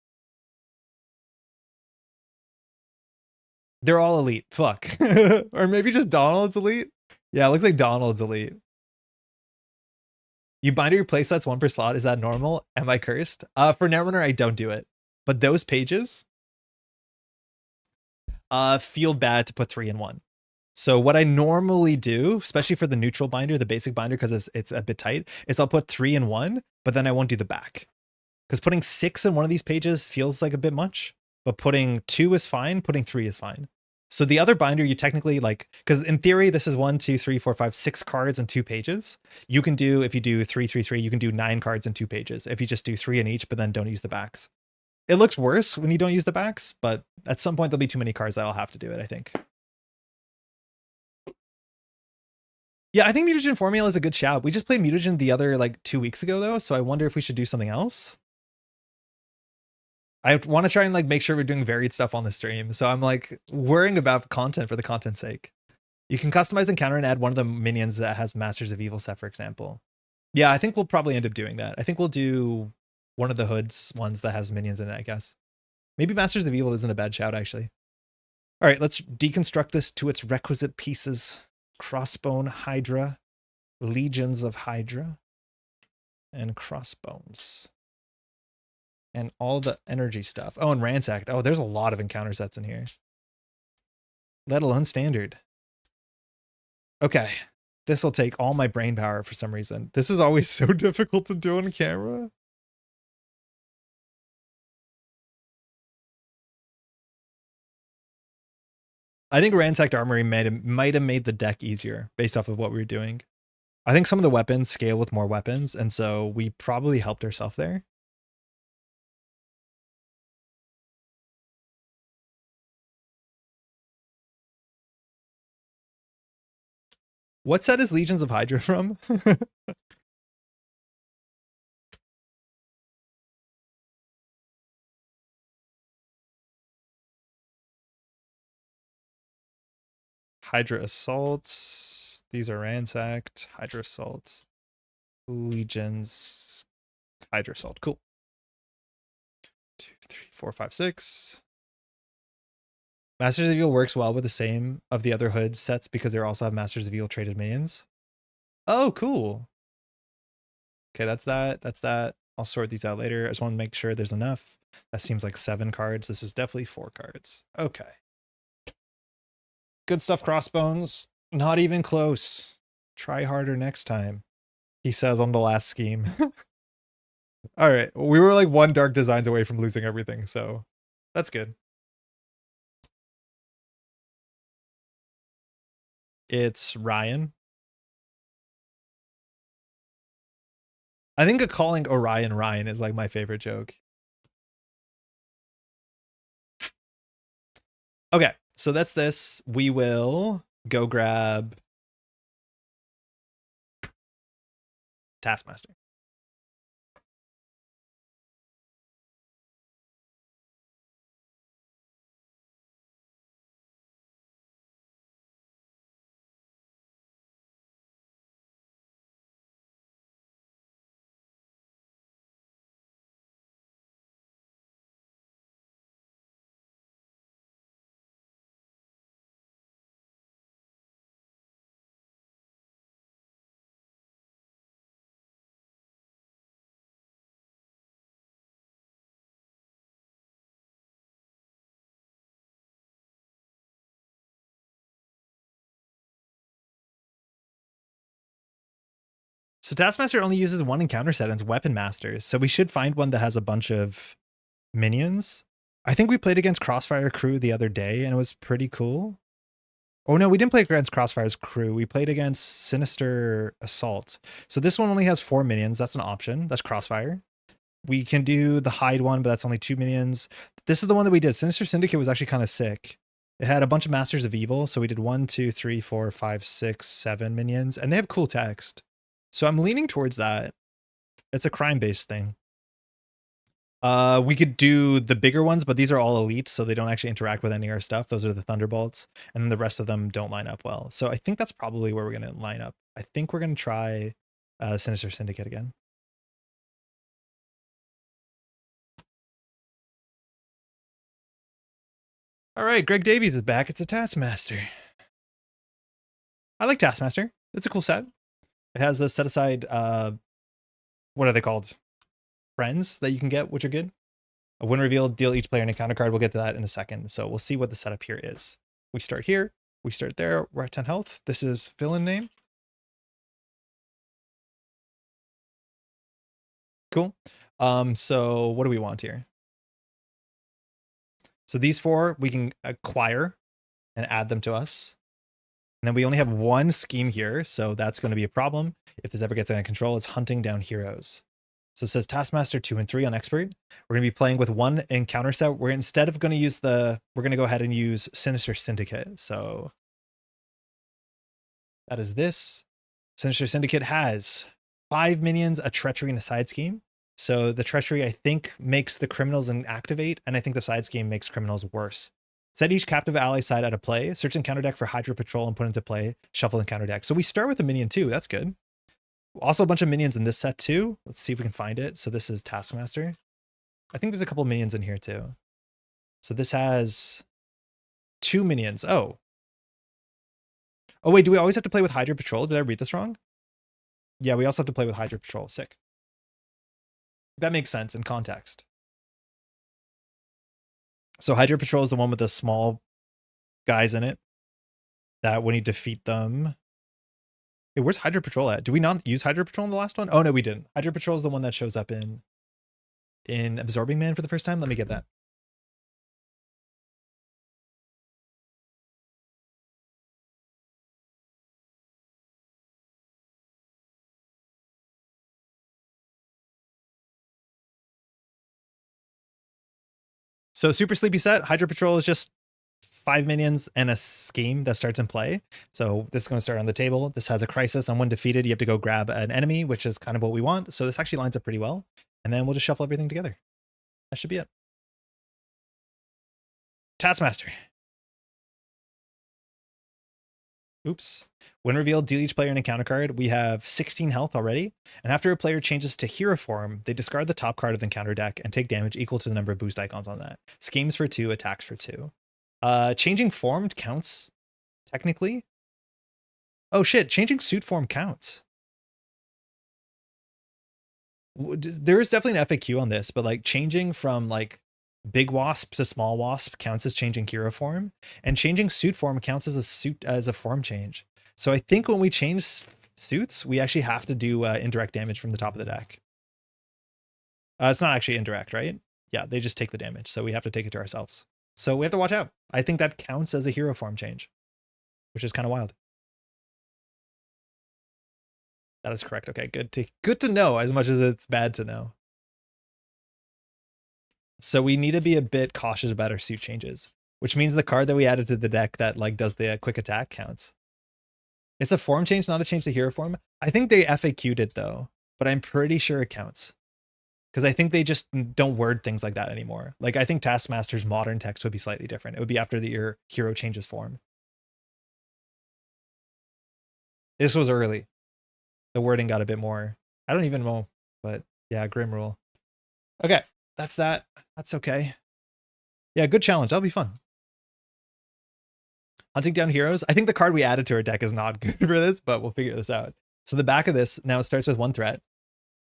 Speaker 1: They're all elite. Fuck. Or maybe just Donald's elite. Yeah, it looks like Donald's elite. You bind your playsets 1 per slot. Is that normal? Am I cursed? For Netrunner, I don't do it. But those pages feel bad to put 3 in 1. So what I normally do, especially for the neutral binder, the basic binder, because it's a bit tight, is I'll put 3 in 1, but then I won't do the back. Because putting 6 in one of these pages feels like a bit much, but putting 2 is fine, putting 3 is fine. So the other binder, you technically like, because in theory, this is 1, 2, 3, 4, 5, 6 cards in 2 pages. You can do, if you do 3, 3, 3, you can do 9 cards in 2 pages. If you just do 3 in each, but then don't use the backs. It looks worse when you don't use the backs, but at some point there'll be too many cards that I'll have to do it, I think. Yeah, I think Mutagen Formula is a good shout. We just played Mutagen the other, like, 2 weeks ago, though, so I wonder if we should do something else. I want to try and, like, make sure we're doing varied stuff on the stream, so I'm, like, worrying about content for the content's sake. You can customize encounter and add one of the minions that has Masters of Evil set, for example. Yeah, I think we'll probably end up doing that. I think we'll do one of the hoods ones that has minions in it, I guess. Maybe Masters of Evil isn't a bad shout, actually. All right, let's deconstruct this to its requisite pieces. Crossbone Hydra, Legions of Hydra, and Crossbones. And all the energy stuff. Oh, and Ransacked. Oh, there's a lot of encounter sets in here. Let alone standard. Okay. This will take all my brain power for some reason. This is always so difficult to do on camera. I think Ransacked Armory might have made the deck easier based off of what we were doing. I think some of the weapons scale with more weapons, and so we probably helped ourselves there. What set is Legions of Hydra from? Hydra Assault. These are Ransacked. Hydra Assault. Legions. Hydra Assault. Cool. 2, 3, 4, 5, 6. Masters of Evil works well with the same of the other hood sets because they also have Masters of Evil traded minions. Oh, cool. Okay, that's that. That's that. I'll sort these out later. I just want to make sure there's enough. That seems like 7 cards. This is definitely 4 cards. Okay. Good stuff, Crossbones. Not even close. Try harder next time, he says on the last scheme. All right. We were like 1 dark designs away from losing everything, so that's good. It's Ryan. I think calling Orion Ryan is like my favorite joke. Okay, so that's this. We will go grab Taskmaster. So Taskmaster only uses 1 encounter set and it's Weapon Masters. So we should find one that has a bunch of minions. I think we played against Crossfire Crew the other day and it was pretty cool. Oh no, we didn't play against Crossfire's crew. We played against Sinister Assault. So this one only has 4 minions. That's an option. That's Crossfire. We can do the hide one, but that's only 2 minions. This is the one that we did. Sinister Syndicate was actually kind of sick. It had a bunch of Masters of Evil. So we did 1, 2, 3, 4, 5, 6, 7 minions. And they have cool text. So I'm leaning towards that. It's a crime-based thing. We could do the bigger ones, but these are all elite, so they don't actually interact with any of our stuff. Those are the Thunderbolts, and then the rest of them don't line up well. So I think that's probably where we're going to line up. I think we're going to try Sinister Syndicate again. All right, Greg Davies is back. It's a Taskmaster. I like Taskmaster. It's a cool set. It has a set aside, what are they called? Friends that you can get, which are good. A win reveal, deal each player an encounter card. We'll get to that in a second. So we'll see what the setup here is. We start here. We start there. We're at 10 health. This is villain name. Cool. So what do we want here? So these 4 we can acquire and add them to us. And then we only have 1 scheme here. So that's going to be a problem. If this ever gets out of control, it's hunting down heroes. So it says Taskmaster 2 and 3 on Expert. We're going to be playing with 1 encounter set. We're instead of going to use we're going to go ahead and use Sinister Syndicate. So that is this. Sinister Syndicate has 5 minions, a treachery, and a side scheme. So the treachery, I think, makes the criminals inactivate, and I think the side scheme makes criminals worse. Set each captive ally side out of play. Search encounter deck for Hydra Patrol and put into play. Shuffle encounter deck. So we start with a minion too. That's good. Also a bunch of minions in this set too. Let's see if we can find it. So this is Taskmaster. I think there's a couple of minions in here too. So this has 2 minions. Oh. Oh wait, do we always have to play with Hydra Patrol? Did I read this wrong? Yeah, we also have to play with Hydra Patrol. Sick. That makes sense in context. So Hydra Patrol is the one with the small guys in it. That when you defeat them... Hey, where's Hydra Patrol at? Do we not use Hydra Patrol in the last one? Oh, no, we didn't. Hydra Patrol is the one that shows up in Absorbing Man for the first time. Let me get that. So Super Sleepy set, Hydra Patrol is just 5 minions and a scheme that starts in play. So this is going to start on the table. This has a crisis. On when defeated, you have to go grab an enemy, which is kind of what we want. So this actually lines up pretty well. And then we'll just shuffle everything together. That should be it. Taskmaster. Oops. When revealed, deal each player an encounter card. We have 16 health already. And after a player changes to hero form, they discard the top card of the encounter deck and take damage equal to the number of boost icons on that. Schemes for 2, attacks for 2. Changing form counts, technically. Oh shit, changing suit form counts. There is definitely an FAQ on this, but like changing from like big wasp to small wasp counts as changing hero form, and changing suit form counts as a form change. So I think when we change suits, we actually have to do indirect damage from the top of the deck. It's not actually indirect, right? Yeah, they just take the damage, so we have to take it to ourselves. So we have to watch out. I think that counts as a hero form change, which is kind of wild. That is correct. Okay, good to know as much as it's bad to know. So we need to be a bit cautious about our suit changes, which means the card that we added to the deck that like does the quick attack counts. It's a form change, not a change to hero form. I think they FAQ'd it though, but I'm pretty sure it counts. Because I think they just don't word things like that anymore. Like I think Taskmaster's modern text would be slightly different. It would be after your hero changes form. This was early. The wording got a bit more. I don't even know, but yeah, Grim Rule. Okay, that's that. That's okay. Yeah, good challenge. That'll be fun. Hunting down heroes. I think the card we added to our deck is not good for this, but we'll figure this out. So the back of this now starts with 1 threat.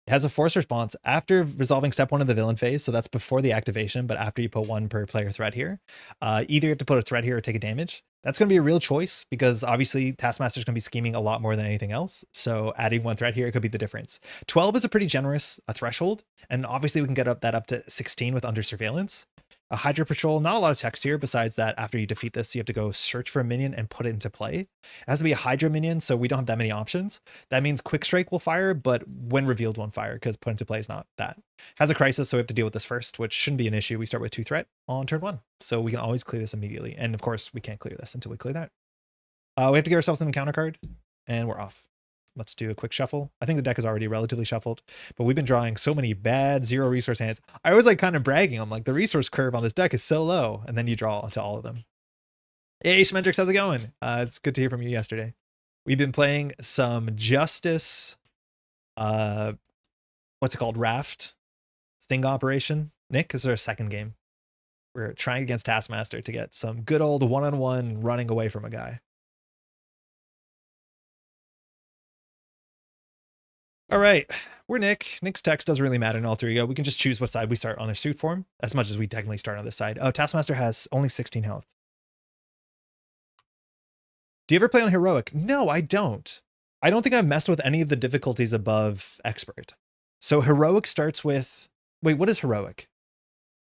Speaker 1: It has a force response after resolving step 1 of the villain phase. So that's before the activation, but after you put 1 per player threat here. Either you have to put a threat here or take a damage. That's going to be a real choice because obviously Taskmaster's going to be scheming a lot more than anything else. So adding 1 threat here could be the difference. 12 is a pretty generous threshold. And obviously we can get that up to 16 with under surveillance. A Hydra Patrol, not a lot of text here, besides that after you defeat this, you have to go search for a minion and put it into play. It has to be a Hydra minion, so we don't have that many options. That means Quick Strike will fire, but when revealed won't fire, because put into play is not that. Has a Crisis, so we have to deal with this first, which shouldn't be an issue. We start with 2 threat on turn 1, so we can always clear this immediately. And of course, we can't clear this until we clear that. We have to get ourselves an encounter card, and we're off. Let's do a quick shuffle. I think the deck is already relatively shuffled, but we've been drawing so many bad 0 resource hands. I was like kind of bragging. I'm like, the resource curve on this deck is so low, and then you draw to all of them. Hey, Shmendrix, how's it going? It's good to hear from you yesterday. We've been playing some Justice, what's it called? Raft, Sting Operation. Nick, this is our second game. We're trying against Taskmaster to get some good old one-on-one running away from a guy. All right, we're Nick. Nick's text doesn't really matter in Alter Ego. We can just choose what side we start on a suit form, as much as we technically start on this side. Oh, Taskmaster has only 16 health. Do you ever play on Heroic? No, I don't. I don't think I've messed with any of the difficulties above Expert. So Heroic starts with... Wait, what is Heroic?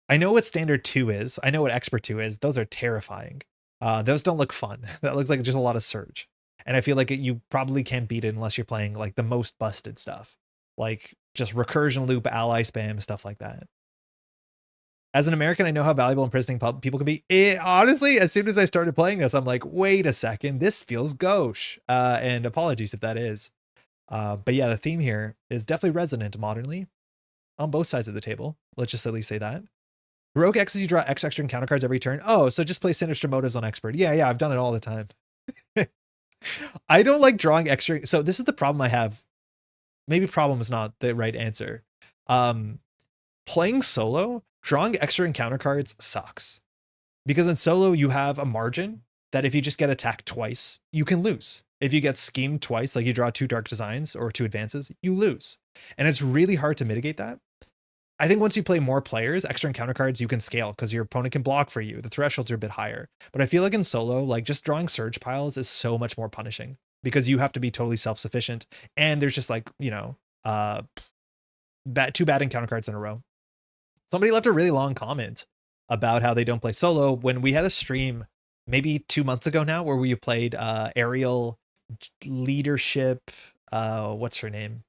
Speaker 1: I know what Standard 2 is. I know what Expert 2 is. Those are terrifying. Those don't look fun. That looks like just a lot of surge. And I feel like you probably can't beat it unless you're playing like the most busted stuff. Like just recursion loop, ally spam, stuff like that. As an American, I know how valuable imprisoning people can be. Honestly, as soon as I started playing this, I'm like, wait a second, this feels gauche. And apologies if that is. But yeah, the theme here is definitely resonant modernly on both sides of the table. Let's just at least say that. Heroic X is you draw X extra encounter cards every turn. Oh, so just play Sinister Motives on Expert. Yeah, I've done it all the time. I don't like drawing extra. So this is the problem I have. Maybe problem is not the right answer. Playing solo, drawing extra encounter cards sucks. Because in solo, you have a margin that if you just get attacked twice, you can lose. If you get schemed twice, like you draw 2 Dark Designs or 2 advances, you lose. And it's really hard to mitigate that. I think once you play more players, extra encounter cards, you can scale because your opponent can block for you. The thresholds are a bit higher. But I feel like in solo, like just drawing surge piles is so much more punishing because you have to be totally self-sufficient. And there's just like, you know, 2 bad encounter cards in a row. Somebody left a really long comment about how they don't play solo when we had a stream maybe 2 months ago now where we played Aerial Leadership. What's her name?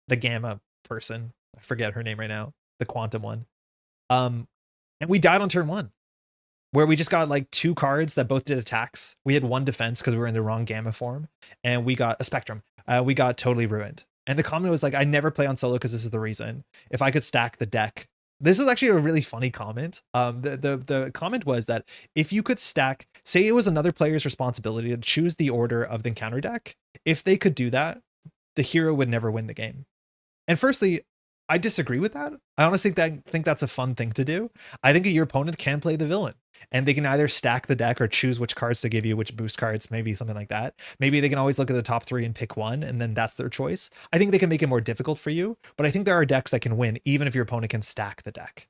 Speaker 1: The Gamma person. I forget her name right now, the quantum one. And we died on turn 1 where we just got like 2 cards that both did attacks. We had 1 defense because we were in the wrong gamma form and we got a spectrum. We got totally ruined. And the comment was like, I never play on solo because this is the reason. If I could stack the deck. This is actually a really funny comment. The comment was that if you could stack, say it was another player's responsibility to choose the order of the encounter deck. If they could do that, the hero would never win the game. And firstly, I disagree with that. I honestly think that's a fun thing to do. I think your opponent can play the villain and they can either stack the deck or choose which cards to give you, which boost cards, maybe something like that. Maybe they can always look at the top 3 and pick one, and then that's their choice. I think they can make it more difficult for you, but I think there are decks that can win even if your opponent can stack the deck.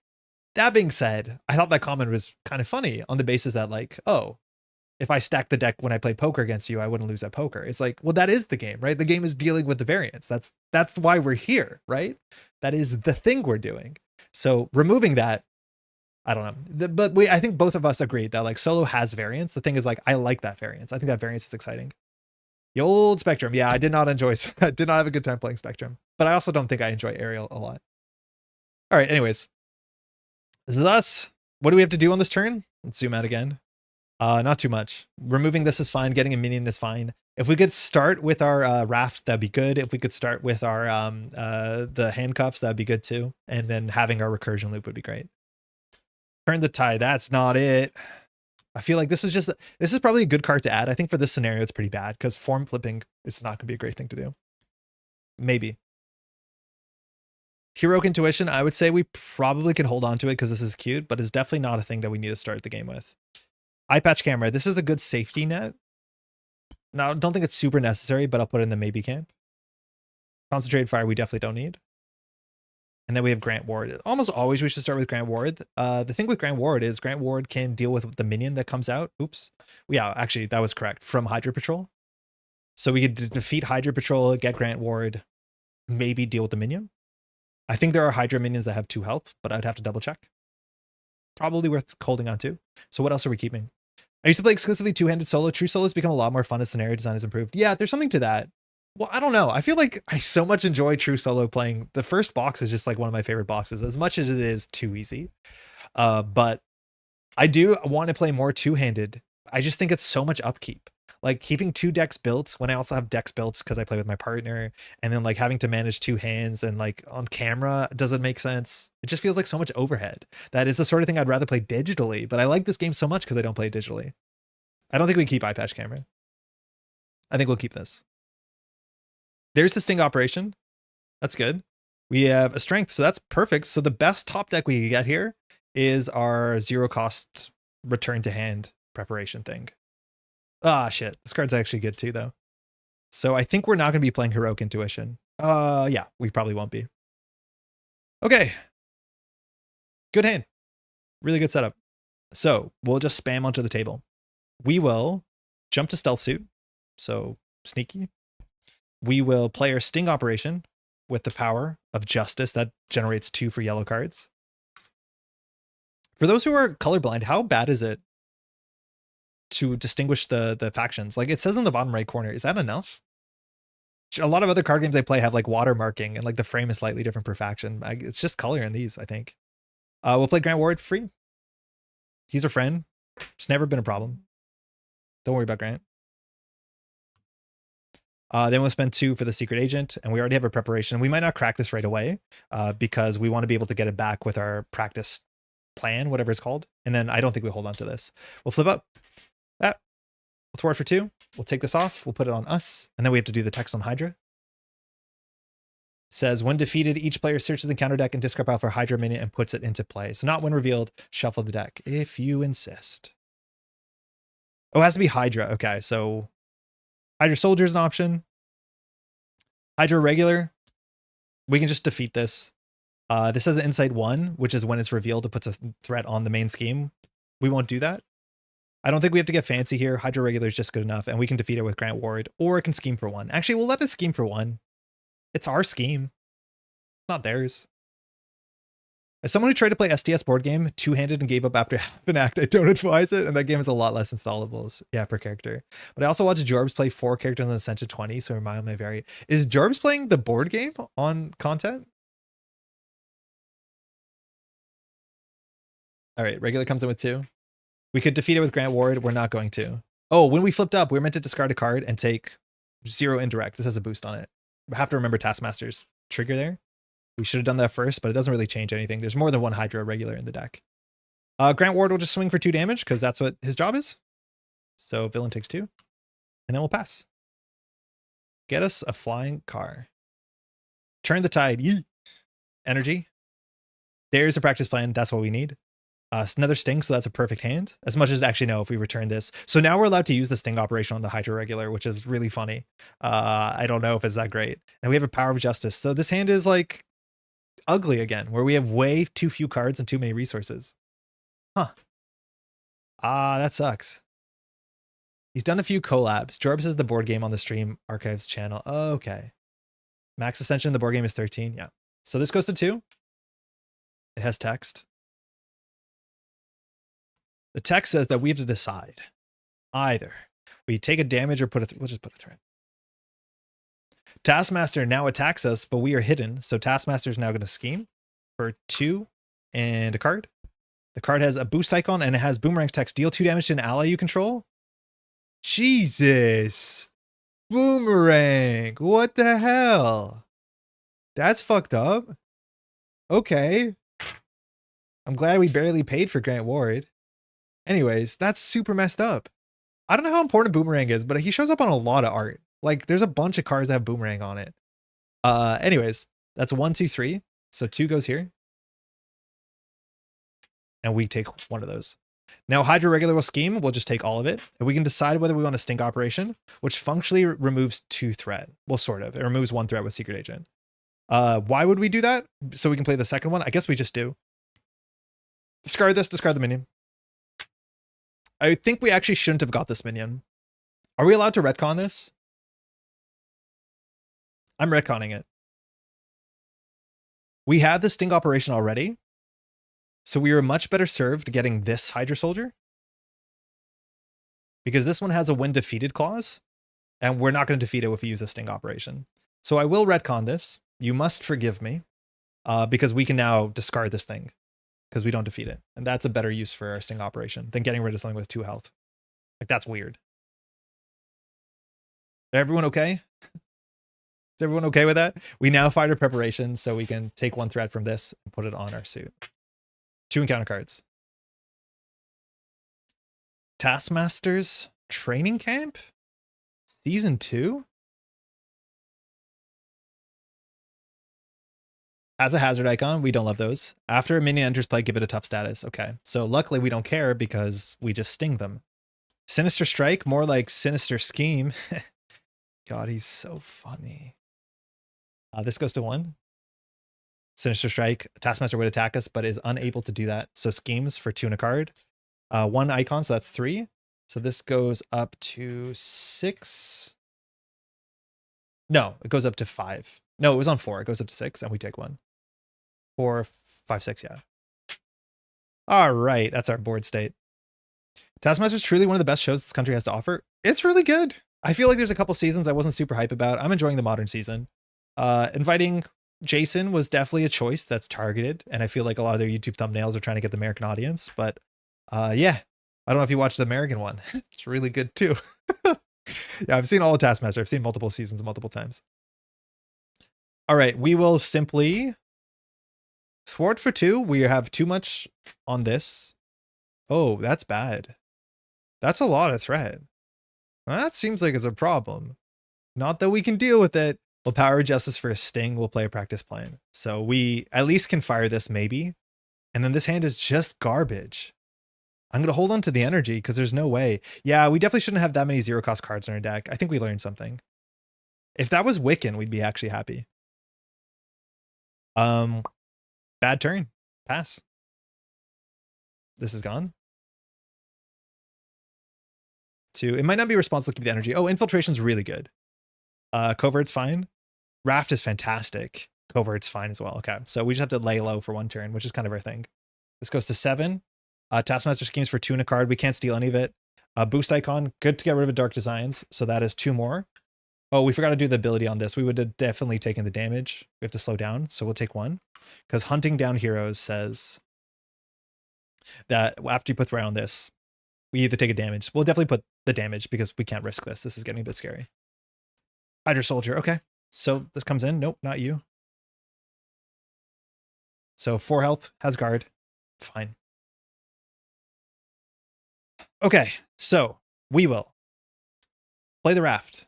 Speaker 1: That being said, I thought that comment was kind of funny on the basis that like, oh, if I stack the deck when I play poker against you, I wouldn't lose at poker. It's like, well, that is the game, right? The game is dealing with the variance. That's why we're here, right? That is the thing we're doing. So removing that, I don't know. But I think both of us agreed that like solo has variance. The thing is like, I like that variance. I think that variance is exciting. The old Spectrum. Yeah, I did not have a good time playing Spectrum, but I also don't think I enjoy Aerial a lot. All right, anyways, this is us. What do we have to do on this turn? Let's zoom out again. Not too much. Removing this is fine. Getting a minion is fine. If we could start with our Raft, that'd be good. If we could start with our the handcuffs, that'd be good too. And then having our recursion loop would be great. Turn the tide. That's not it. I feel like this is probably a good card to add. I think for this scenario, it's pretty bad because form flipping is not going to be a great thing to do. Maybe. Heroic Intuition, I would say we probably can hold on to it because this is cute, but it's definitely not a thing that we need to start the game with. Eye patch camera. This is a good safety net. Now, I don't think it's super necessary, but I'll put it in the maybe camp. Concentrated fire, we definitely don't need. And then we have Grant Ward. Almost always we should start with Grant Ward. The thing with Grant Ward is Grant Ward can deal with the minion that comes out. Oops. Yeah, actually, that was correct. From Hydra Patrol. So we could defeat Hydra Patrol, get Grant Ward, maybe deal with the minion. I think there are Hydra minions that have 2 health, but I'd have to double check. Probably worth holding on to. So what else are we keeping? I used to play exclusively two-handed solo. True solo has become a lot more fun as scenario design has improved. Yeah, there's something to that. Well, I don't know. I feel like I so much enjoy true solo playing. The first box is just like one of my favorite boxes, as much as it is too easy. But I do want to play more two-handed. I just think it's so much upkeep. Like keeping 2 decks built when I also have decks built because I play with my partner, and then like having to manage 2 hands and like on camera doesn't make sense. It just feels like so much overhead. That is the sort of thing I'd rather play digitally, but I like this game so much because I don't play it digitally. I don't think we keep eye patch camera. I think we'll keep this. There's the sting operation. That's good. We have a strength, so that's perfect. So the best top deck we can get here is our 0 cost return to hand preparation thing. Ah, shit. This card's actually good too, though. So I think we're not going to be playing Heroic Intuition. Yeah, we probably won't be. Okay. Good hand. Really good setup. So we'll just spam onto the table. We will jump to Stealth Suit. So sneaky. We will play our Sting Operation with the power of Justice. That generates 2 for yellow cards. For those who are colorblind, how bad is it to distinguish the factions? Like it says in the bottom right corner, is that enough? A lot of other card games I play have like watermarking and like the frame is slightly different per faction. It's just color in these, I think. We'll play Grant Ward free. He's a friend. It's never been a problem. Don't worry about Grant. Then we'll spend 2 for the Secret Agent, and we already have a preparation. We might not crack this right away because we want to be able to get it back with our practice plan, whatever it's called. And then I don't think we hold on to this. We'll flip up. We'll thwart for 2. We'll take this off. We'll put it on us. And then we have to do the text on Hydra. It says, when defeated, each player searches the counter deck and discard pile for Hydra minion and puts it into play. So not when revealed, shuffle the deck, if you insist. Oh, it has to be Hydra. Okay, so Hydra Soldier is an option. Hydra Regular, we can just defeat this. This has an Insight 1, which is when it's revealed, it puts a threat on the main scheme. We won't do that. I don't think we have to get fancy here. Hydra Regular is just good enough, and we can defeat it with Grant Ward, or it can scheme for 1. Actually, we'll let it scheme for 1. It's our scheme, not theirs. As someone who tried to play STS board game two-handed and gave up after half an act, I don't advise it, and that game is a lot less installables, yeah, per character. But I also watched Jorbs play 4 characters on Ascension 20, so remind my vary. Is Jorbs playing the board game on content? All right, regular comes in with 2. We could defeat it with Grant Ward. We're not going to. Oh, when we flipped up, we were meant to discard a card and take 0 indirect. This has a boost on it. We have to remember Taskmaster's trigger there. We should have done that first, but it doesn't really change anything. There's more than 1 Hydra regular in the deck. Grant Ward will just swing for 2 damage because that's what his job is. So villain takes 2, and then we'll pass. Get us a flying car. Turn the tide. Yee. Energy. There's a practice plan. That's what we need. Another Sting, so that's a perfect hand. As much as actually no, if we return this. So now we're allowed to use the Sting operation on the Hydra regular, which is really funny. I don't know if it's that great. And we have a Power of Justice. So this hand is like ugly again, where we have way too few cards and too many resources. Huh. That sucks. He's done a few collabs. Jorbs is the board game on the stream archives channel. Oh, okay. Max Ascension, the board game is 13. Yeah. So this goes to 2. It has text. The text says that we have to decide. Either we take a damage or we'll just put a threat. Taskmaster now attacks us, but we are hidden. So Taskmaster is now going to scheme for 2 and a card. The card has a boost icon and it has Boomerang's text. Deal 2 damage to an ally you control. Jesus. Boomerang. What the hell? That's fucked up. Okay. I'm glad we barely paid for Grant Ward. Anyways, that's super messed up. I don't know how important Boomerang is, but he shows up on a lot of art. Like, there's a bunch of cards that have Boomerang on it. Anyways, that's 1, 2, 3. So 2 goes here. And we take 1 of those. Now, Hydra Regular will scheme. We'll just take all of it. And we can decide whether we want a Stink Operation, which functionally removes 2 threat. Well, sort of. It removes 1 threat with Secret Agent. Why would we do that? So we can play the second one? I guess we just do. Discard this, discard the minion. I think we actually shouldn't have got this minion. Are we allowed to retcon this? I'm retconning it. We had the Sting Operation already. So we were much better served getting this Hydra Soldier, because this one has a when defeated clause, and we're not going to defeat it if we use a sting operation. So I will retcon this. You must forgive me, because we can now discard this thing because we don't defeat it. And that's a better use for our sting operation than getting rid of something with 2 health. Like, that's weird. Everyone okay? Is everyone okay with that? We now fight our preparation, so we can take 1 threat from this and put it on our suit. 2 encounter cards. Taskmaster's training camp? Season 2? Has a hazard icon. We don't love those. After a minion enters play, give it a tough status. Okay. So luckily we don't care because we just sting them. Sinister Strike, more like Sinister Scheme. God, he's so funny. This goes to 1. Sinister Strike. Taskmaster would attack us, but is unable to do that. So schemes for 2 and a card. 1 icon, so that's 3. So this goes up to 6. No, it goes up to 5. No, it was on 4. It goes up to 6, and we take 1. 4, 5, 6, yeah. All right, that's our board state. Taskmaster is truly one of the best shows this country has to offer. It's really good. I feel like there's a couple seasons I wasn't super hype about. I'm enjoying the modern season. Inviting Jason was definitely a choice that's targeted, and I feel like a lot of their YouTube thumbnails are trying to get the American audience. But yeah, I don't know if you watched the American one. It's really good too. Yeah, I've seen all of Taskmaster. I've seen multiple seasons multiple times. All right, we will simply thwart for 2. We have too much on this. Oh, that's bad. That's a lot of threat. That seems like it's a problem. Not that we can deal with it. We'll power justice for a sting. We'll play a practice plan. So we at least can fire this maybe. And then this hand is just garbage. I'm going to hold on to the energy because there's no way. Yeah, we definitely shouldn't have that many 0 cost cards in our deck. I think we learned something. If that was Wiccan, we'd be actually happy. Bad turn. Pass. This is gone. 2. It might not be responsible to keep the energy. Oh, infiltration's really good. Covert's fine. Raft is fantastic. Covert's fine as well. Okay, so we just have to lay low for 1 turn, which is kind of our thing. This goes to 7. Taskmaster schemes for 2 and a card. We can't steal any of it. Boost icon, good to get rid of a Dark Designs. So that is 2 more. Oh, we forgot to do the ability on this. We would have definitely taken the damage. We have to slow down, so we'll take 1. Because hunting down heroes says that after you put threat on this, we either take a damage. We'll definitely put the damage because we can't risk this. This is getting a bit scary. Hydra Soldier, okay. So this comes in. Nope, not you. So 4 health, has guard. Fine. Okay, so we will play the Raft.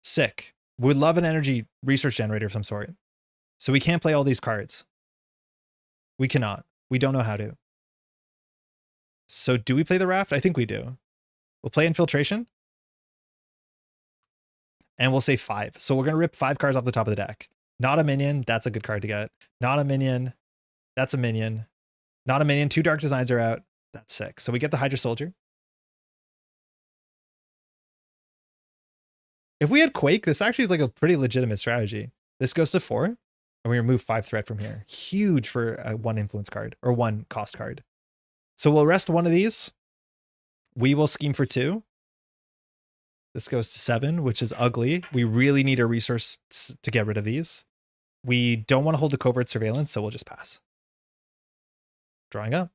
Speaker 1: Sick. We'd love an energy research generator of some sort. So we can't play all these cards. We cannot. We don't know how to. So do we play the Raft? I think we do. We'll play Infiltration. And we'll say 5. So we're going to rip 5 cards off the top of the deck. Not a minion. That's a good card to get. Not a minion. That's a minion. Not a minion. 2 Dark Designs are out. That's 6. So we get the Hydra Soldier. If we had Quake, this actually is like a pretty legitimate strategy. This goes to 4. And we remove 5 threat from here. Huge for a 1 influence card or 1 cost card. So we'll rest 1 of these. We will scheme for 2. This goes to 7, which is ugly. We really need a resource to get rid of these. We don't want to hold the covert surveillance, so we'll just pass. Drawing up.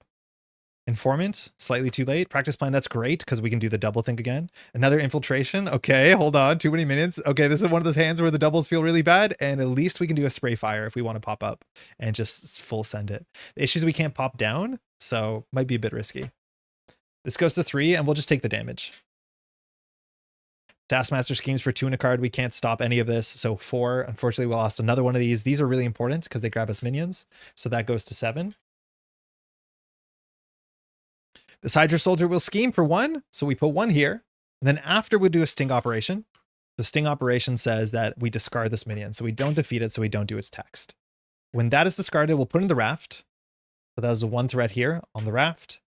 Speaker 1: Informant, slightly too late. Practice plan, that's great because we can do the double think again. Another infiltration. Okay, hold on. Too many minutes. Okay, this is one of those hands where the doubles feel really bad, and at least we can do a spray fire if we want to pop up and just full send it. The issue is we can't pop down, so might be a bit risky. This goes to 3, and we'll just take the damage. Taskmaster schemes for 2 and a card. We can't stop any of this, so 4. Unfortunately, we lost another one of these. These are really important because they grab us minions, so that goes to 7. This Hydra Soldier will scheme for 1, so we put 1 here. And then after we do a sting operation, the sting operation says that we discard this minion, so we don't defeat it, so we don't do its text. When that is discarded, we'll put in the Raft. So that is the 1 threat here on the Raft.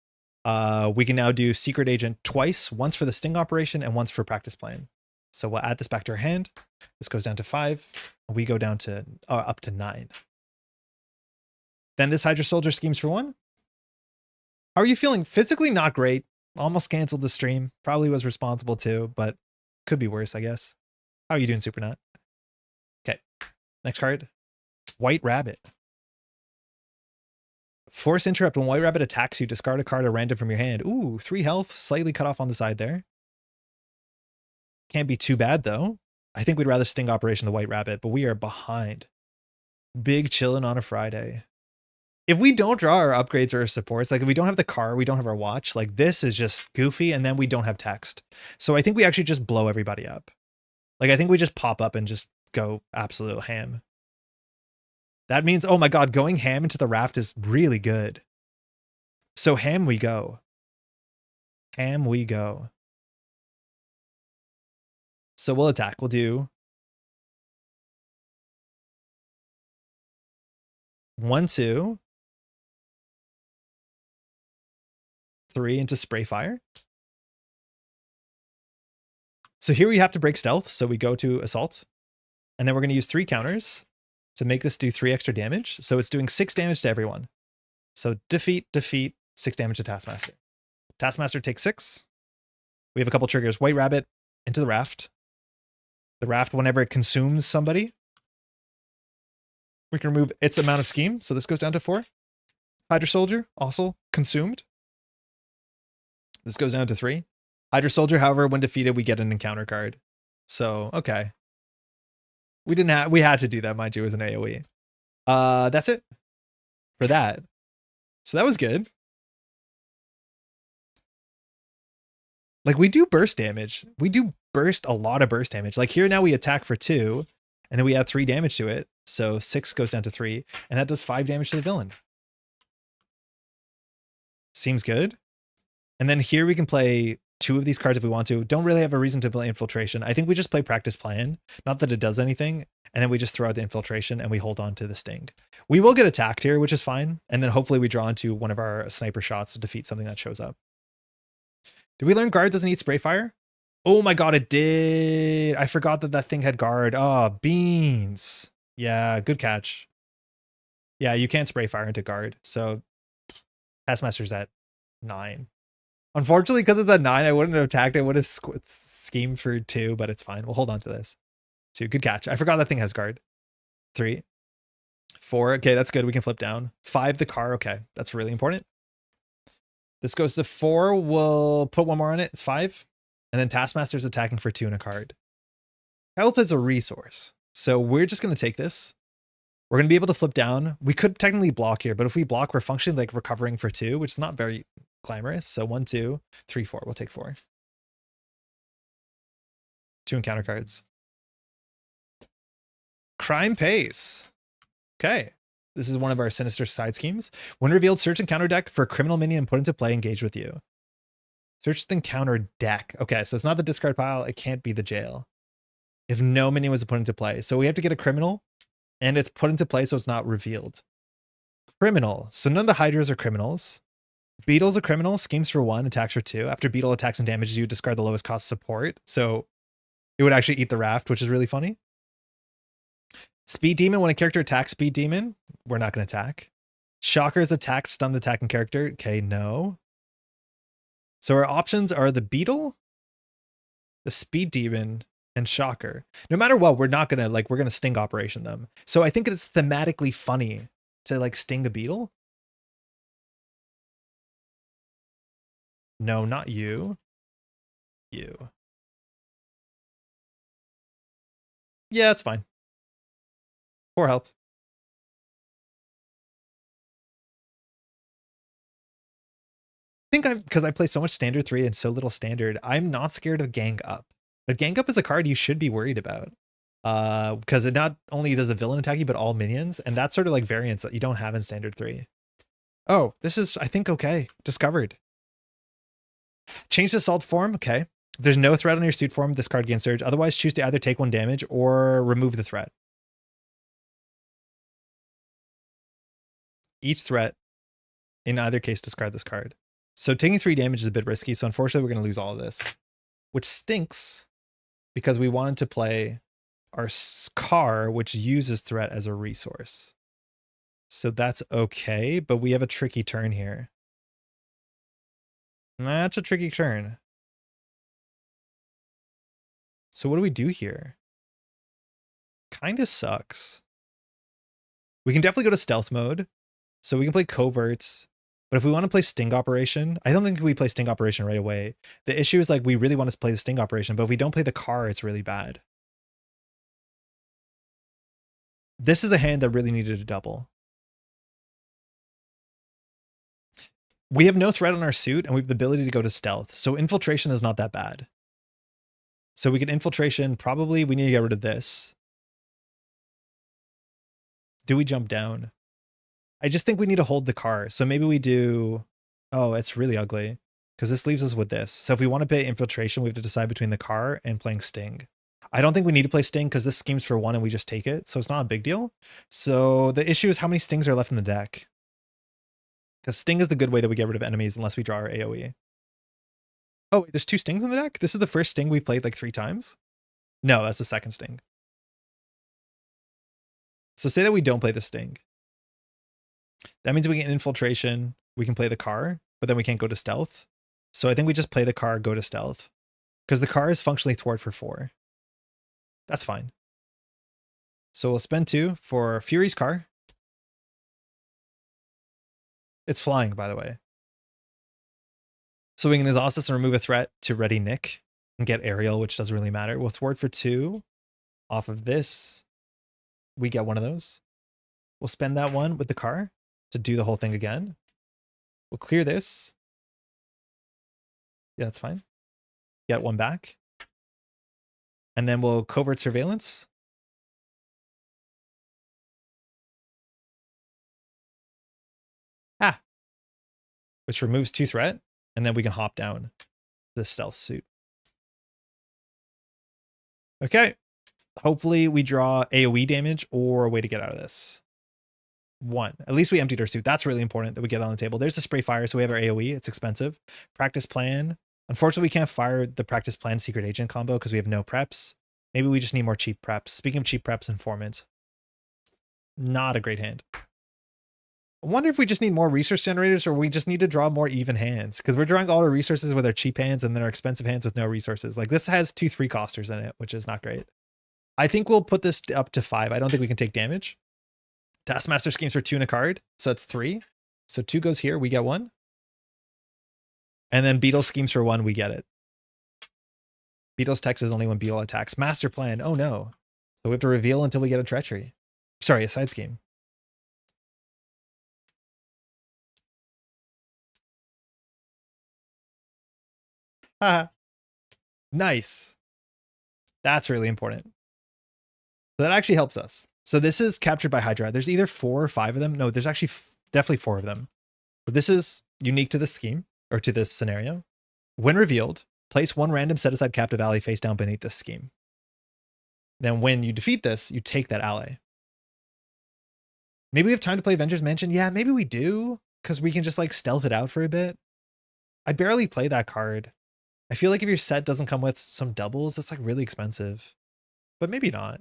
Speaker 1: We can now do Secret Agent twice, once for the sting operation and once for practice plan. So we'll add this back to our hand. This goes down to 5. We go down to up to 9. Then this Hydra Soldier schemes for 1. How are you feeling? Physically, not great. Almost canceled the stream. Probably was responsible too, but could be worse, I guess. How are you doing, Supernut? Okay. Next card. White Rabbit. Force interrupt. When White Rabbit attacks you, discard a card at random from your hand. Ooh, 3 health. Slightly cut off on the side there. Can't be too bad, though. I think we'd rather Sting Operation the White Rabbit, but we are behind. Big chillin' on a Friday. If we don't draw our upgrades or our supports, like if we don't have the car, we don't have our watch, like this is just goofy, and then we don't have text. So I think we actually just blow everybody up. Like I think we just pop up and just go absolute ham. That means, oh my god, going ham into the raft is really good. So ham we go. Ham we go. So we'll attack. We'll do 1, 2, 3 into spray fire. So here we have to break stealth. So we go to assault, and then we're going to use 3 counters to make this do 3 extra damage. So it's doing 6 damage to everyone. So defeat, 6 damage to Taskmaster. Taskmaster takes 6. We have a couple triggers. White Rabbit into the raft. The raft, whenever it consumes somebody, we can remove its amount of scheme. So this goes down to 4. Hydra Soldier, also consumed. This goes down to 3. Hydra Soldier, however, when defeated, we get an encounter card. So, okay. We had to do that, mind you, as an AoE. That's it for that. So that was good. Like we do burst damage. We do burst a lot of burst damage. Like here now we attack for 2, and then we add 3 damage to it. So 6 goes down to 3, and that does 5 damage to the villain. Seems good. And then here we can play 2 of these cards if we want to. Don't really have a reason to play Infiltration. I think we just play Practice Plan. Not that it does anything. And then we just throw out the Infiltration and we hold on to the Sting. We will get attacked here, which is fine. And then hopefully we draw into one of our sniper shots to defeat something that shows up. Did we learn guard doesn't eat spray fire? Oh my god, it did. I forgot that that thing had guard. Oh, beans. Yeah, good catch. Yeah, you can't spray fire into guard. So Taskmaster's at 9. Unfortunately, because it's at 9, I wouldn't have attacked. I would have schemed for 2, but it's fine. We'll hold on to this. 2, good catch. I forgot that thing has guard. 3, 4. Okay, that's good. We can flip down. 5, the car. Okay, that's really important. This goes to 4. We'll put 1 more on it. It's 5. And then Taskmaster's attacking for 2 and a card. Health is a resource. So we're just going to take this. We're going to be able to flip down. We could technically block here, but if we block, we're functioning like recovering for 2, which is not very glamorous. So 1, 2, 3, 4. We'll take 4. 2 encounter cards. Crime pays. Okay. This is one of our sinister side schemes. When revealed, search encounter deck for a criminal minion and put into play, engage with you. Search the encounter deck. Okay, so it's not the discard pile. It can't be the jail. If no minion was put into play. So we have to get a criminal, and it's put into play so it's not revealed. Criminal. So none of the Hydras are criminals. Beetle's a criminal. Schemes for 1, attacks for 2. After Beetle attacks and damages you, discard the lowest cost support. So it would actually eat the raft, which is really funny. Speed Demon, when a character attacks Speed Demon, we're not going to attack. Shocker's attack, stun the attacking character. Okay, no. So our options are the Beetle, the Speed Demon, and Shocker. No matter what, we're not going to, like, we're going to Sting Operation them. So I think it's thematically funny to, like, Sting a Beetle. No, not you. You. Yeah, it's fine. 4 health. I think because I play so much standard 3 and so little standard, I'm not scared of Gang Up. But Gang Up is a card you should be worried about. Because it not only does a villain attack you, but all minions. And that's sort of like variants that you don't have in standard 3. Oh, this is, I think, okay. Discovered. Change the assault form. Okay. If there's no threat on your suit form, this card gains surge. Otherwise, choose to either take 1 damage or remove the threat. Each threat, in either case, discard this card. So taking 3 damage is a bit risky. So unfortunately, we're going to lose all of this, which stinks because we wanted to play our car, which uses threat as a resource. So that's okay, but we have a tricky turn here. That's a tricky turn. So what do we do here? Kind of sucks. We can definitely go to stealth mode. So we can play coverts. But if we want to play sting operation, I don't think we play sting operation right away. The issue is like we really want to play the sting operation, but if we don't play the car, it's really bad. This is a hand that really needed a double. We have no threat on our suit, and we have the ability to go to stealth. So infiltration is not that bad. So we can infiltration. Probably we need to get rid of this. Do we jump down? I just think we need to hold the car. So maybe we do... Oh, it's really ugly. Because this leaves us with this. So if we want to play infiltration, we have to decide between the car and playing sting. I don't think we need to play sting because this schemes for one and we just take it. So it's not a big deal. So the issue is how many stings are left in the deck. Because sting is the good way that we get rid of enemies unless we draw our AoE. Oh, wait, there's 2 stings in the deck? This is the first sting we've played like 3 times? No, that's the second sting. So say that we don't play the sting. That means we get infiltration. We can play the car, but then we can't go to stealth. So I think we just play the car, go to stealth. Because the car is functionally thwart for 4. That's fine. So we'll spend 2 for Fury's car. It's flying, by the way. So we can exhaust this and remove a threat to ready Nick and get aerial, which doesn't really matter. We'll thwart for 2 off of this. We get one of those. We'll spend that one with the car to do the whole thing again. We'll clear this. Yeah, that's fine. Get one back. And then we'll covert surveillance. Ah. Which removes 2 threat. And then we can hop down the stealth suit. Okay. Hopefully we draw AoE damage or a way to get out of this. 1. At least we emptied our suit. That's really important that we get on the table. There's the spray fire, so we have our AoE. It's expensive. Practice plan. Unfortunately, we can't fire the practice plan secret agent combo because we have no preps. Maybe we just need more cheap preps. Speaking of cheap preps, informant. Not a great hand. I wonder if we just need more resource generators or we just need to draw more even hands because we're drawing all our resources with our cheap hands and then our expensive hands with no resources. Like this has 2 3-costers in it, which is not great. I think we'll put this up to 5. I don't think we can take damage. Taskmaster schemes for 2 and a card, so it's 3. So 2 goes here, we get 1. And then Beetle schemes for 1, we get it. Beetle's text is only when Beetle attacks. Master plan, oh no. So we have to reveal until we get a treachery. Sorry, a side scheme. Haha. Nice. That's really important. So that actually helps us. So this is captured by Hydra. There's either 4 or 5 of them. No, there's actually definitely 4 of them. But this is unique to this scheme or to this scenario. When revealed, place 1 random set aside captive ally face down beneath this scheme. Then when you defeat this, you take that ally. Maybe we have time to play Avengers Mansion. Yeah, maybe we do because we can just like stealth it out for a bit. I barely play that card. I feel like if your set doesn't come with some doubles, it's like really expensive, but maybe not.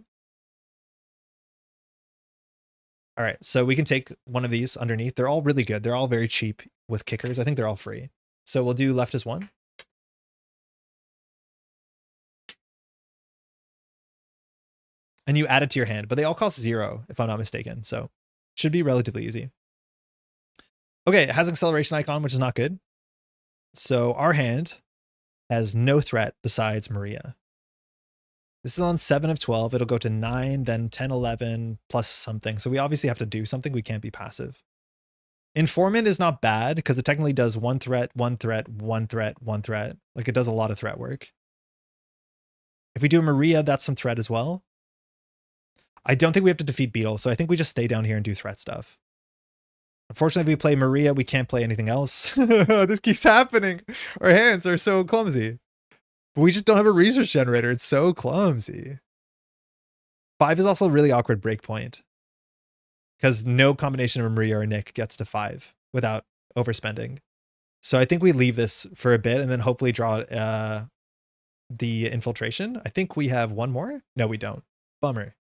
Speaker 1: All right, so we can take one of these underneath. They're all really good. They're all very cheap with kickers. I think they're all free. So we'll do left as 1. And you add it to your hand, but they all cost 0 if I'm not mistaken. So should be relatively easy. Okay, it has an acceleration icon, which is not good. So our hand has no threat besides Maria. This is on 7 of 12. It'll go to 9, then 10, 11, plus something. So we obviously have to do something. We can't be passive. Informant is not bad because it technically does 1 threat, 1 threat, 1 threat, 1 threat. Like it does a lot of threat work. If we do Maria, that's some threat as well. I don't think we have to defeat Beetle, so I think we just stay down here and do threat stuff. Unfortunately, if we play Maria, we can't play anything else. This keeps happening. Our hands are so clumsy. But we just don't have a resource generator. It's so clumsy. 5 is also a really awkward breakpoint. Because no combination of Maria or Nick gets to 5 without overspending. So I think we leave this for a bit and then hopefully draw the infiltration. I think we have 1 more. No, we don't. Bummer.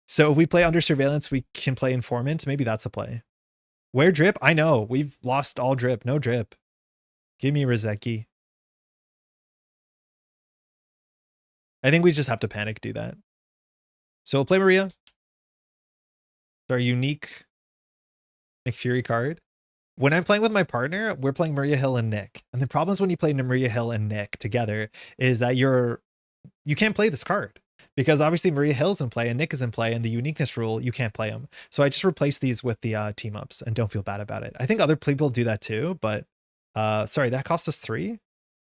Speaker 1: So if we play under surveillance, we can play informant. Maybe that's a play. Where drip? I know. We've lost all drip. No drip. Give me Rozeki. I think we just have to panic do that. So we'll play Maria. It's our unique McFury card. When I'm playing with my partner, we're playing Maria Hill and Nick. And the problem is when you play Maria Hill and Nick together is that you can't play this card. Because obviously Maria Hill's in play and Nick is in play, and the uniqueness rule, you can't play them. So I just replace these with the team ups and don't feel bad about it. I think other people do that too, but sorry, that cost us 3.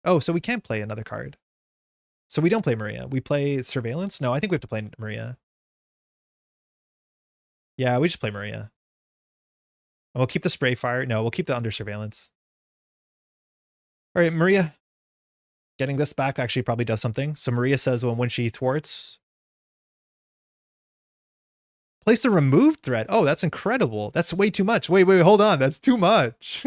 Speaker 1: Oh, so we can't play another card. So we don't play Maria. We play Surveillance? No, I think we have to play Maria. Yeah, we just play Maria. And we'll keep the Spray Fire. No, we'll keep the Under Surveillance. All right, Maria. Getting this back actually probably does something. So Maria says, well, when she thwarts, place a removed threat. Oh, that's incredible. That's way too much. Wait, hold on. That's too much.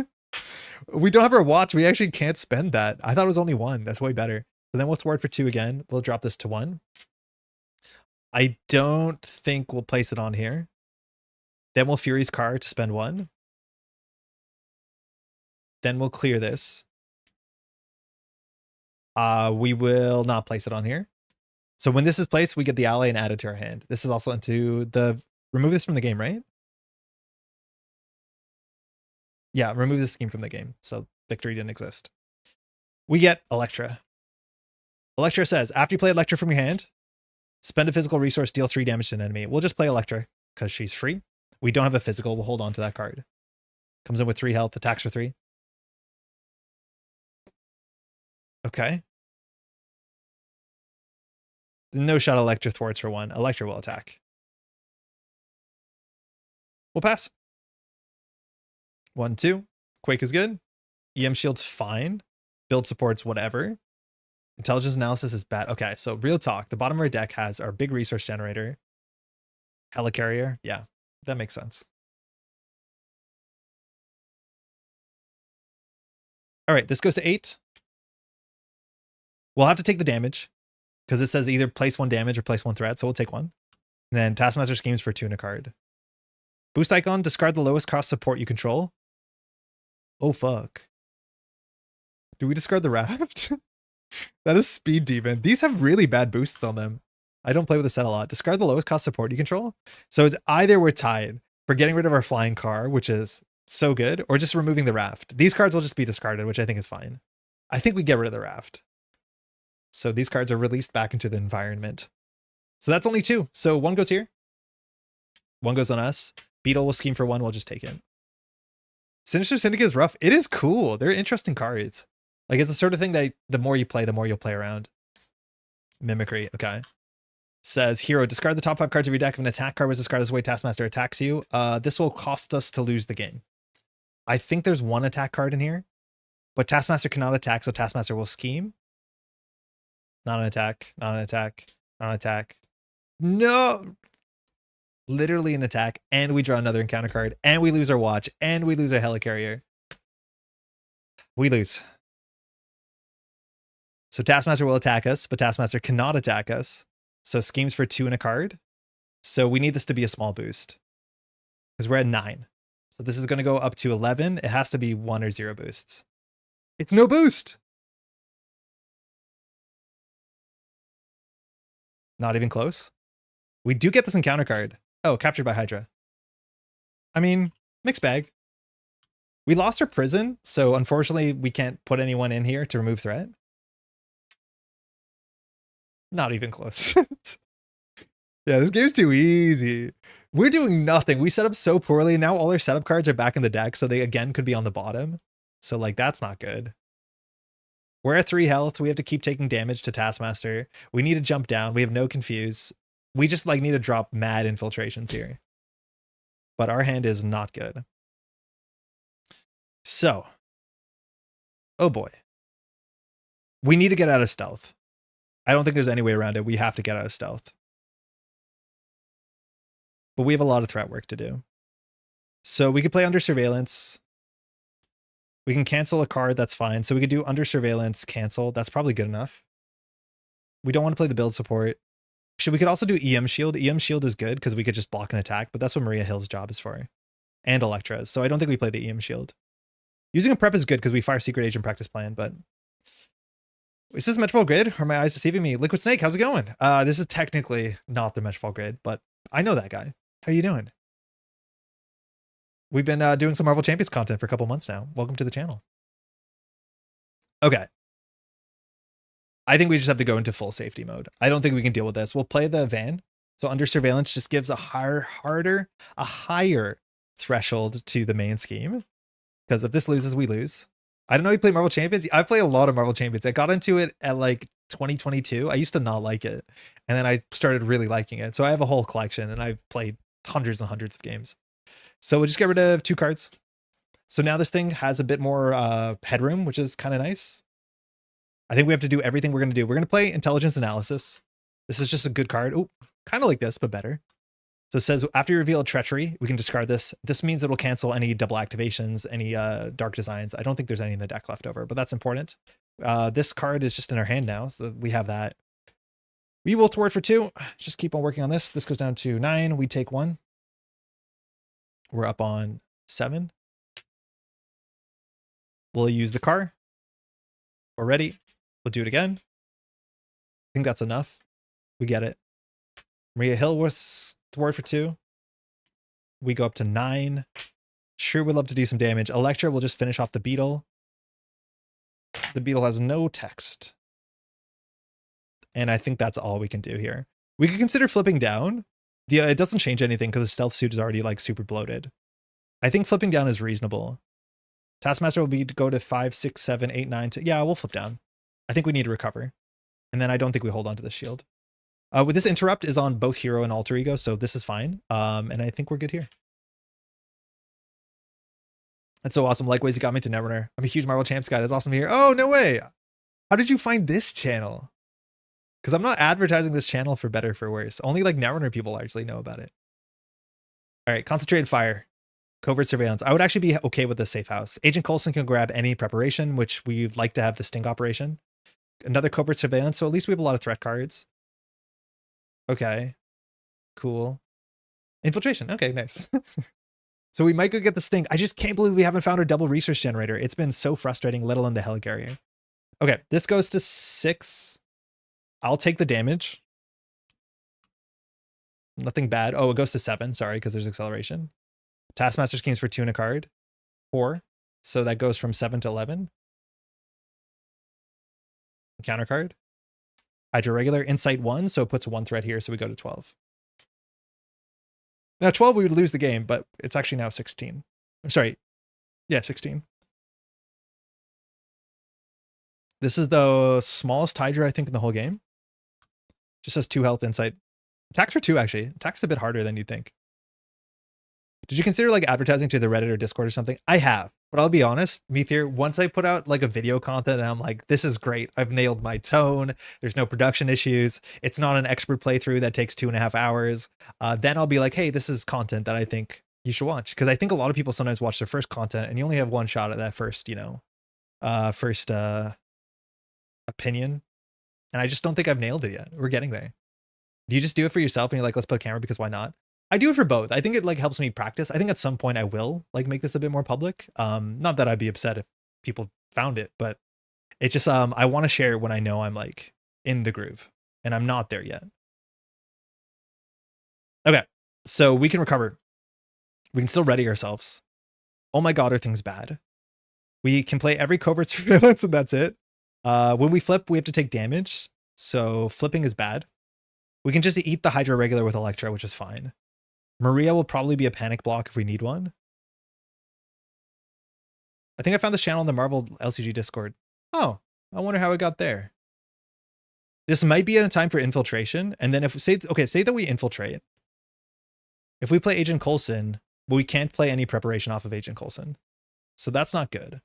Speaker 1: We don't have our watch. We actually can't spend that. I thought it was only 1. That's way better. So then we'll thwart for 2 again. We'll drop this to 1. I don't think we'll place it on here. Then we'll Fury's card to spend 1. Then we'll clear this. We will not place it on here. So when this is placed, we get the ally and add it to our hand. This is also into the... Remove this from the game, right? Yeah, remove this scheme from the game. So victory didn't exist. We get Electra. Electra says, after you play Electra from your hand, spend a physical resource, deal 3 damage to an enemy. We'll just play Electra because she's free. We don't have a physical. We'll hold on to that card. Comes in with 3 health, attacks for 3. Okay. No shot Electra thwarts for 1. Electra will attack. We'll pass. 1, 2. Quake is good. EM shield's fine. Build supports whatever. Intelligence analysis is bad. Okay, so real talk. The bottom of our deck has our big resource generator. Helicarrier. Yeah, that makes sense. All right, this goes to 8. We'll have to take the damage because it says either place 1 damage or place 1 threat. So we'll take 1. And then Taskmaster schemes for 2 in a card. Boost icon, discard the lowest cost support you control. Oh, fuck. Do we discard the Raft? That is Speed Demon. These have really bad boosts on them. I don't play with the set a lot. Discard the lowest cost support you control. So it's either we're tied for getting rid of our flying car, which is so good, or just removing the Raft. These cards will just be discarded, which I think is fine. I think we get rid of the Raft. So these cards are released back into the environment. So that's only 2. So 1 goes here. 1 goes on us. Beetle will scheme for 1. We'll just take it. Sinister Syndicate is rough. It is cool. They're interesting cards. Like, it's the sort of thing that the more you play, the more you'll play around. Mimicry. Okay. Says, hero, discard the top 5 cards of your deck. If an attack card was discarded this way, Taskmaster attacks you. This will cost us to lose the game. I think there's 1 attack card in here, but Taskmaster cannot attack, so Taskmaster will scheme. Not an attack. Not an attack. Not an attack. No! Literally an attack, and we draw another encounter card, and we lose our watch, and we lose our helicarrier. We lose. So Taskmaster will attack us, but Taskmaster cannot attack us. So schemes for 2 in a card. So we need this to be a small boost. Because we're at 9. So this is going to go up to 11. It has to be 1 or 0 boosts. It's no boost! Not even close. We do get this encounter card. Oh, captured by Hydra. I mean, mixed bag. We lost our prison, so unfortunately we can't put anyone in here to remove threat. Not even close. Yeah, this game's too easy. We're doing nothing. We set up so poorly. Now all our setup cards are back in the deck, so they again could be on the bottom. So like, that's not good. We're at 3 health. We have to keep taking damage to Taskmaster. We need to jump down. We have no confuse. We just like need to drop mad infiltrations here. But our hand is not good. So, oh boy. We need to get out of stealth. I don't think there's any way around it. We have to get out of stealth. But we have a lot of threat work to do. So we could play under surveillance. We can cancel a card, that's fine. So we could do under surveillance, cancel. That's probably good enough. We don't want to play the build support. We could also do EM shield. EM shield is good because we could just block an attack, but that's what Maria Hill's job is for. and Electras. So I don't think we play the EM shield. Using a prep is good because we fire Secret Agent practice plan, but is this Metroball Grid? Or are my eyes deceiving me? Liquid Snake, how's it going? This is technically not the Metroball Grid, but I know that guy. How you doing? We've been doing some Marvel Champions content for a couple months now. Welcome to the channel. Okay. I think we just have to go into full safety mode. I don't think we can deal with this. We'll play the van. So under surveillance just gives a higher threshold to the main scheme. Because if this loses, we lose. I don't know if you play Marvel Champions. I play a lot of Marvel Champions. I got into it at like 2022. I used to not like it. And then I started really liking it. So I have a whole collection and I've played hundreds and hundreds of games. So we'll just get rid of 2 cards. So now this thing has a bit more headroom, which is kind of nice. I think we have to do everything we're going to do. We're going to play Intelligence Analysis. This is just a good card. Oh, kind of like this, but better. So it says, after you reveal a treachery, we can discard this. This means it'll cancel any double activations, any dark designs. I don't think there's any in the deck left over, but that's important. This card is just in our hand now, so we have that. We will thwart for 2. Just keep on working on this. This goes down to 9. We take 1. We're up on 7. We'll use the car. We're ready. We'll do it again. I think that's enough. We get it. Maria Hillworth's thwart for 2. We go up to 9. Sure would love to do some damage. Electra will just finish off the Beetle. The Beetle has no text. And I think that's all we can do here. We could consider flipping down. It doesn't change anything because the stealth suit is already like super bloated. I think flipping down is reasonable. Taskmaster will be to go to 5, 6, 7, 8, 9. Yeah, we'll flip down. I think we need to recover. And then I don't think we hold on to the shield. With this interrupt is on both hero and alter ego, so this is fine. And I think we're good here. That's so awesome. Likewise, you got me to Netrunner. I'm a huge Marvel Champs guy. That's awesome to hear. Oh, no way. How did you find this channel? Because I'm not advertising this channel for better or for worse. Only like Netrunner people largely know about it. All right, concentrated fire. Covert surveillance. I would actually be okay with the safe house. Agent Coulson can grab any preparation, which we'd like to have the sting operation. Another covert surveillance, so at least we have a lot of threat cards. Okay, cool. Infiltration, okay, nice. So we might go get the sting. I just can't believe we haven't found our double research generator. It's been so frustrating, let alone the helicarrier. Okay, this goes to 6. I'll take the damage. Nothing bad. Oh, it goes to 7, sorry, because there's acceleration. Taskmaster schemes for 2 and a card. 4. So that goes from 7 to 11. Counter card. Hydra regular. Insight 1, so it puts 1 threat here, so we go to 12. Now 12 we would lose the game, but it's actually now 16. I'm sorry. Yeah, 16. This is the smallest Hydra, I think, in the whole game. Just has 2 health, insight. Attacks for 2, actually. Attacks a bit harder than you'd think. Did you consider like advertising to the Reddit or Discord or something? I have, but I'll be honest, Meteor, once I put out like a video content and I'm like, this is great. I've nailed my tone. There's no production issues. It's not an expert playthrough that takes 2.5 hours. Then I'll be like, hey, this is content that I think you should watch. Because I think a lot of people sometimes watch their first content and you only have one shot at that first, you know, opinion. And I just don't think I've nailed it yet. We're getting there. Do you just do it for yourself and you're like, let's put a camera because why not? I do it for both. I think it like helps me practice. I think at some point I will like make this a bit more public. Not that I'd be upset if people found it, but it's just I want to share when I know I'm like in the groove and I'm not there yet. Okay, so we can recover. We can still ready ourselves. Oh my god, are things bad? We can play every covert surveillance and that's it. When we flip, we have to take damage. So flipping is bad. We can just eat the Hydra regular with Electra, which is fine. Maria will probably be a panic block if we need one. I think I found this channel in the Marvel LCG Discord. Oh, I wonder how it got there. This might be in a time for infiltration. And then if say that we infiltrate. If we play Agent Coulson, but we can't play any preparation off of Agent Coulson. So that's not good.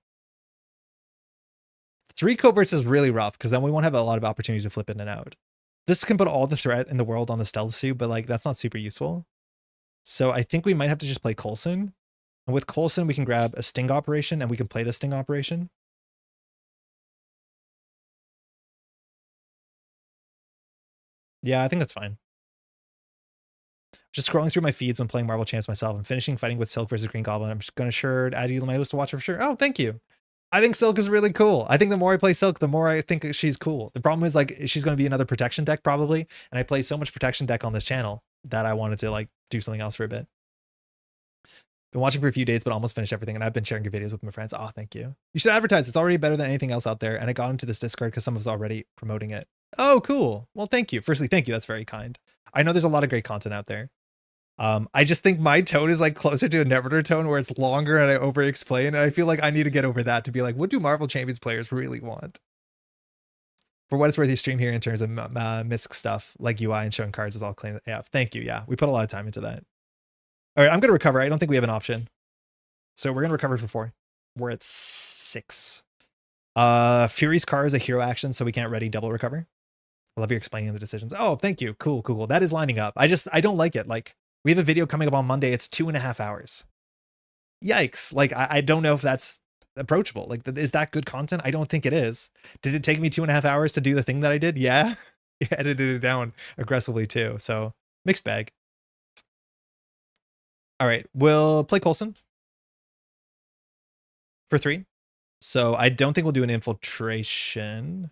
Speaker 1: 3 coverts is really rough because then we won't have a lot of opportunities to flip in and out. This can put all the threat in the world on the stealth suit, but like that's not super useful. So I think we might have to just play Coulson. And with Coulson, we can grab a sting operation and we can play the sting operation. Yeah, I think that's fine. Just scrolling through my feeds when playing Marvel Champs myself. I'm finishing fighting with Silk versus Green Goblin. I'm just gonna sure add you to my list to watch for sure. Oh, thank you. I think Silk is really cool. I think the more I play Silk, the more I think she's cool. The problem is like she's gonna be another protection deck probably, and I play so much protection deck on this channel that I wanted to like do something else for a bit. Been watching for a few days, but almost finished everything, and I've been sharing your videos with my friends. Oh, thank you. You should advertise. It's already better than anything else out there, and I got into this Discord because some of us already promoting it. Oh, cool. Well, thank you. Firstly, thank you. That's very kind. I know there's a lot of great content out there. I just think my tone is like closer to a Neverter tone where it's longer and I over explain. And I feel like I need to get over that to be like, what do Marvel Champions players really want? For what it's worth, you stream here in terms of MISC stuff like UI and showing cards is all clean AF. Thank you. Yeah, we put a lot of time into that. All right, I'm going to recover. I don't think we have an option. So we're going to recover for 4. We're at 6. Fury's car is a hero action, so we can't ready double recover. I love you explaining the decisions. Oh, thank you. Cool, cool. That is lining up. I don't like it. Like, we have a video coming up on Monday. It's 2.5 hours. Yikes. Like, I don't know if that's approachable. Like, is that good content? I don't think it is. Did it take me 2.5 hours to do the thing that I did? Yeah. I edited it down aggressively too. So mixed bag. All right. We'll play Coulson for 3. So I don't think we'll do an infiltration.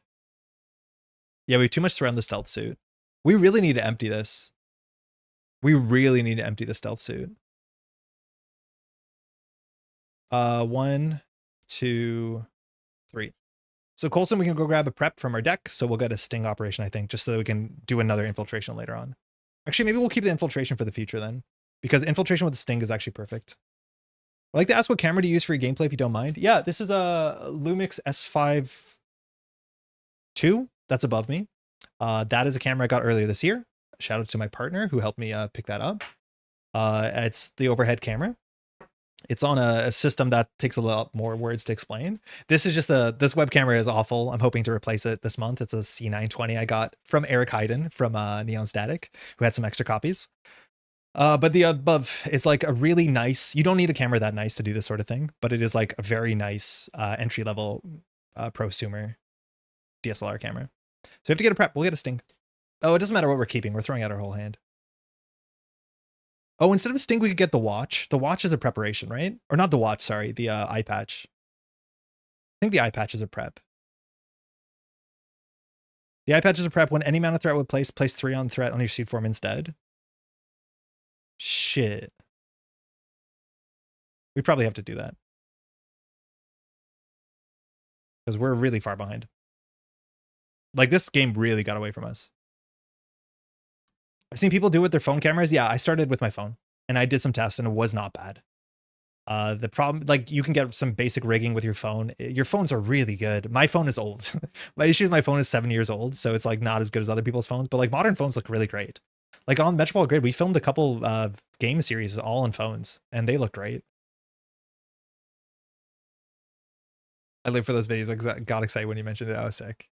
Speaker 1: Yeah, we have too much surround the stealth suit. We really need to empty this. We really need to empty the stealth suit. 1, 2, 3. So Coulson, we can go grab a prep from our deck. So we'll get a sting operation, I think, just so that we can do another infiltration later on. Actually, maybe we'll keep the infiltration for the future then, because infiltration with the sting is actually perfect. I'd like to ask what camera to use for your gameplay if you don't mind. Yeah, this is a Lumix S5 II that's above me. That is a camera I got earlier this year. Shout out to my partner who helped me pick that up. It's the overhead camera. It's on a system that takes a lot more words to explain. This is just this web camera is awful. I'm hoping to replace it this month. It's a C920 I got from Eric Hayden from Neon Static, who had some extra copies. But the above, it's like a really nice, you don't need a camera that nice to do this sort of thing, but it is like a very nice entry-level prosumer DSLR camera. So we have to get a prep. We'll get a sting. Oh, it doesn't matter what we're keeping. We're throwing out our whole hand. Oh, instead of a sting, we could get the watch. The watch is a preparation, right? Or not the watch, sorry. The eye patch. I think the eye patch is a prep. The eye patch is a prep. When any mana threat would place 3 on threat on your seed form instead. Shit. We probably have to do that. Because we're really far behind. Like, this game really got away from us. I've seen people do it with their phone cameras. Yeah, I started with my phone. And I did some tests, and it was not bad. The problem, like, you can get some basic rigging with your phone. Your phones are really good. My phone is old. My issue is my phone is 7 years old, so it's like not as good as other people's phones. But like modern phones look really great. Like on Metropolitan Grid, we filmed a couple game series all on phones, and they look great. I live for those videos. I got excited when you mentioned it. I was sick.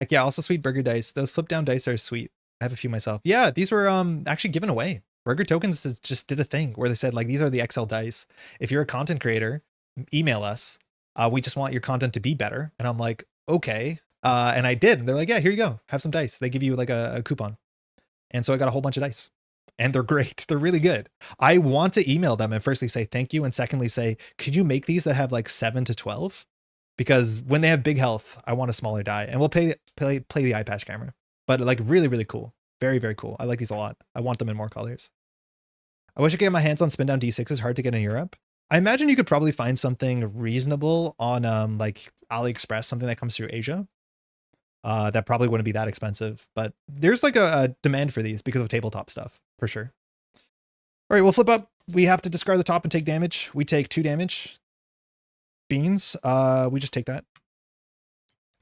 Speaker 1: Like, yeah, also sweet burger dice. Those flip down dice are sweet. I have a few myself. Yeah, these were actually given away. Burger Tokens just did a thing where they said, like, these are the XL dice. If you're a content creator, email us. We just want your content to be better. And I'm like, okay. And I did. And they're like, yeah, here you go. Have some dice. They give you like a coupon. And so I got a whole bunch of dice. And they're great. They're really good. I want to email them and firstly say thank you. And secondly say, could you make these that have like 7 to 12? Because when they have big health, I want a smaller die. And we'll play the eye patch camera. But like really, really cool. Very, very cool. I like these a lot. I want them in more colors. I wish I could get my hands on spin down D6s. Hard to get in Europe. I imagine you could probably find something reasonable on like AliExpress, something that comes through Asia. That probably wouldn't be that expensive, but there's like a demand for these because of tabletop stuff for sure. All right, we'll flip up. We have to discard the top and take damage. We take 2 damage. Beans. We just take that.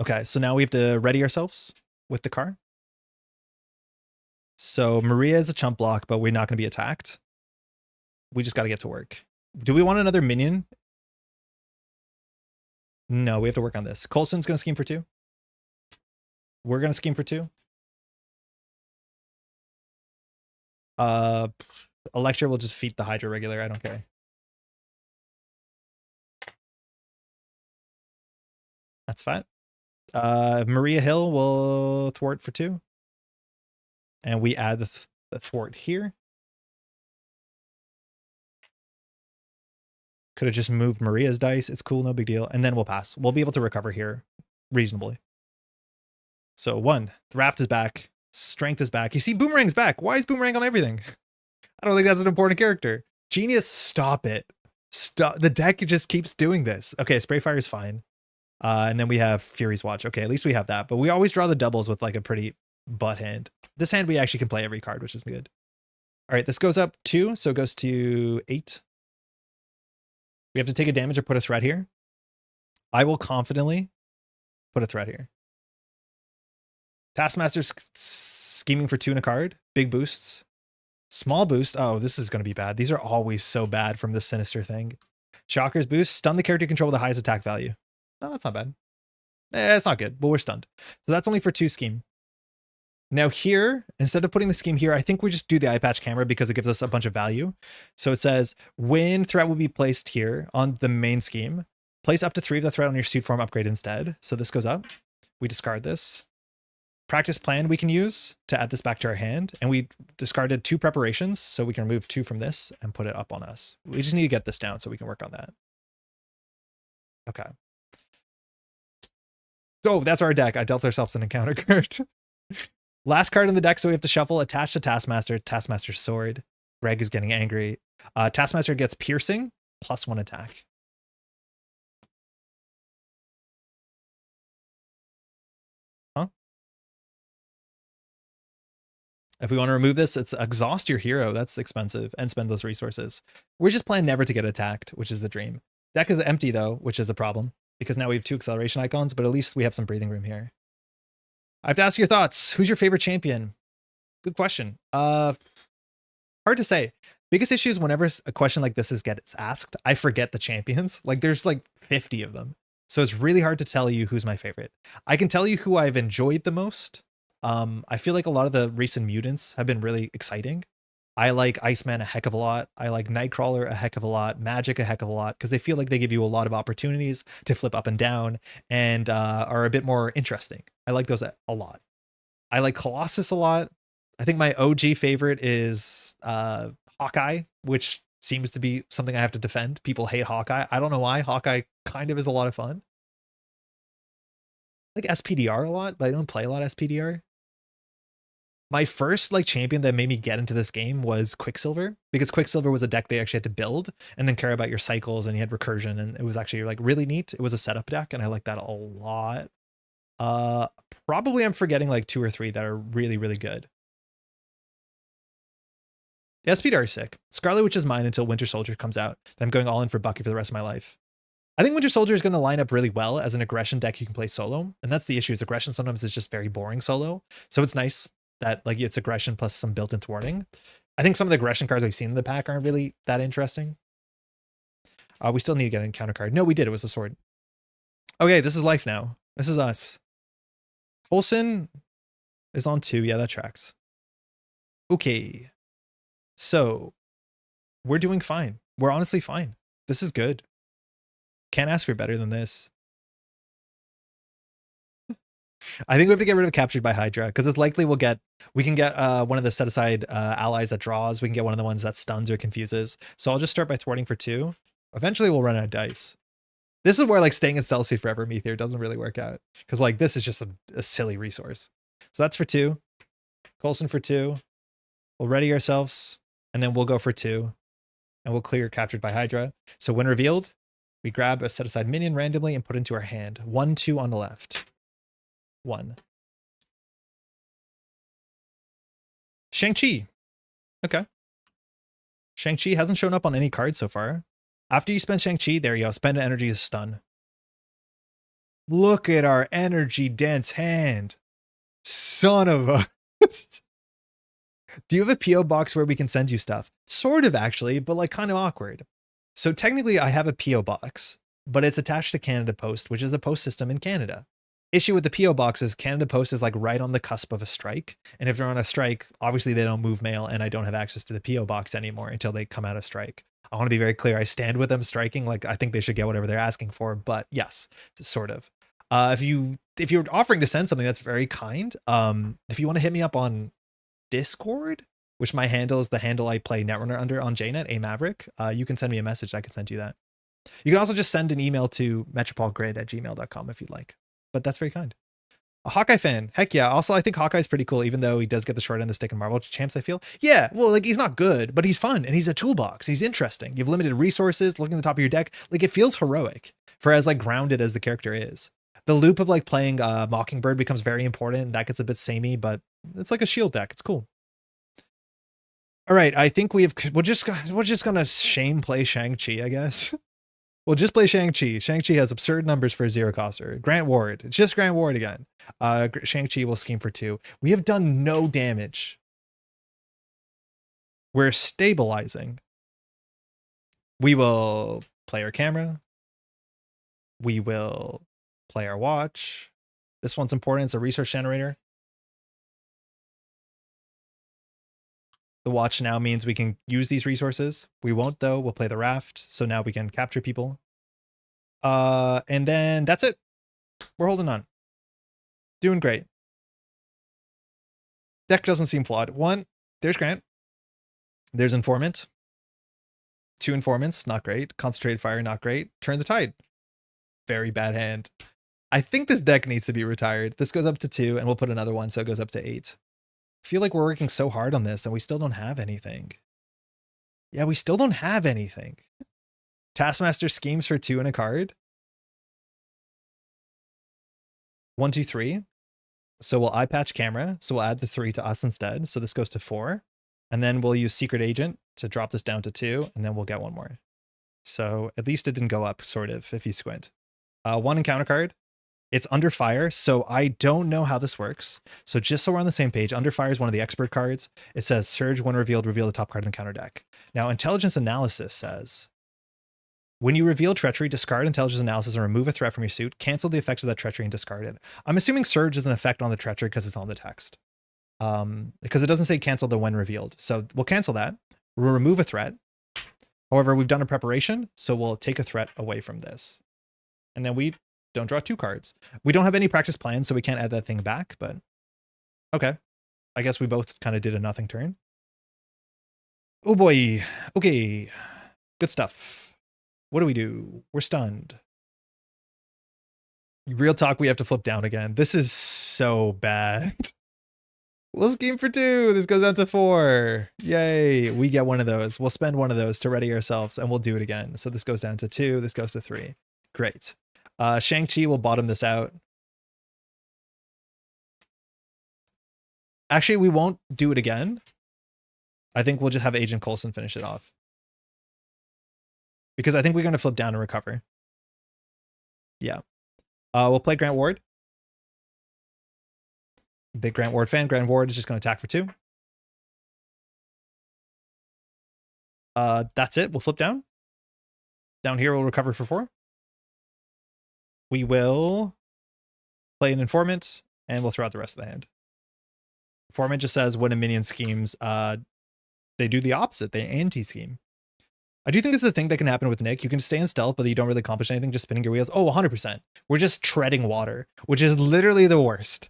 Speaker 1: Okay, so now we have to ready ourselves with the car. So Maria is a chump block, but we're not going to be attacked. We just got to get to work. Do we want another minion? No, we have to work on this. Coulson's going to scheme for 2. We're going to scheme for 2. Electra will just feed the Hydra regular. I don't care. That's fine. Maria Hill will thwart for 2. And we add the the thwart here. Could have just moved Maria's dice. It's cool, no big deal. And then we'll pass. We'll be able to recover here reasonably. So 1, the Raft is back. Strength is back. You see, Boomerang's back. Why is Boomerang on everything? I don't think that's an important character. Genius, stop it. Stop. The deck just keeps doing this. Okay, Spray Fire is fine. And then we have Fury's Watch. Okay, at least we have that. But we always draw the doubles with like a pretty butt hand. This hand we actually can play every card, which is good. All right, this goes up 2, so it goes to 8. We have to take a damage or put a threat here. I will confidently put a threat here. Taskmaster's scheming for 2 in a card. Big boosts. Small boost. Oh, this is going to be bad. These are always so bad from this Sinister thing. Shocker's boost. Stun the character you control with the highest attack value. No, that's not bad. It's not good, but we're stunned. So that's only for 2 scheme. Now here, instead of putting the scheme here, I think we just do the eye patch camera because it gives us a bunch of value. So it says, when threat will be placed here on the main scheme, place up to 3 of the threat on your suit form upgrade instead. So this goes up. We discard this. Practice plan we can use to add this back to our hand. And we discarded 2 preparations, so we can remove 2 from this and put it up on us. We just need to get this down so we can work on that. Okay. So that's our deck. I dealt ourselves an encounter card. Last card in the deck, so we have to shuffle. Attach to Taskmaster. Taskmaster's sword. Greg is getting angry. Taskmaster gets piercing, +1 attack. Huh? If we want to remove this, it's exhaust your hero. That's expensive, and spend those resources. We're just planning never to get attacked, which is the dream. Deck is empty though, which is a problem, because now we have 2 acceleration icons, but at least we have some breathing room here. I have to ask your thoughts. Who's your favorite champion? Good question. Hard to say. Biggest issue is whenever a question like this gets asked, I forget the champions. Like there's like 50 of them. So it's really hard to tell you who's my favorite. I can tell you who I've enjoyed the most. I feel like a lot of the recent mutants have been really exciting. I like Iceman a heck of a lot. I like Nightcrawler a heck of a lot. Magic a heck of a lot, because they feel like they give you a lot of opportunities to flip up and down and are a bit more interesting. I like those a lot. I like Colossus a lot. I think my OG favorite is Hawkeye, which seems to be something I have to defend. People hate Hawkeye. I don't know why. Hawkeye kind of is a lot of fun. I like SPDR a lot, but I don't play a lot of SPDR. My first like champion that made me get into this game was Quicksilver, because Quicksilver was a deck they actually had to build and then care about your cycles, and you had recursion, and it was actually like really neat. It was a setup deck, and I like that a lot. Probably I'm forgetting like 2 or 3 that are really, really good. Yeah, SPDR is sick. Scarlet Witch is mine until Winter Soldier comes out. Then I'm going all in for Bucky for the rest of my life. I think Winter Soldier is going to line up really well as an aggression deck you can play solo. And that's the issue, is aggression sometimes is just very boring solo. So it's nice that like it's aggression plus some built-in thwarting. I think some of the aggression cards we've seen in the pack aren't really that interesting. We still need to get an encounter card. No, we did. It was a sword. Okay, this is life now. This is us. Coulson is on 2. Yeah, that tracks. Okay. So we're doing fine. We're honestly fine. This is good. Can't ask for better than this. I think we have to get rid of Captured by Hydra, because it's likely we can get one of the set aside allies that draws. We can get one of the ones that stuns or confuses. So I'll just start by thwarting for 2. Eventually we'll run out of dice. This is where like staying in Stealth Suit forever Meteor doesn't really work out, because like this is just a silly resource. So that's for 2. Coulson for 2. We'll ready ourselves, and then we'll go for 2. And we'll clear Captured by Hydra. So when revealed, we grab a set aside minion randomly and put into our hand. 1, 2 on the left. 1. Shang-Chi. Okay. Shang-Chi hasn't shown up on any card so far. After you spend Shang-Chi, there you go. Spend energy to stun. Look at our energy dense hand. Son of a... Do you have a PO box where we can send you stuff? Sort of, actually, but like kind of awkward. So technically I have a PO box, but it's attached to Canada Post, which is the post system in Canada. Issue with the PO box is Canada Post is like right on the cusp of a strike. And if they're on a strike, obviously they don't move mail, and I don't have access to the PO box anymore until they come out of strike. I want to be very clear. I stand with them striking. Like, I think they should get whatever they're asking for, but yes, sort of. If you're offering to send something, that's very kind. If you want to hit me up on Discord, which my handle is the handle I play Netrunner under on JNet, a Maverick, you can send me a message. I can send you that. You can also just send an email to metropolgrid@gmail.com if you'd like. But that's very kind. A Hawkeye fan. Heck yeah. Also, I think Hawkeye's pretty cool, even though he does get the short end of the stick in Marvel champs, I feel. Yeah, well, like, he's not good, but he's fun, and he's a toolbox. He's interesting. You have limited resources, looking at the top of your deck. Like, it feels heroic for as, like, grounded as the character is. The loop of, like, playing Mockingbird becomes very important. That gets a bit samey, but it's like a shield deck. It's cool. All right, I think we're just gonna shame play Shang-Chi, I guess. We'll just play Shang-Chi. Shang-Chi has absurd numbers for a zero coster. Grant Ward. It's just Grant Ward again. Shang-Chi will scheme for 2. We have done no damage. We're stabilizing. We will play our camera. We will play our watch. This one's important. It's a resource generator. The watch now means we can use these resources. We won't, though. We'll play the Raft. So now we can capture people. And then that's it. We're holding on. Doing great. Deck doesn't seem flawed. 1, there's Grant. There's Informant. 2 Informants, not great. Concentrated Fire, not great. Turn the Tide. Very bad hand. I think this deck needs to be retired. This goes up to 2, and we'll put another one, so it goes up to 8. I feel like we're working so hard on this, and we still don't have anything. Yeah, we still don't have anything. Taskmaster schemes for 2 and a card. 1, 2, 3. So we'll eye patch camera. So we'll add the 3 to us instead. So this goes to 4. And then we'll use Secret Agent to drop this down to 2. And then we'll get one more. So at least it didn't go up, sort of, if you squint. 1 encounter card. It's Under Fire. So I don't know how this works. So just so we're on the same page, Under Fire is one of the expert cards. It says Surge, when revealed, reveal the top card in the counter deck. Now, Intelligence Analysis says, when you reveal Treachery, discard Intelligence Analysis and remove a threat from your suit. Cancel the effects of that Treachery and discard it. I'm assuming Surge is an effect on the Treachery because it's on the text. Because it doesn't say cancel the when revealed. So we'll cancel that. We'll remove a threat. However, we've done a preparation, so we'll take a threat away from this. And then we don't draw 2 cards. We don't have any practice plans, so we can't add that thing back, but okay. I guess we both kind of did a nothing turn. Oh boy. Okay. Good stuff. What do we do? We're stunned. Real talk, we have to flip down again. This is so bad. We'll scheme for 2. This goes down to 4. Yay. We get one of those. We'll spend one of those to ready ourselves, and we'll do it again. So this goes down to 2. This goes to 3. Great. Shang-Chi will bottom this out. Actually, we won't do it again. I think we'll just have Agent Coulson finish it off. Because I think we're going to flip down and recover. Yeah. We'll play Grant Ward. Big Grant Ward fan. Grant Ward is just going to attack for 2. That's it. We'll flip down. Down here, we'll recover for 4. We will play an Informant, and we'll throw out the rest of the hand. Informant just says when a minion schemes, they do the opposite. They anti-scheme. I do think this is a thing that can happen with Nick. You can stay in stealth, but you don't really accomplish anything, just spinning your wheels. Oh, 100%. We're just treading water, which is literally the worst.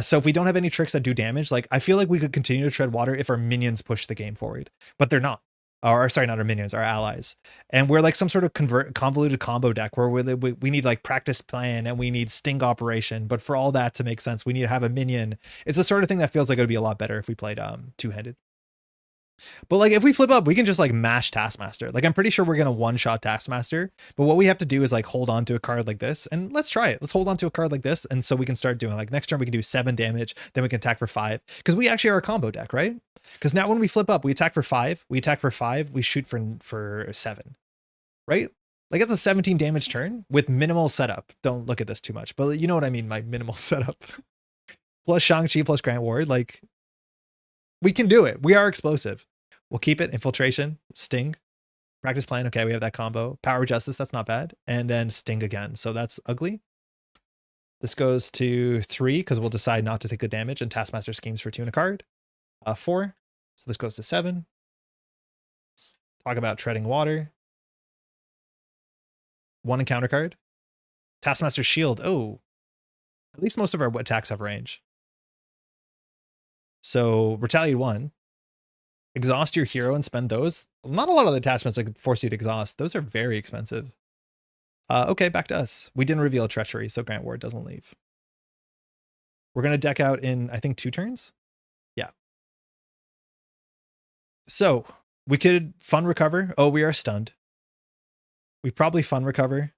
Speaker 1: So if we don't have any tricks that do damage, like I feel like we could continue to tread water if our minions push the game forward, but they're not. Or sorry, not our minions, our allies. And we're like some sort of convoluted combo deck where we need like practice plan and we need sting operation. But for all that to make sense, we need to have a minion. It's the sort of thing that feels like it would be a lot better if we played two-handed. But like if we flip up, we can just like mash Taskmaster. Like I'm pretty sure we're gonna one-shot Taskmaster. But what we have to do is like hold on to a card like this, and let's try it. Let's hold on to a card like this, and so we can start doing like next turn we can do 7 damage, then we can attack for 5 because we actually are a combo deck, right? Because now when we flip up, we attack for 5, we attack for 5, we shoot for 7, right? Like it's a 17 damage turn with minimal setup. Don't look at this too much, but you know what I mean. My minimal setup plus Shang-Chi plus Grant Ward, like. We can do it. We are explosive. We'll keep it. Infiltration, Sting, practice plan. Okay, we have that combo. Power Justice, that's not bad. And then Sting again. So that's ugly. This goes to 3 because we'll decide not to take the damage, and Taskmaster schemes for 2 and a card. 4. So this goes to 7. Talk about treading water. 1 encounter card. Taskmaster shield. Oh, at least most of our attacks have range. So retaliate 1. Exhaust your hero and spend those. Not a lot of the attachments that could force you to exhaust. Those are very expensive. Okay, back to us. We didn't reveal treachery, so Grant Ward doesn't leave. We're going to deck out in, I think, 2 turns. Yeah. So we could fun recover. Oh, we are stunned. We probably fun recover.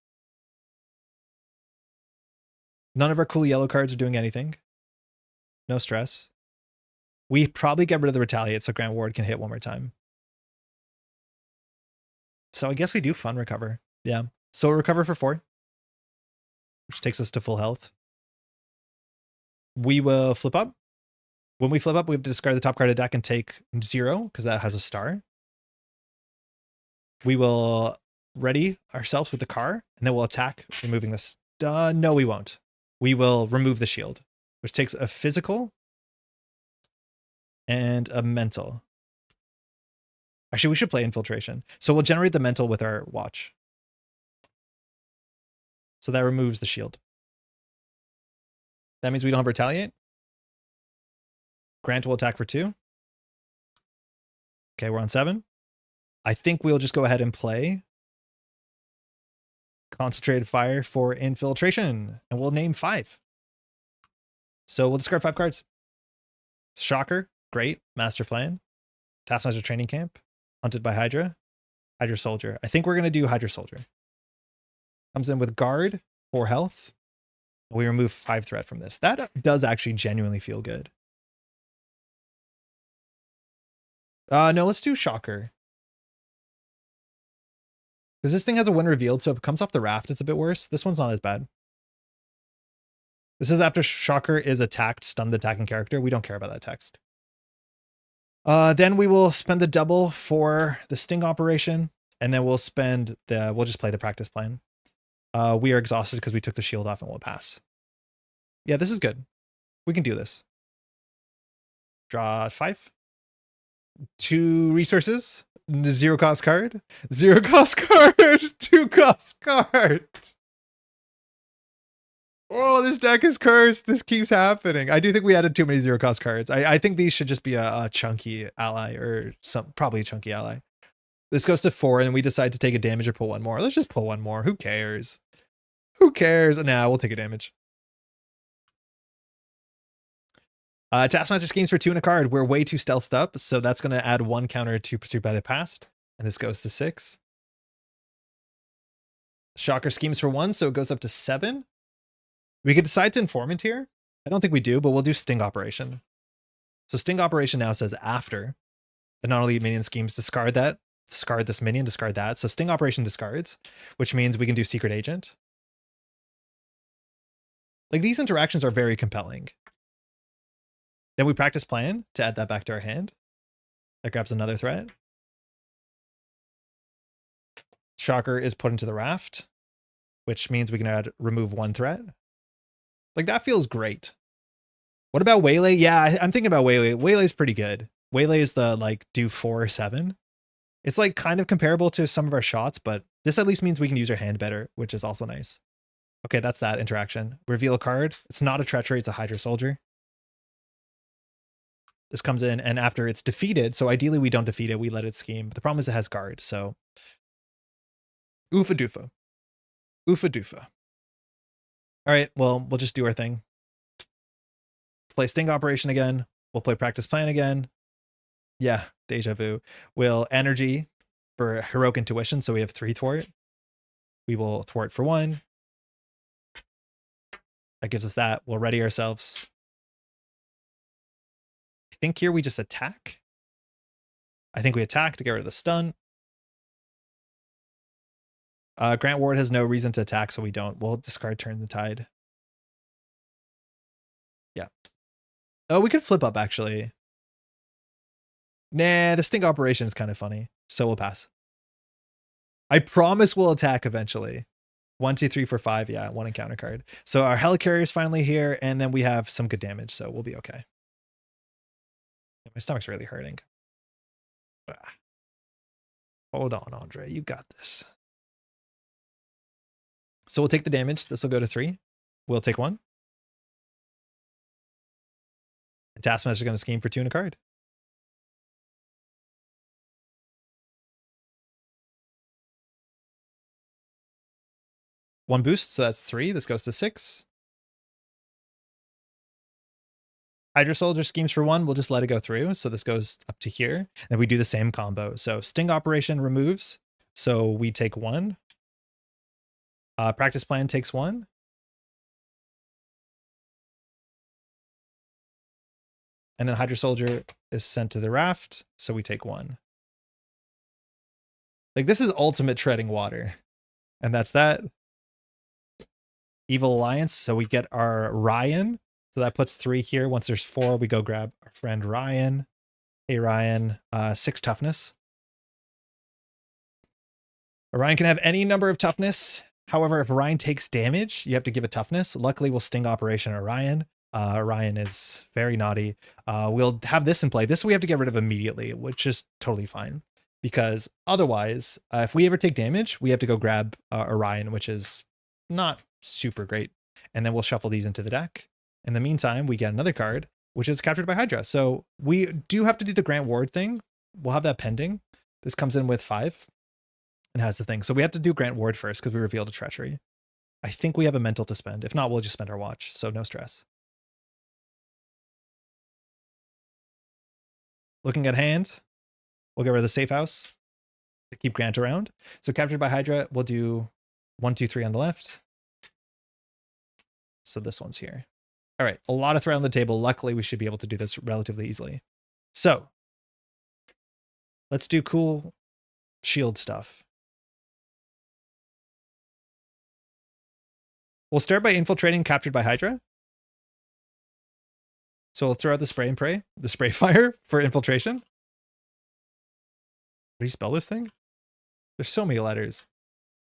Speaker 1: None of our cool yellow cards are doing anything. No stress. We probably get rid of the retaliate so Grant Ward can hit one more time. So I guess we do fun recover. Yeah. So we'll recover for 4, which takes us to full health. We will flip up. When we flip up, we have to discard the top card of the deck and take 0 because that has a star. We will ready ourselves with the car and then we'll attack, removing the stun. No, we won't. We will remove the shield, which takes a physical and a mental. Actually, we should play infiltration. So we'll generate the mental with our watch. So that removes the shield. That means we don't have retaliate. Grant will attack for 2. Okay, we're on 7. I think we'll just go ahead and play Concentrated Fire for infiltration, and we'll name 5. So we'll discard 5 cards. Shocker, great. Master Plan. Taskmaster Training Camp. Hunted by Hydra. Hydra Soldier. I think we're going to do Hydra Soldier. Comes in with Guard, 4 health. We remove 5 threat from this. That does actually genuinely feel good. No, let's do Shocker. Because this thing has a win revealed, so if it comes off the raft, it's a bit worse. This one's not as bad. This is after Shocker is attacked, stunned the attacking character. We don't care about that text. Then we will spend the double for the sting operation, and then we'll just play the practice plan. We are exhausted because we took the shield off and we'll pass. Yeah, this is good. We can do this. Draw 5. 2 resources. 0 cost card. 0 cost card. 2 cost card. Oh, this deck is cursed. This keeps happening. I do think we added too many 0 cost cards. I think these should just be a chunky ally or probably a chunky ally. This goes to 4 and we decide to take a damage or pull 1 more. Let's just pull 1 more. Who cares? Who cares? Nah, we'll take a damage. Taskmaster schemes for 2 and a card. We're way too stealthed up, so that's going to add 1 counter to Pursuit by the Past. And this goes to 6. Shocker schemes for 1, so it goes up to 7. We could decide to Informant here. I don't think we do, but we'll do Sting Operation. So Sting Operation now says after the non-elite minion schemes, discard that, discard this minion, discard that. So Sting Operation discards, which means we can do Secret Agent. Like, these interactions are very compelling. Then we practice plan to add that back to our hand. That grabs another threat. Shocker is put into the raft, which means we can remove 1 threat. Like, that feels great. What about Waylay? Yeah, I'm thinking about Waylay. Waylay's pretty good. Waylay is the, like, do 4 or 7. It's, like, kind of comparable to some of our shots, but this at least means we can use our hand better, which is also nice. Okay, that's that interaction. Reveal a card. It's not a treachery, it's a Hydra Soldier. This comes in, and after it's defeated, so ideally we don't defeat it, we let it scheme. But the problem is it has guard, so oofa doofa. Oofa doofa. All right, well, we'll just do our thing. Play Sting Operation again. We'll play Practice Plan again. Yeah, Deja Vu. We'll Energy for Heroic Intuition, so we have 3 thwart. We will thwart for 1. That gives us that. We'll ready ourselves. I think here we just attack. I think we attack to get rid of the stun. Grant Ward has no reason to attack, so we don't. We'll discard Turn the Tide. Yeah. Oh, we could flip up, actually. Nah, the Sting Operation is kind of funny, so we'll pass. I promise we'll attack eventually. 1, 2, 3, 4, 5. Yeah, 1 encounter card. So our Helicarrier is finally here, and then we have some good damage, so we'll be okay. My stomach's really hurting. Hold on, Andre. You got this. So we'll take the damage. This will go to 3. We'll take 1. And Taskmaster is going to scheme for 2 and a card. 1 boost, so that's 3. This goes to 6. Hydra Soldier schemes for 1. We'll just let it go through. So this goes up to here. And we do the same combo. So Sting Operation removes. So we take 1. Practice Plan takes 1. And then Hydra Soldier is sent to the Raft. So we take 1. Like, this is ultimate treading water. And that's that. Evil Alliance. So we get our Ryan. So that puts 3 here. Once there's 4, we go grab our friend Ryan. Hey, Ryan. 6 toughness. Orion can have any number of toughness. However, if Orion takes damage, you have to give it toughness. Luckily, we'll Sting Operation Orion. Orion is very naughty. We'll have this in play. This we have to get rid of immediately, which is totally fine. Because otherwise, if we ever take damage, we have to go grab Orion, which is not super great. And then we'll shuffle these into the deck. In the meantime, we get another card, which is Captured by Hydra. So we do have to do the Grant Ward thing. We'll have that pending. This comes in with 5 and has the thing. So we have to do Grant Ward first because we revealed a treachery. I think we have a mental to spend. If not, we'll just spend our watch. So no stress. Looking at hand, we'll get rid of the safe house to keep Grant around. So Captured by Hydra, we'll do 1, 2, 3 on the left. So this one's here. All right, a lot of threat on the table. Luckily, we should be able to do this relatively easily. So let's do cool shield stuff. We'll start by infiltrating Captured by Hydra. So we'll throw out the spray and pray, the spray fire for infiltration. How do you spell this thing? There's so many letters.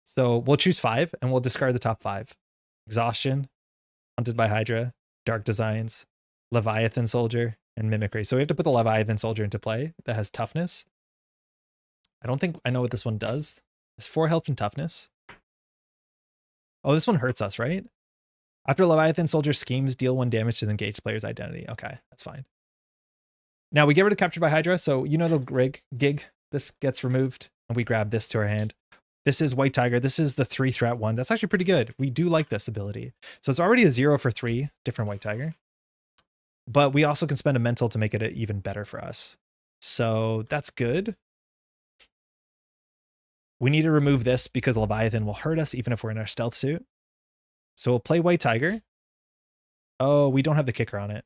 Speaker 1: So we'll choose 5 and we'll discard the top 5. Exhaustion, Hunted by Hydra, Dark Designs, Leviathan Soldier, and Mimicry. So we have to put the Leviathan Soldier into play that has toughness. I don't think I know what this one does. It's 4 health and toughness. Oh, this one hurts us, right? After Leviathan Soldier schemes, deal 1 damage to the engaged player's identity. Okay, that's fine. Now we get rid of Captured by Hydra. So you know the gig. This gets removed and we grab this to our hand. This is White Tiger. This is the 3 threat one. That's actually pretty good. We do like this ability. So it's already a 0 for 3 different White Tiger. But we also can spend a mental to make it even better for us. So that's good. We need to remove this because Leviathan will hurt us even if we're in our stealth suit. So we'll play White Tiger. Oh, we don't have the kicker on it.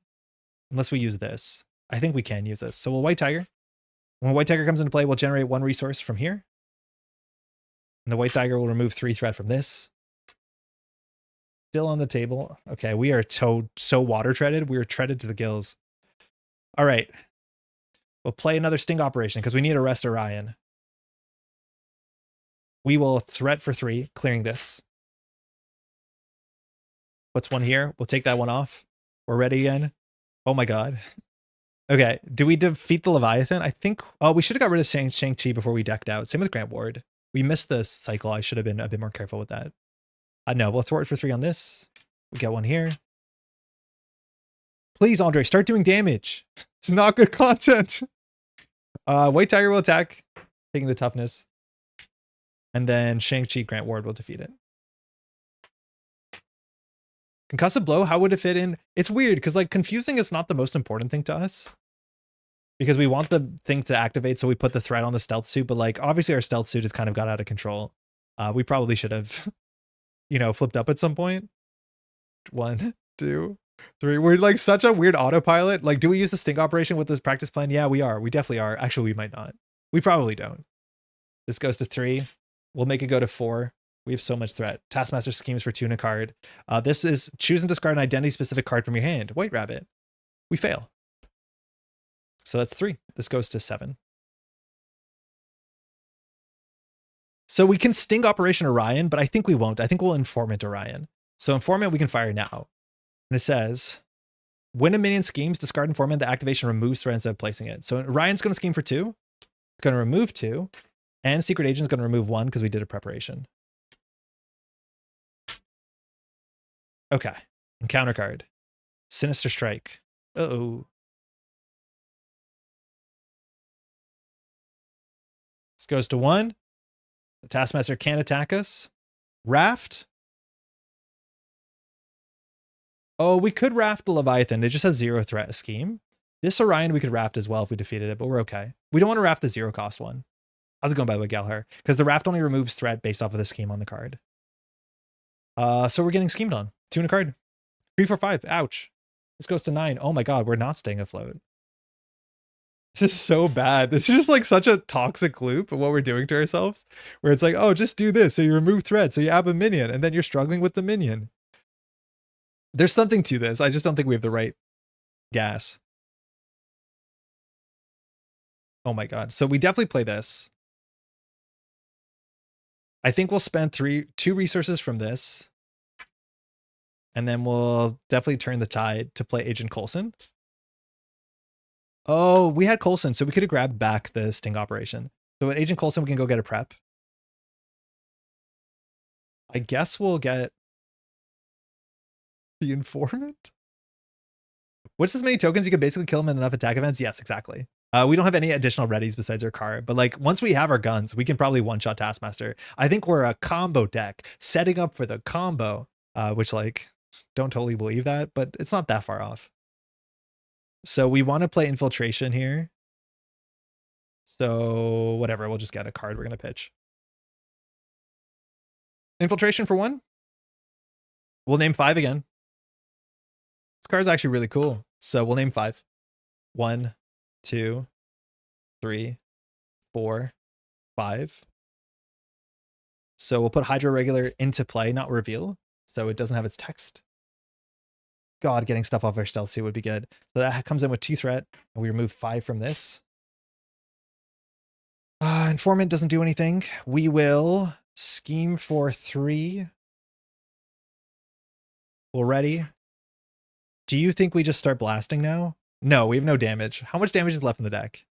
Speaker 1: Unless we use this. I think we can use this. So we'll White Tiger. When White Tiger comes into play, we'll generate 1 resource from here. And the White Tiger will remove 3 threat from this. Still on the table. Okay, we are so water treaded. We are treaded to the gills. All right. We'll play another Sting Operation because we need to arrest Orion. We will threat for 3, clearing this. Puts 1 here. We'll take that one off. We're ready again. Oh my god. Okay, do we defeat the Leviathan? I think... Oh, we should have got rid of Shang-Chi before we decked out. Same with Grant Ward. We missed the cycle. I should have been a bit more careful with that. No, we'll throw it for 3 on this. We get 1 here. Please, Andre, start doing damage. It's not good content. White Tiger will attack, taking the toughness. And then Shang-Chi Grant Ward will defeat it. Concussive Blow, how would it fit in? It's weird because like confusing is not the most important thing to us. Because we want the thing to activate, so we put the threat on the stealth suit, but like obviously our stealth suit has kind of got out of control. We probably should have, you know, flipped up at some point. 1, 2, 3. We're like such a weird autopilot. Like, do we use the Sting Operation with this practice plan? Yeah, we are. We definitely are. Actually, we might not. We probably don't. This goes to 3. We'll make it go to 4. We have so much threat. Taskmaster schemes for 2 in a card. This is choose and discard an identity-specific card from your hand. White Rabbit. We fail. So that's 3. This goes to 7. So we can Sting Operation Orion, but I think we won't. I think we'll Informant Orion. So Informant we can fire now. And it says, when a minion schemes, discard Informant, the activation removes threat instead of placing it. So Orion's going to scheme for 2. It's going to remove 2. And Secret Agent's going to remove 1 because we did a preparation. Okay. Encounter card. Sinister Strike. Uh-oh. This goes to 1. The Taskmaster can't attack us. Raft. Oh, we could raft the Leviathan. It just has 0 threat scheme. This Orion we could raft as well if we defeated it, but we're okay. We don't want to raft the 0 cost one. How's it going, by the way, Galher? Because the raft only removes threat based off of the scheme on the card. So we're getting schemed on. 2 in a card. 3, 4, 5. Ouch. This goes to 9. Oh my god, we're not staying afloat. This is so bad. This is just like such a toxic loop of what we're doing to ourselves. Where it's like, oh, just do this. So you remove threat. So you have a minion. And then you're struggling with the minion. There's something to this. I just don't think we have the right gas. Oh my god. So we definitely play this. I think we'll spend 2 resources from this. And then we'll definitely turn the tide to play Agent Coulson. Oh, we had Coulson, so we could have grabbed back the sting operation. So with Agent Coulson, we can go get a prep. I guess we'll get the informant. What's as many tokens? You can basically kill him in enough attack events? Yes, exactly. We don't have any additional readies besides our car, but like once we have our guns, we can probably one-shot Taskmaster. I think we're a combo deck, setting up for the combo, which like, don't totally believe that, but it's not that far off. So we want to play Infiltration here. So whatever, we'll just get a card we're going to pitch. Infiltration for 1. We'll name 5 again. This card's actually really cool. So we'll name 5. 1, 2, 3, 4, 5. So we'll put Hydro Regular into play, not reveal. So it doesn't have its text. God, getting stuff off our stealth too would be good. So that comes in with 2 threat. And we remove 5 from this. Informant doesn't do anything. We will scheme for 3. We're ready. Do you think we just start blasting now? No, we have no damage. How much damage is left in the deck?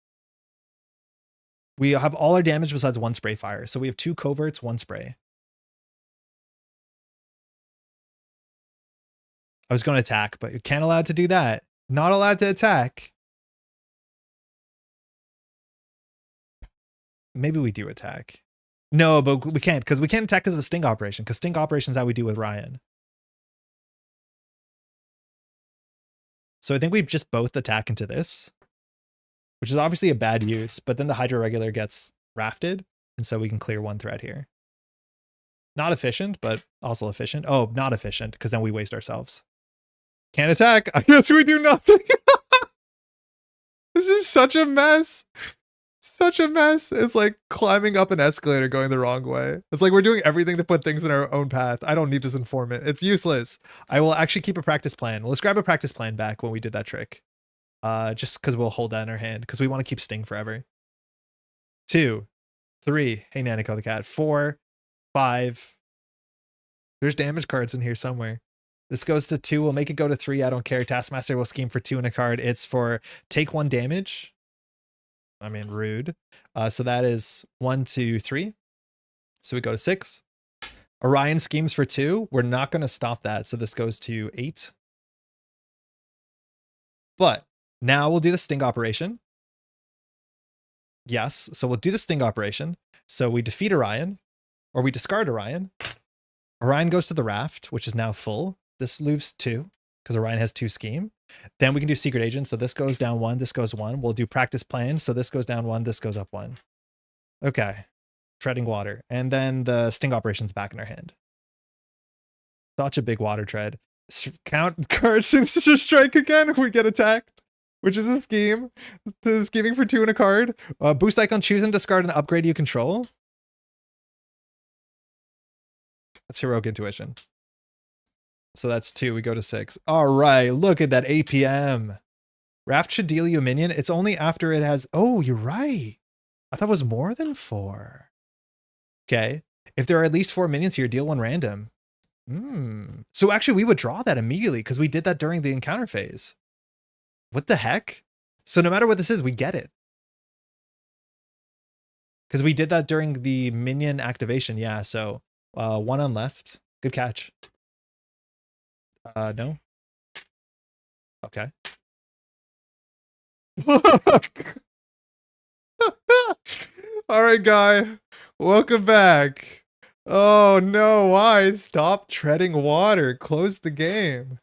Speaker 1: We have all our damage besides 1 spray fire. So we have 2 coverts, 1 spray. I was going to attack, but you can't allowed to do that. Not allowed to attack. Maybe we do attack. No, but we can't because we can't attack because of the sting operation. Because sting operation is how we do with Ryan. So I think we just both attack into this, which is obviously a bad use. But then the Hydro Regular gets rafted, and so we can clear 1 threat here. Not efficient, but also efficient. Oh, not efficient because then we waste ourselves. Can't attack. I guess we do nothing. This is such a mess. Such a mess. It's like climbing up an escalator going the wrong way. It's like we're doing everything to put things in our own path. I don't need this informant. It's useless. I will actually keep a practice plan. Let's grab a practice plan back when we did that trick. Just because we'll hold that in our hand because we want to keep Sting forever. 2, 3. Hey, Nanico the cat. 4, 5. There's damage cards in here somewhere. This goes to 2. We'll make it go to 3. I don't care. Taskmaster will scheme for 2 in a card. It's for take 1 damage. I mean, rude. So that is 1, 2, 3. So we go to 6. Orion schemes for 2. We're not going to stop that. So this goes to 8. But now we'll do the sting operation. Yes. So we'll do the sting operation. So we defeat Orion, or we discard Orion. Orion goes to the raft, which is now full. This leaves 2 because Orion has 2 scheme. Then we can do secret agent. So this goes down 1. This goes 1. We'll do practice plan. So this goes down 1. This goes up 1. Okay. Treading water. And then the sting operation's back in our hand. Such a big water tread. Count card seems to just strike again. We get attacked, which is a scheme. Scheming for 2 in a card. Boost icon, choose and discard an upgrade you control. That's heroic intuition. So that's 2. We go to 6. All right. Look at that APM. Raft should deal you a minion. It's only after it has... Oh, you're right. I thought it was more than 4. Okay. If there are at least 4 minions here, deal 1 random. So actually, we would draw that immediately because we did that during the encounter phase. What the heck? So no matter what this is, we get it. Because we did that during the minion activation. Yeah, so 1 on left. Good catch. No. Okay. All right, guy. Welcome back. Oh no, why? Stop treading water. Close the game.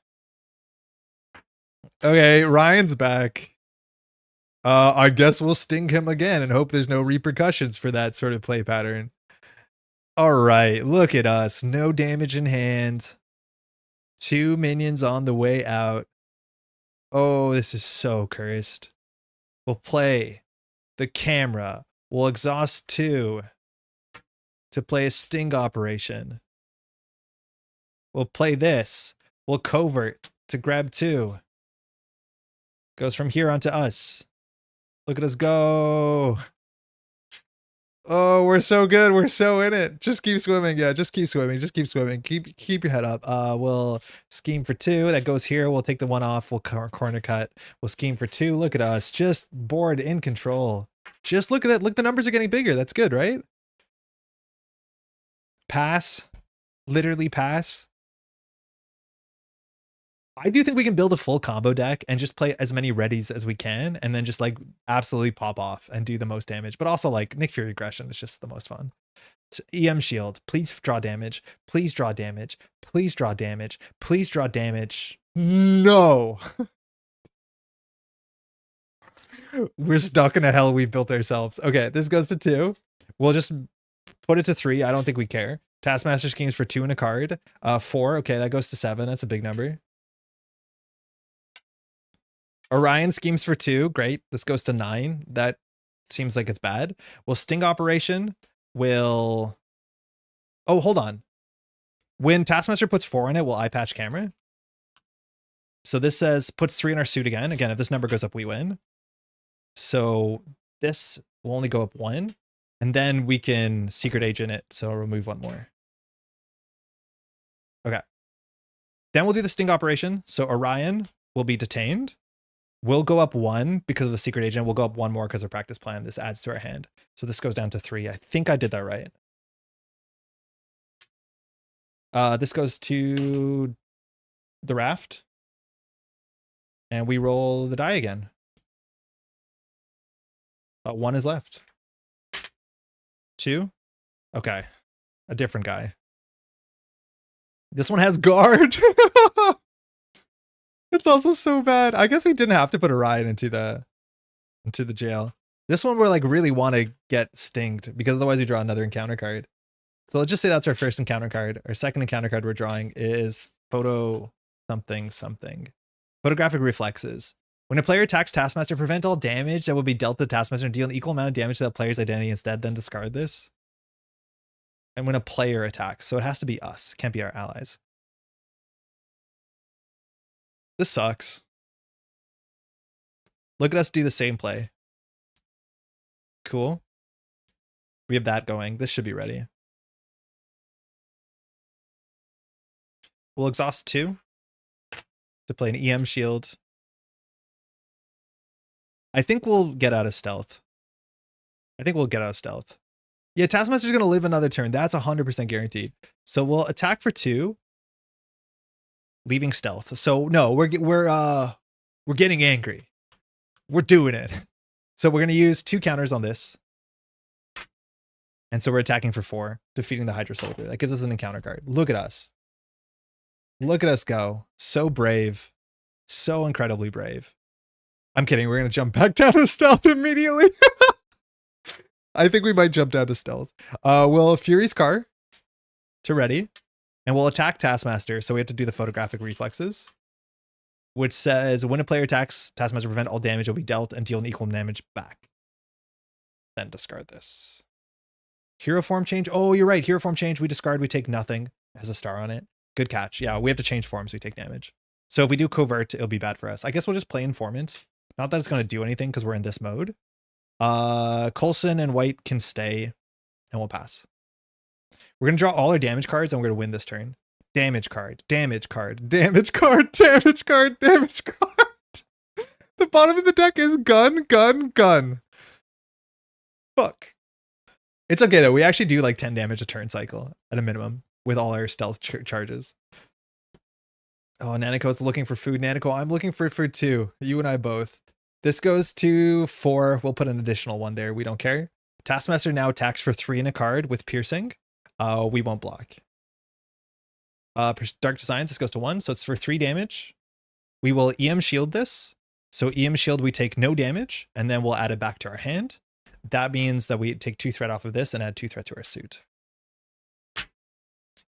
Speaker 1: Okay, Ryan's back. I guess we'll sting him again and hope there's no repercussions for that sort of play pattern. All right, look at us. No damage in hand. 2 minions on the way out. Oh, this is so cursed. We'll play the camera. We'll exhaust 2 to play a sting operation. We'll play this. We'll covert to grab 2. Goes from here onto us. Look at us go. Oh, we're so good. We're so in it. Just keep swimming. Yeah, just keep swimming. Just keep swimming. Keep your head up. We'll scheme for 2. That goes here. We'll take the 1 off. We'll corner cut. We'll scheme for 2. Look at us. Just board in control. Just look at that. Look, the numbers are getting bigger. That's good, right? Pass. Literally pass. I do think we can build a full combo deck and just play as many readies as we can and then just like absolutely pop off and do the most damage. But also like Nick Fury aggression is just the most fun. So EM shield, please draw damage. Please draw damage. Please draw damage. Please draw damage. No. We're stuck in a hell we've built ourselves. Okay, this goes to 2. We'll just put it to 3. I don't think we care. Taskmaster schemes for 2 and a card. 4. Okay, that goes to 7. That's a big number. Orion schemes for 2. Great. This goes to 9. That seems like it's bad. We'll sting operation. Will. Oh, hold on. When Taskmaster puts 4 in it, will eye patch camera. So this says puts 3 in our suit again. Again, if this number goes up, we win. So this will only go up 1. And then we can secret agent it. So I'll remove 1 more. Okay. Then we'll do the sting operation. So Orion will be detained. We'll go up 1 because of the secret agent. We'll go up 1 more because of practice plan. This adds to our hand. So this goes down to 3. I think I did that right. This goes to the Raft. And we roll the die again. 1 is left. 2. Okay. A different guy. This one has guard. It's also so bad. I guess we didn't have to put Orion into the jail. This one we're like really want to get stinged because otherwise we draw another encounter card. So let's just say that's our first encounter card. Our second encounter card we're drawing is photo something something. Photographic reflexes. When a player attacks Taskmaster, prevent all damage that will be dealt to Taskmaster and deal an equal amount of damage to that player's identity instead, then discard this. And when a player attacks, so it has to be us, can't be our allies. This sucks. Look at us do the same play. Cool. We have that going. This should be ready. We'll exhaust 2 to play an EM shield. I think we'll get out of stealth. Yeah, Taskmaster's going to live another turn. That's 100% guaranteed. So we'll attack for 2. Leaving stealth. So no, we're getting angry. We're doing it. So we're going to use 2 counters on this. And so we're attacking for 4, defeating the Hydra Soldier. That gives us an encounter card. Look at us. Look at us go. So brave. So incredibly brave. I'm kidding. We're going to jump back down to stealth immediately. I think we might jump down to stealth. We'll Fury's car to ready. And we'll attack Taskmaster, so we have to do the photographic reflexes, which says when a player attacks, Taskmaster prevent all damage will be dealt and deal an equal damage back. Then discard this. Hero form change. Oh, you're right. Hero form change. We discard. We take nothing. It has a star on it. Good catch. Yeah, we have to change forms. We take damage. So if we do covert, it'll be bad for us. I guess we'll just play informant. Not that it's going to do anything because we're in this mode. Coulson and White can stay, and we'll pass. We're going to draw all our damage cards and we're going to win this turn. Damage card, damage card, damage card, damage card, damage card. The bottom of the deck is gun, gun, gun. Fuck. It's okay though. We actually do like 10 damage a turn cycle at a minimum with all our stealth charges. Oh, Nanako's looking for food. Nanako, I'm looking for food too. You and I both. This goes to 4. We'll put an additional 1 there. We don't care. Taskmaster now attacks for 3 in a card with piercing. We won't block. Dark Designs, this goes to 1, so it's for 3 damage. We will EM shield this. So EM shield, we take no damage, and then we'll add it back to our hand. That means that we take 2 threat off of this and add 2 threat to our suit.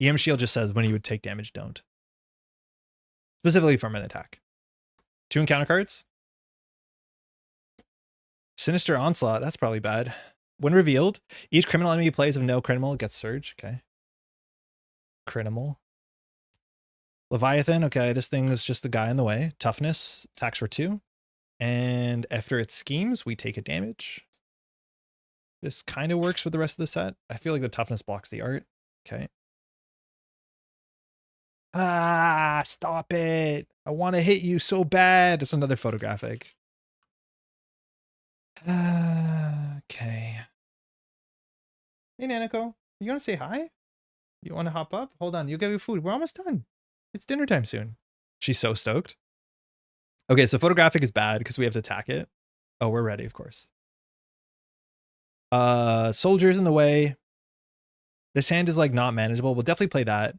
Speaker 1: EM shield just says when you would take damage, don't. Specifically from an attack. 2 encounter cards. Sinister Onslaught, that's probably bad. When revealed, each criminal enemy plays of no criminal gets surge. Okay. Criminal. Leviathan, okay, this thing is just the guy in the way. Toughness, attacks for 2. And after it schemes, we take a damage. This kind of works with the rest of the set. I feel like the toughness blocks the art. Okay. Ah, stop it. I want to hit you so bad. It's another photographic. Okay. Hey, Nanako. You want to say hi? You want to hop up? Hold on. You'll get your food. We're almost done. It's dinner time soon. She's so stoked. Okay, so photographic is bad because we have to attack it. Oh, we're ready, of course. Soldiers in the way. This hand is like not manageable. We'll definitely play that.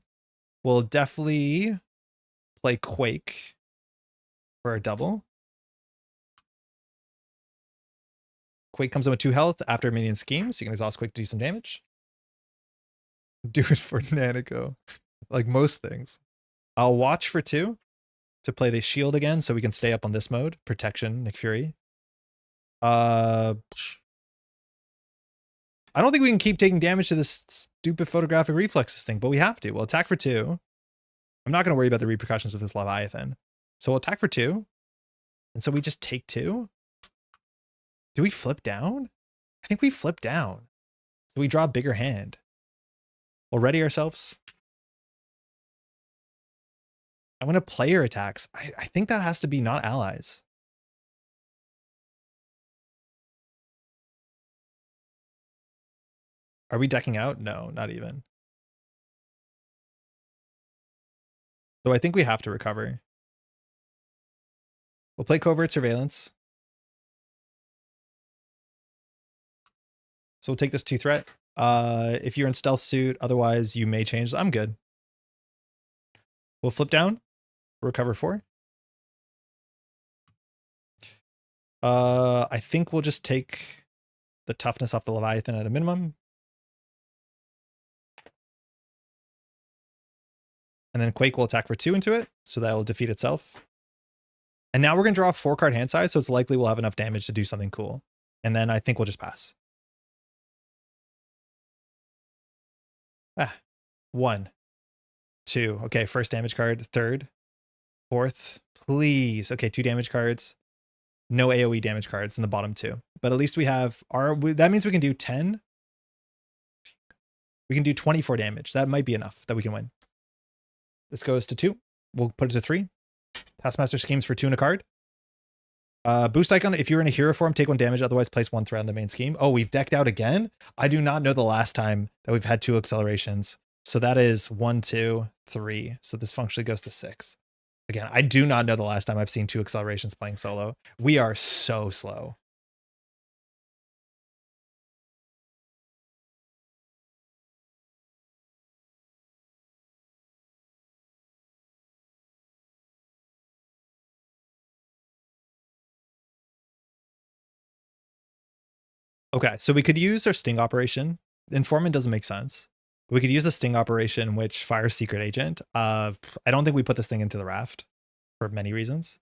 Speaker 1: We'll definitely play Quake for a double. Quake comes in with 2 health after a minion scheme, so you can exhaust Quake to do some damage. Do it for Nanako. Like most things. I'll watch for 2 to play the shield again so we can stay up on this mode. Protection, Nick Fury. I don't think we can keep taking damage to this stupid photographic reflexes thing, but we have to. We'll attack for 2. I'm not going to worry about the repercussions of this Leviathan. So we'll attack for 2. And so we just take 2. Do we flip down? I think we flip down. So we draw a bigger hand. We'll ready ourselves. I'm going to player attacks. I think that has to be not allies. Are we decking out? No, not even. So I think we have to recover. We'll play covert surveillance. So we'll take this 2 threat. If you're in stealth suit, otherwise you may change. I'm good. We'll flip down. Recover 4. I think we'll just take the toughness off the Leviathan at a minimum. And then Quake will attack for 2 into it, so that'll defeat itself. And now we're going to draw a 4-card hand size, so it's likely we'll have enough damage to do something cool. And then I think we'll just pass. 1, 2. Okay, first damage card. Third. Fourth. Please. Okay, 2 damage cards. No AoE damage cards in the bottom 2. But at least we have that means we can do 10. We can do 24 damage. That might be enough that we can win. This goes to 2. We'll put it to 3. Taskmaster schemes for 2 in a card. Boost icon, if you're in a hero form, take 1 damage, otherwise place 1 threat on the main scheme. Oh, we've decked out again? I do not know the last time that we've had 2 accelerations. So that is 1, 2, 3. So this functionally goes to 6. Again, I do not know the last time I've seen 2 accelerations playing solo. We are so slow. Okay, so we could use our sting operation. Informant doesn't make sense. We could use a sting operation which fires secret agent. I don't think we put this thing into the raft for many reasons.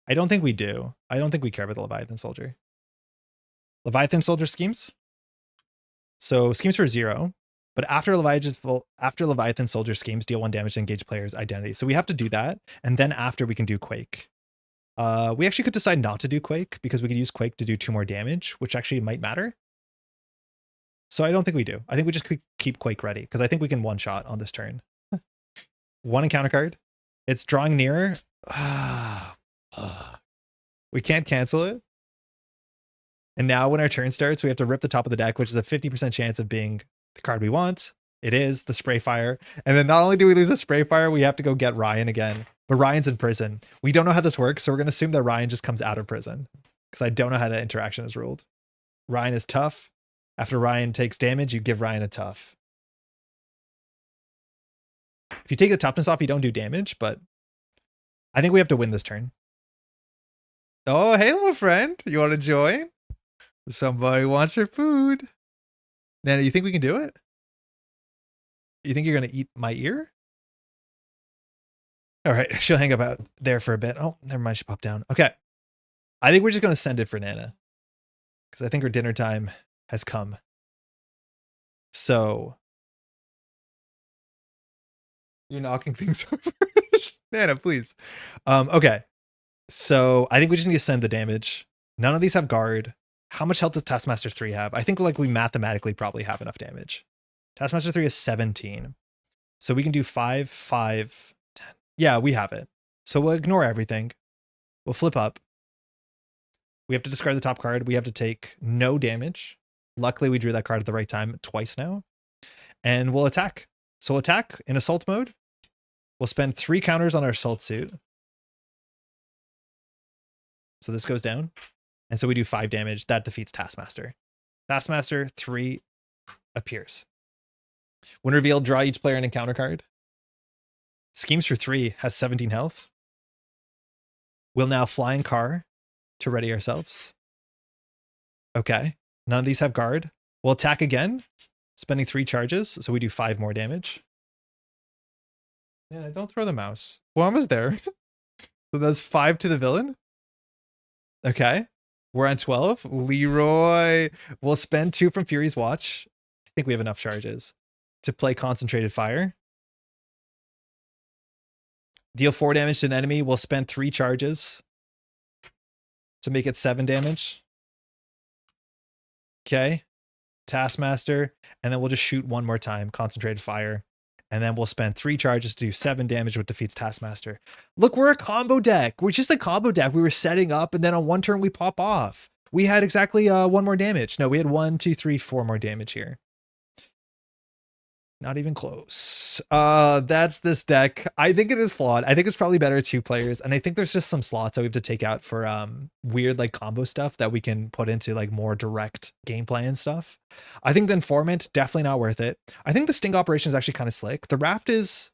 Speaker 1: I don't think we do. I don't think we care about the Leviathan soldier. Leviathan soldier schemes. So schemes for 0, but after Leviathan soldier schemes, deal 1 damage to engaged player's identity. So we have to do that, and then after we can do Quake. We actually could decide not to do Quake because we could use Quake to do 2 more damage, which actually might matter. So I don't think we do. I think we just keep Quake ready because I think we can one-shot on this turn. 1 encounter card. It's drawing nearer. We can't cancel it. And now when our turn starts, we have to rip the top of the deck, which is a 50% chance of being the card we want. It is the Spray Fire. And then not only do we lose a Spray Fire, we have to go get Ryan again. But Ryan's in prison. We don't know how this works, so we're going to assume that Ryan just comes out of prison. Because I don't know how that interaction is ruled. Ryan is tough. After Ryan takes damage, you give Ryan a tough. If you take the toughness off, you don't do damage, but I think we have to win this turn. Oh, hey, little friend. You want to join? Somebody wants your food. Nana, you think we can do it? You think you're going to eat my ear? All right, she'll hang up out there for a bit. Oh, never mind. She popped down. Okay. I think we're just going to send it for Nana because I think her dinner time has come. So you're knocking things over. Nana, please. Okay. So I think we just need to send the damage. None of these have guard. How much health does Taskmaster 3 have? I think like we mathematically probably have enough damage. Taskmaster 3 is 17. So we can do 5, 5, 10. Yeah, we have it. So we'll ignore everything. We'll flip up. We have to discard the top card. We have to take no damage. Luckily, we drew that card at the right time twice now. And we'll attack. So we'll attack in assault mode. We'll spend 3 counters on our assault suit. So this goes down. And so we do 5 damage. That defeats Taskmaster. Taskmaster 3 appears. When revealed, draw each player an encounter card. Schemes for 3 has 17 health. We'll now fly in car to ready ourselves. Okay. None of these have guard. We'll attack again, spending 3 charges. So we do 5 more damage. Yeah, don't throw the mouse. Well, I was there. So that's 5 to the villain. Okay. We're on 12. Leroy. We'll spend 2 from Fury's Watch. I think we have enough charges to play Concentrated Fire. Deal 4 damage to an enemy. We'll spend 3 charges to make it 7 damage. Okay. Taskmaster. And then we'll just shoot 1 more time. Concentrated Fire. And then we'll spend 3 charges to do 7 damage, which defeats Taskmaster. Look, we're a combo deck. We're just a combo deck. We were setting up, and then on 1 turn, we pop off. We had exactly 1 more damage. No, we had 1, 2, 3, 4 more damage here. Not even close. That's this deck. I think it is flawed. I think it's probably better 2 players. And I think there's just some slots that we have to take out for weird like combo stuff that we can put into like more direct gameplay and stuff. I think the Informant, definitely not worth it. I think the Sting operation is actually kind of slick. The Raft is,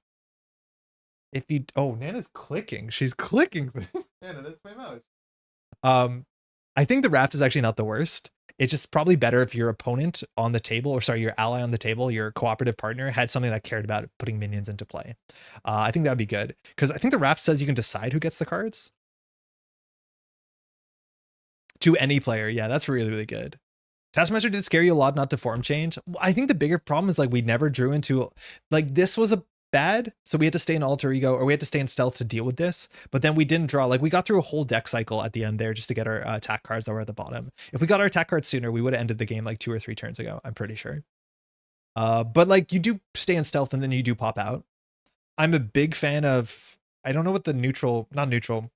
Speaker 1: if you, oh, Nana's clicking. She's clicking things. Nana, that's my mouse. I think the Raft is actually not the worst. It's just probably better if your opponent on the table, or sorry, your ally on the table, your cooperative partner, had something that cared about putting minions into play. I think that'd be good. Because I think the Raft says you can decide who gets the cards. To any player. Yeah, that's really, really good. Taskmaster did scare you a lot not to form change. I think the bigger problem is like we never drew into, like this was a bad, so we had to stay in alter ego, or we had to stay in stealth to deal with this, but then we didn't draw, like we got through a whole deck cycle at the end there just to get our attack cards that were at the bottom. If we got our attack cards sooner, we would have ended the game like 2 or 3 turns ago, I'm pretty sure. But like you do stay in stealth and then you do pop out. I'm a big fan of, I don't know what the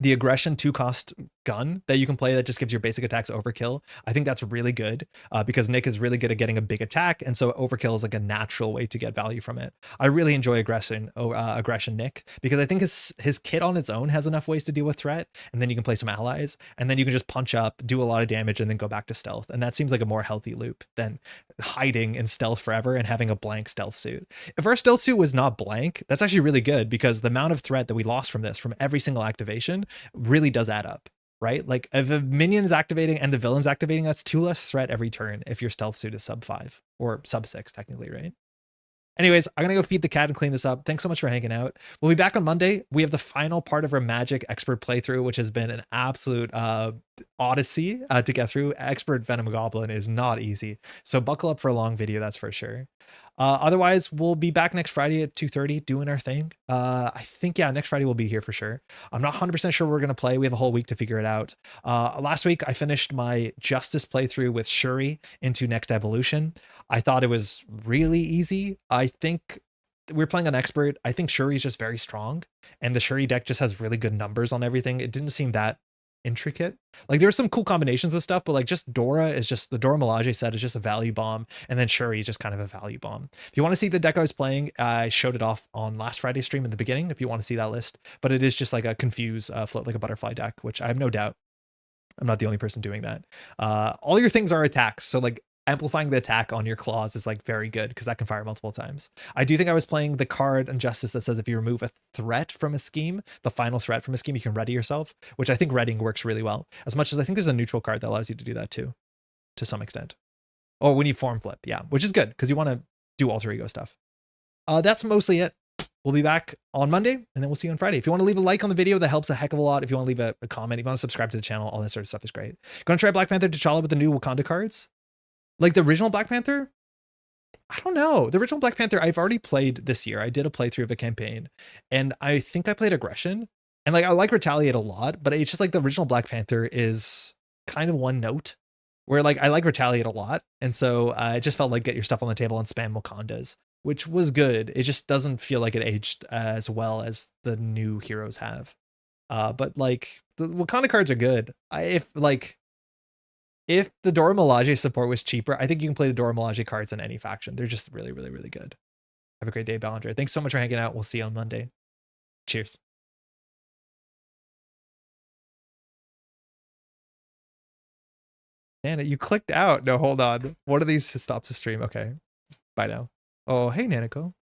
Speaker 1: the aggression 2-cost gun that you can play that just gives your basic attacks overkill. I think that's really good because Nick is really good at getting a big attack, and so overkill is like a natural way to get value from it. I really enjoy aggression Nick because I think his kit on its own has enough ways to deal with threat, and then you can play some allies, and then you can just punch up, do a lot of damage, and then go back to stealth. And that seems like a more healthy loop than hiding in stealth forever and having a blank stealth suit. If our stealth suit was not blank, that's actually really good because the amount of threat that we lost from this, from every single activation, really does add up, right? Like if a minion is activating and the villain's activating, that's 2 less threat every turn if your stealth suit is sub 5 or sub 6 technically, right? Anyways, I'm gonna go feed the cat and clean this up. Thanks so much for hanging out. We'll be back on Monday. We have the final part of our Magic Expert playthrough, which has been an absolute odyssey to get through. Expert Venom Goblin is not easy, so buckle up for a long video, that's for sure. Otherwise, we'll be back next Friday at 2:30 doing our thing. I think, yeah, next Friday we'll be here for sure. I'm not 100% sure we're going to play. We have a whole week to figure it out. Last week, I finished my Justice playthrough with Shuri into Next Evolution. I thought it was really easy. I think we're playing on Expert. I think Shuri is just very strong, and the Shuri deck just has really good numbers on everything. It didn't seem that intricate. Like there were some cool combinations of stuff, but like just Dora is just, the Dora Milaje set is just a value bomb, and then Shuri is just kind of a value bomb. If you want to see the deck I was playing, I showed it off on last Friday's stream in the beginning if you want to see that list, but it is just like a confuse float like a butterfly deck, which I have no doubt I'm not the only person doing that. All your things are attacks, so like amplifying the attack on your claws is like very good because that can fire multiple times. I do think I was playing the card in Justice that says if you remove a threat from a scheme, the final threat from a scheme, you can ready yourself, which I think readying works really well. As much as I think there's a neutral card that allows you to do that too, to some extent. Or when you form flip, yeah, which is good because you want to do alter ego stuff. That's mostly it. We'll be back on Monday, and then we'll see you on Friday. If you want to leave a like on the video, that helps a heck of a lot. If you want to leave a comment, if you want to subscribe to the channel, all that sort of stuff is great. Gonna try Black Panther T'Challa with the new Wakanda cards. Like the original Black Panther, I don't know. The original Black Panther, I've already played this year. I did a playthrough of a campaign, and I think I played Aggression. And like I like Retaliate a lot, but it's just like the original Black Panther is kind of one note. Where like I like Retaliate a lot, and so it just felt like get your stuff on the table and spam Wakandas, which was good. It just doesn't feel like it aged as well as the new heroes have. But like the Wakanda cards are good. If the Dora Milaje support was cheaper, I think you can play the Dora Milaje cards in any faction. They're just really, really, really good. Have a great day, Ballinger. Thanks so much for hanging out. We'll see you on Monday. Cheers. Nana, you clicked out. No, hold on. One of these stops the stream. Okay. Bye now. Oh, hey, Nanako.